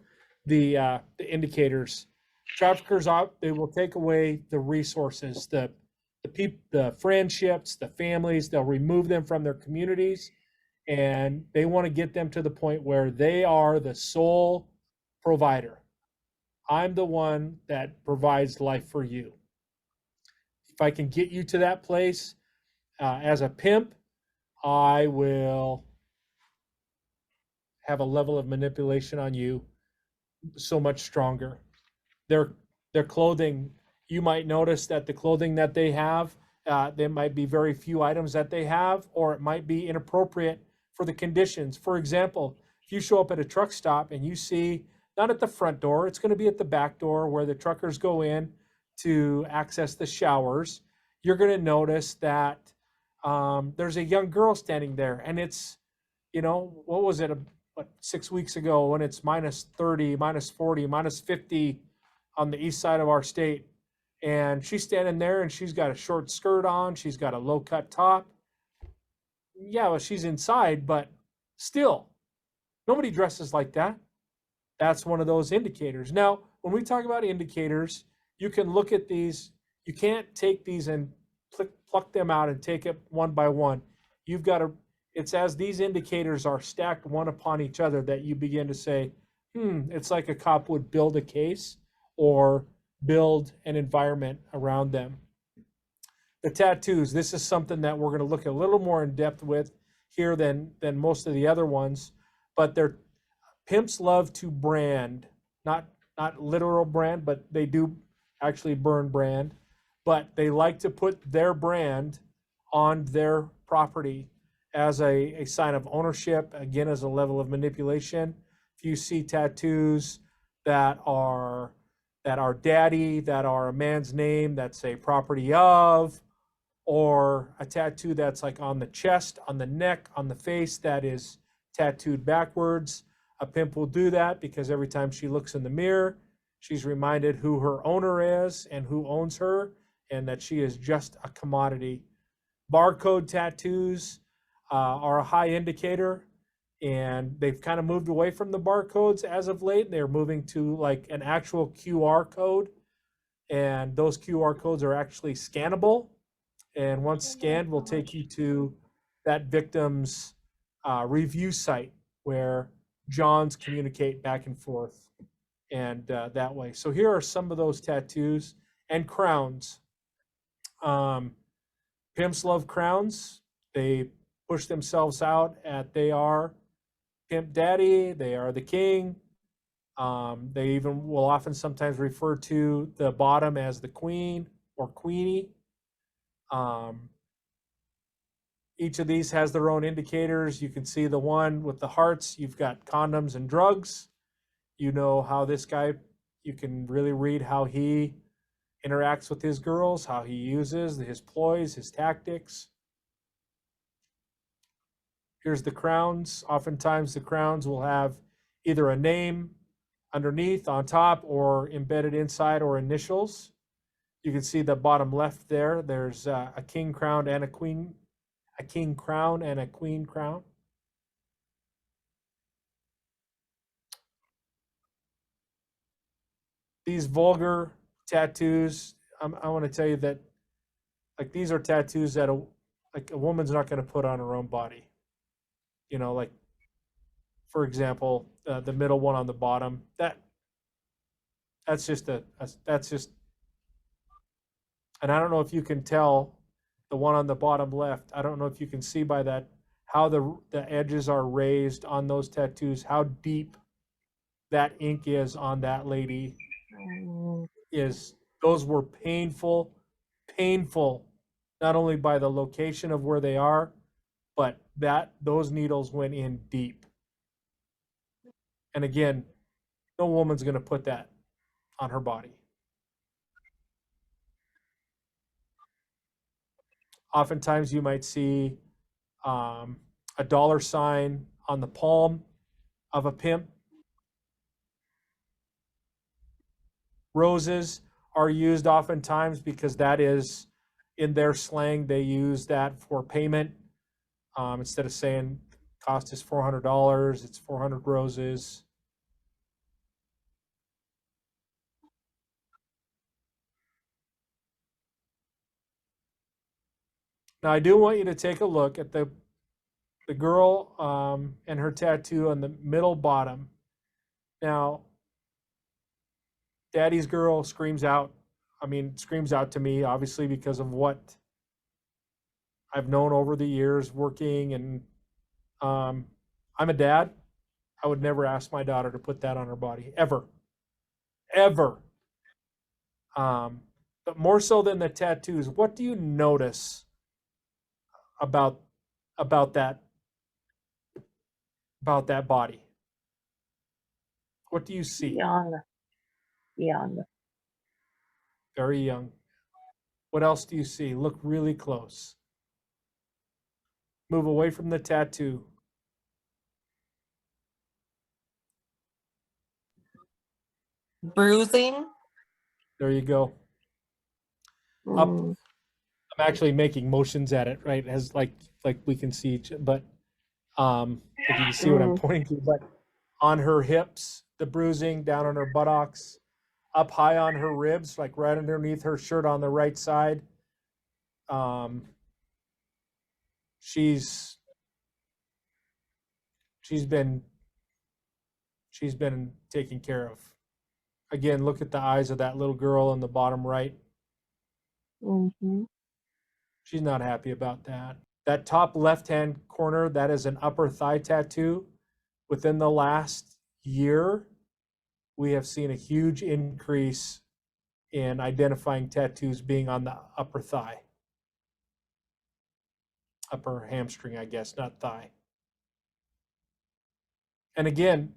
the indicators. Traffickers, they will take away the resources, the friendships, the families. They'll remove them from their communities, and they want to get them to the point where they are the sole provider. I'm the one that provides life for you. If I can get you to that place as a pimp, I will have a level of manipulation on you so much stronger. Their clothing, you might notice that the clothing that they have, there might be very few items that they have, or it might be inappropriate for the conditions. For example, if you show up at a truck stop and you see, not at the front door, it's going to be at the back door where the truckers go in to access the showers, you're going to notice that there's a young girl standing there, and it's, what was it, 6 weeks ago, when it's minus 30, minus 40, minus 50 on the east side of our state. And she's standing there and she's got a short skirt on. She's got a low cut top. Yeah, well, she's inside, but still, nobody dresses like that. That's one of those indicators. Now, when we talk about indicators, you can look at these. You can't take these and pluck them out and take it one by one. You've got to, it's as these indicators are stacked one upon each other that you begin to say, it's like a cop would build a case or build an environment around them. The tattoos, this is something that we're going to look a little more in depth with here than most of the other ones, but pimps love to brand, not not literal brand, but they do actually burn brand. But they like to put their brand on their property as a sign of ownership, again, as a level of manipulation. If you see tattoos that are daddy, that are a man's name, that's a property of, or a tattoo that's like on the chest, on the neck, on the face that is tattooed backwards. A pimp will do that because every time she looks in the mirror, she's reminded who her owner is and who owns her, and that she is just a commodity. Barcode tattoos are a high indicator, and they've kind of moved away from the barcodes as of late. They're moving to like an actual QR code, and those QR codes are actually scannable. And once scanned, will take you to that victim's review site where Johns communicate back and forth, and that way. So here are some of those tattoos and crowns. Pimps love crowns. They push themselves out at they are pimp daddy, they are the king. They even will often sometimes refer to the bottom as the queen or queenie. Each of these has their own indicators. You can see the one with the hearts, you've got condoms and drugs. You know how this guy, you can really read how he interacts with his girls, how he uses his ploys, his tactics. Here's the crowns. Oftentimes the crowns will have either a name underneath, on top, or embedded inside, or initials. You can see the bottom left there. There's a king crown and a queen, a king crown and a queen crown. These vulgar tattoos, I want to tell you that, like, these are tattoos that a woman's not going to put on her own body. You know, like, for example, the middle one on the bottom. That's just, and I don't know if you can tell the one on the bottom left. I don't know if you can see by that how the edges are raised on those tattoos, how deep that ink is on that lady. Is those were painful, not only by the location of where they are, but that those needles went in deep. And again, no woman's going to put that on her body. Oftentimes you might see a dollar sign on the palm of a pimp. Roses are used oftentimes because that is, in their slang, they use that for payment. Instead of saying cost is $400, it's 400 roses. Now I do want you to take a look at the girl and her tattoo on the middle bottom. Now, Daddy's girl screams out. I mean, screams out to me, obviously, because of what I've known over the years working. And I'm a dad. I would never ask my daughter to put that on her body, ever. Ever. But more so than the tattoos, what do you notice about that body? What do you see? Young. Very young. What else do you see? Look really close. Move away from the tattoo. Bruising. There you go. Up. I'm actually making motions at it, right? As like we can see each, but if you can see what I'm pointing to, but on her hips, the bruising, down on her buttocks, up high on her ribs, like right underneath her shirt on the right side. She's been taken care of. Again, look at the eyes of that little girl in the bottom right. She's not happy about that. That top left-hand corner, that is an upper thigh tattoo. Within the last year, we have seen a huge increase in identifying tattoos being on the upper thigh. Upper hamstring, I guess, not thigh. And again,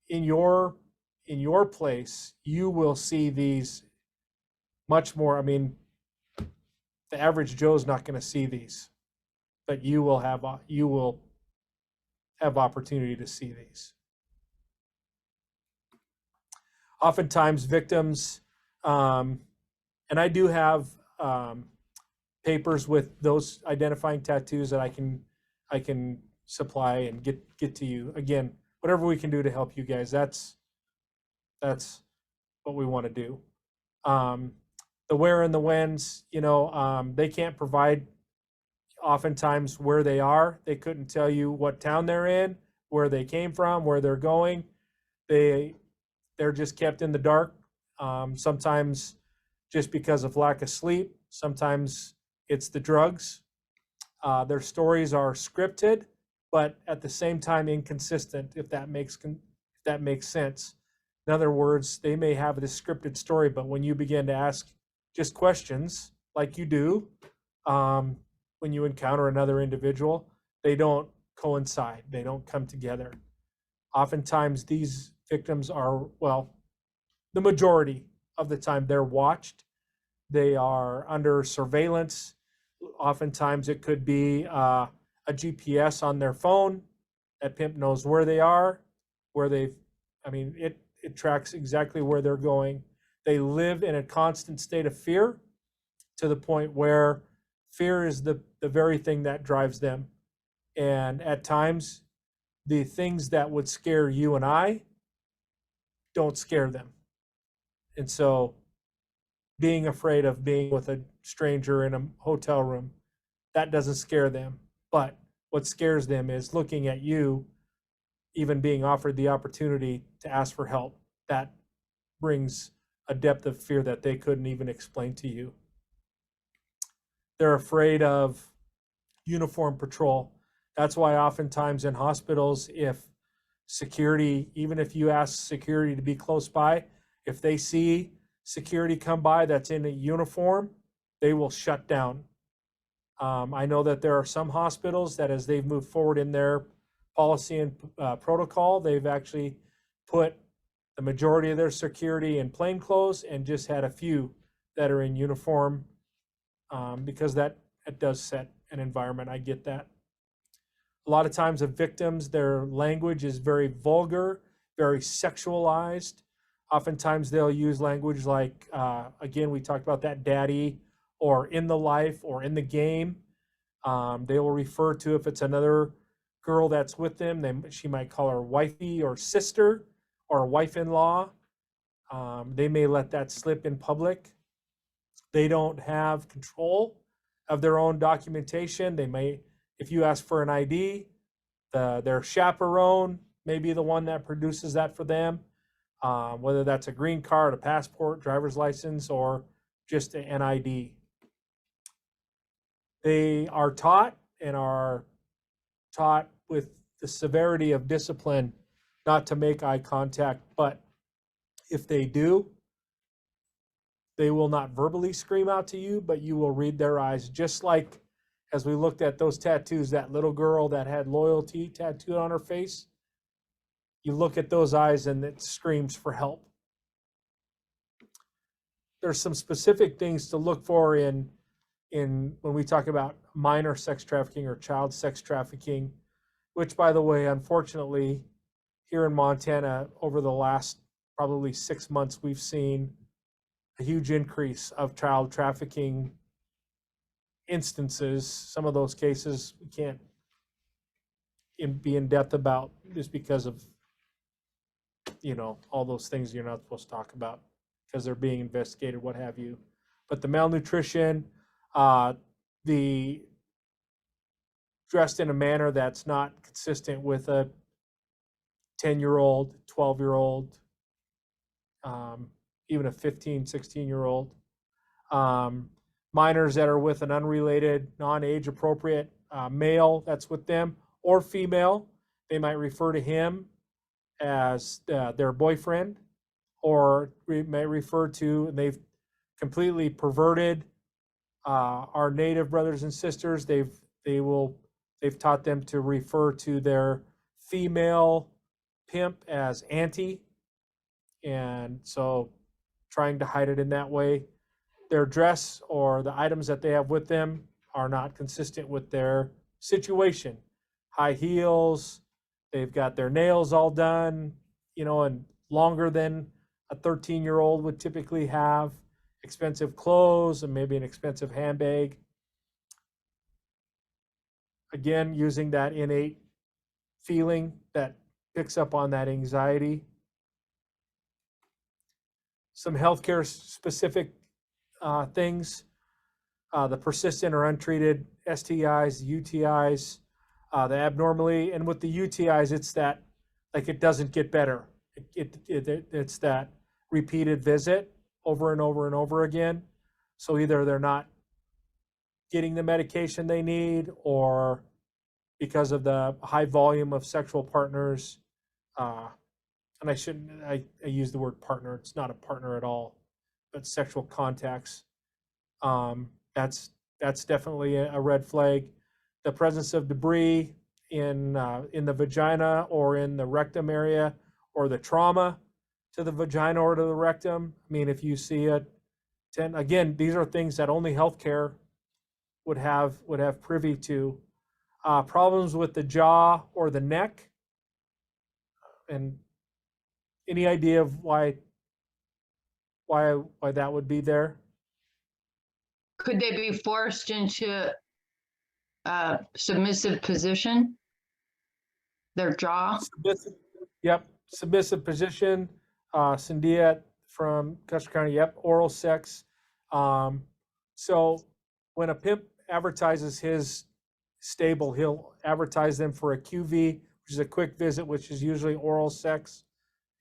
in your place, you will see these much more. I mean, the average Joe's not going to see these, but you will have opportunity to see these. Oftentimes, victims, and I do have papers with those identifying tattoos that I can supply and get to you. Again, whatever we can do to help you guys, that's what we want to do. The where and the whens, they can't provide oftentimes where they are. They couldn't tell you what town they're in, where they came from, where they're going. They're just kept in the dark. Sometimes just because of lack of sleep. Sometimes it's the drugs. Their stories are scripted, but at the same time inconsistent, if that makes sense. In other words, they may have this scripted story, but when you begin to ask just questions like you do when you encounter another individual, they don't coincide. They don't come together. Oftentimes, these victims are, well, the majority of the time, they're watched. They are under surveillance. Oftentimes, it could be a GPS on their phone. That pimp knows where they are, it tracks exactly where they're going. They live in a constant state of fear to the point where fear is the very thing that drives them. And at times, the things that would scare you and I don't scare them. And so being afraid of being with a stranger in a hotel room, that doesn't scare them. But what scares them is looking at you, even being offered the opportunity to ask for help. That brings a depth of fear that they couldn't even explain to you. They're afraid of uniform patrol. That's why oftentimes in hospitals, if security, even if you ask security to be close by, if they see security come by that's in a uniform, they will shut down. I know that there are some hospitals that as they've moved forward in their policy and protocol, they've actually put the majority of their security in plain clothes and just had a few that are in uniform because that does set an environment. I get that. A lot of times the victims, their language is very vulgar, very sexualized. Oftentimes they'll use language like, again, we talked about that daddy or in the life or in the game. They will refer to, if it's another girl that's with them, she might call her wifey or sister or wife-in-law. They may let that slip in public. They don't have control of their own documentation. They may, if you ask for an ID, their chaperone may be the one that produces that for them, whether that's a green card, a passport, driver's license, or just an ID. They are taught with the severity of discipline not to make eye contact, but if they do, they will not verbally scream out to you, but you will read their eyes. Just like as we looked at those tattoos, that little girl that had loyalty tattooed on her face, you look at those eyes and it screams for help. There's some specific things to look for in when we talk about minor sex trafficking or child sex trafficking, which, by the way, unfortunately, here in Montana, over the last probably 6 months, we've seen a huge increase of child trafficking instances. Some of those cases we can't be in depth about just because of, all those things you're not supposed to talk about because they're being investigated, what have you. But the malnutrition, the dressed in a manner that's not consistent with a 10-year-old, 12-year-old, even a 15, 16-year-old. Minors that are with an unrelated, non-age appropriate male that's with them, or female. They might refer to him as their boyfriend, or we may refer to, and they've completely perverted our Native brothers and sisters. They've taught them to refer to their female pimp as auntie, and so trying to hide it in that way. Their dress or the items that they have with them are not consistent with their situation. High heels, they've got their nails all done, and longer than a 13-year-old would typically have, expensive clothes, and maybe an expensive handbag. Again, using that innate feeling that picks up on that anxiety. Some healthcare specific things, the persistent or untreated STIs, UTIs, the abnormally, and with the UTIs, it's that, like, it doesn't get better. It's that repeated visit over and over and over again. So either they're not getting the medication they need, or because of the high volume of sexual partners, and I use the word partner, it's not a partner at all, but sexual contacts. That's definitely a red flag. The presence of debris in the vagina or in the rectum area, or the trauma to the vagina or to the rectum. I mean, if you see it, again, these are things that only healthcare would have privy to. Problems with the jaw or the neck, and any idea of why that would be there? Could they be forced into a submissive position? Their jaw? Yep, submissive position. Cindia from Custer County, yep, oral sex. So when a pimp advertises his stable, he'll advertise them for a QV, which is a quick visit, which is usually oral sex,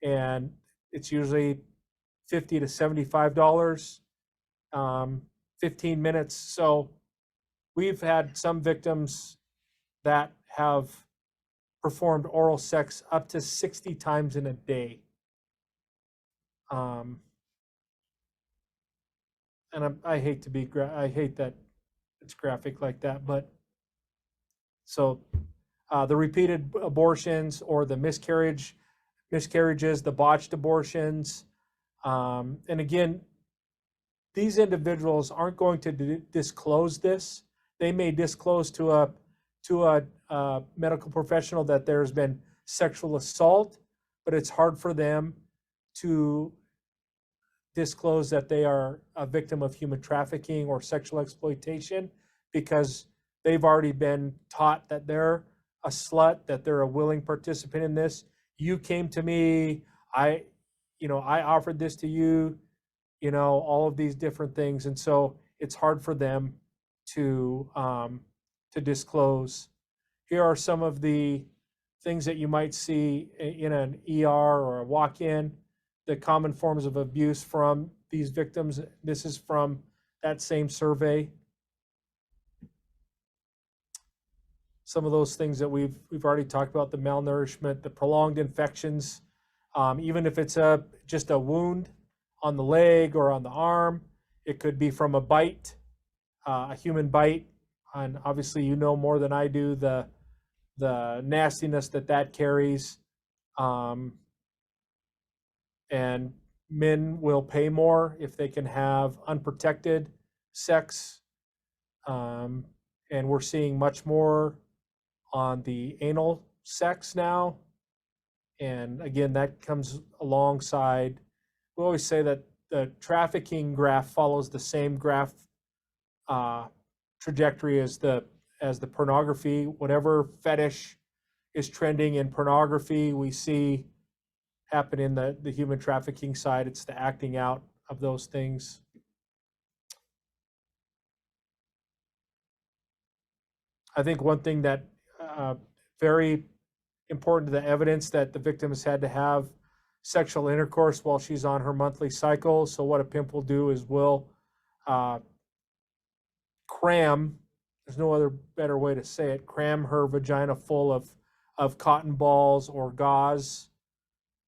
and it's usually $50 to $75, 15 minutes. So we've had some victims that have performed oral sex up to 60 times in a day. And I hate to be, I hate that it's graphic like that, but so the repeated abortions or the miscarriages, the botched abortions, and again, these individuals aren't going to disclose this. They may disclose to a medical professional that there's been sexual assault, but it's hard for them to disclose that they are a victim of human trafficking or sexual exploitation, because they've already been taught that they're a slut, that they're a willing participant in this. You came to me, I offered this to you, all of these different things. And so it's hard for them to disclose. Here are some of the things that you might see in an ER or a walk-in, the common forms of abuse from these victims. This is from that same survey. Some of those things that we've already talked about, the malnourishment, the prolonged infections, even if it's just a wound on the leg or on the arm, it could be from a bite, a human bite. And obviously, more than I do the nastiness that carries. And men will pay more if they can have unprotected sex. And we're seeing much more on the anal sex now. And again, that comes alongside, we always say that the trafficking graph follows the same graph trajectory as the pornography. Whatever fetish is trending in pornography, we see happen in the human trafficking side. It's the acting out of those things. I think one thing that very important to the evidence, that the victim has had to have sexual intercourse while she's on her monthly cycle. So what a pimp will do is will cram, there's no other better way to say it, cram her vagina full of cotton balls or gauze,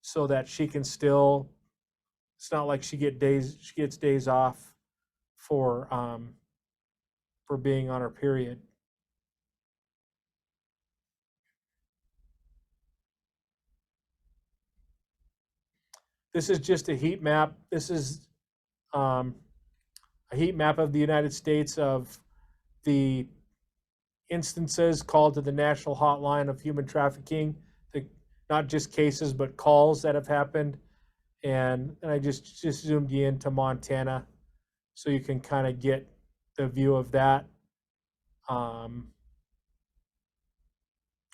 so that she can still, it's not like she gets days off for being on her period. This is just a heat map. This is a heat map of the United States of the instances called to the National Hotline of Human Trafficking, not just cases, but calls that have happened. And I just zoomed you into Montana so you can kind of get the view of that.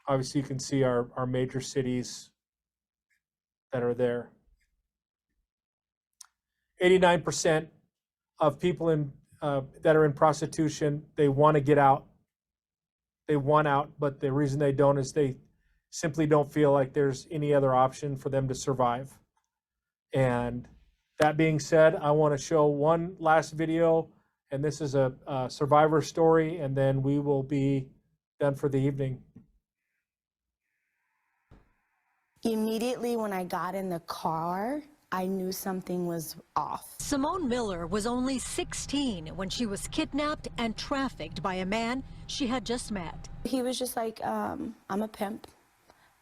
Obviously, you can see our major cities that are there. 89% of people that are in prostitution, they want to get out. They want out, but the reason they don't is they simply don't feel like there's any other option for them to survive. And that being said, I want to show one last video, and this is a survivor story, and then we will be done for the evening. Immediately when I got in the car, I knew something was off. Simone Miller was only 16 when she was kidnapped and trafficked by a man she had just met. He was just like, I'm a pimp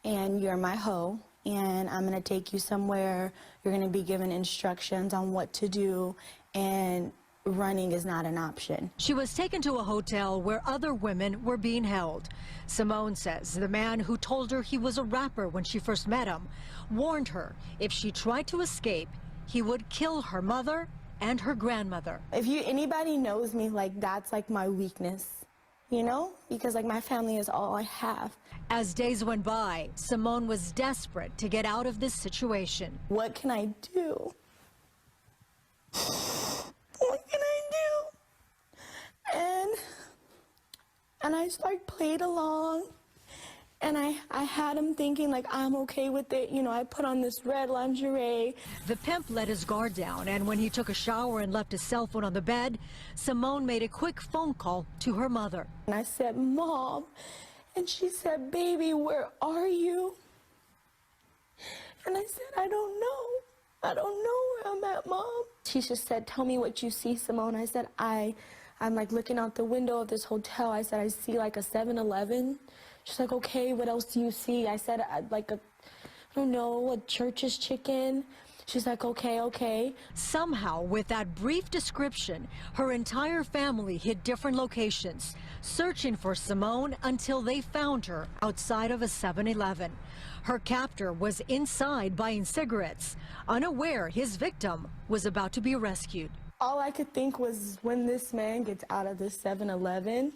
and you're my hoe and I'm gonna take you somewhere. You're gonna be given instructions on what to do, and running is not an option. She was taken to a hotel where other women were being held. Simone says the man who told her he was a rapper when she first met him warned her if she tried to escape, he would kill her mother and her grandmother. If anybody knows me, like, that's like my weakness, you know, because like my family is all I have. As days went by, Simone was desperate to get out of this situation. What can I do? What can I do? And I played along, and I had him thinking like I'm okay with it. You know, I put on this red lingerie. The pimp let his guard down, and when he took a shower and left his cell phone on the bed, Simone made a quick phone call to her mother. And I said, Mom, and she said, baby, where are you? And I said, I don't know. I don't know where I'm at, Mom. She just said, tell me what you see, Simone. I said, I'm like looking out the window of this hotel. I said, I see like a 7-Eleven. She's like, okay, what else do you see? I said, I don't know, a Church's Chicken. She's like, okay, okay. Somehow, with that brief description, her entire family hit different locations, searching for Simone until they found her outside of a 7-Eleven. Her captor was inside buying cigarettes, unaware his victim was about to be rescued. All I could think was, when this man gets out of this 7-Eleven,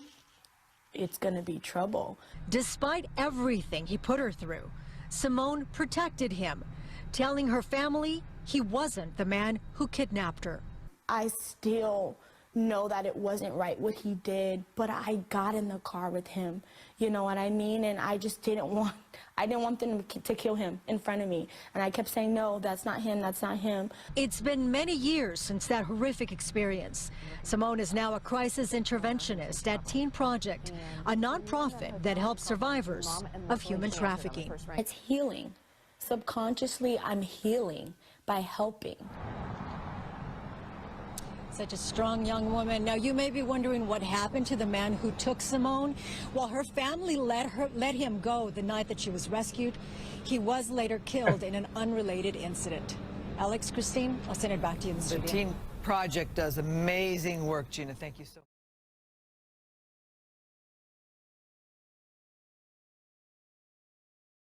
it's gonna be trouble. Despite everything he put her through, Simone protected him, telling her family he wasn't the man who kidnapped her. I still know that it wasn't right what he did, but I got in the car with him, you know what I mean? And I just didn't want them to kill him in front of me. And I kept saying, no, that's not him, that's not him. It's been many years since that horrific experience. Simone is now a crisis interventionist at Teen Project, a nonprofit that helps survivors of human trafficking. It's healing. Subconsciously, I'm healing by helping. Such a strong young woman. Now, you may be wondering what happened to the man who took Simone. Well, her family let him go the night that she was rescued. He was later killed in an unrelated incident. Alex, Christine, I'll send it back to you in the studio. The Teen Project does amazing work, Gina. Thank you so much.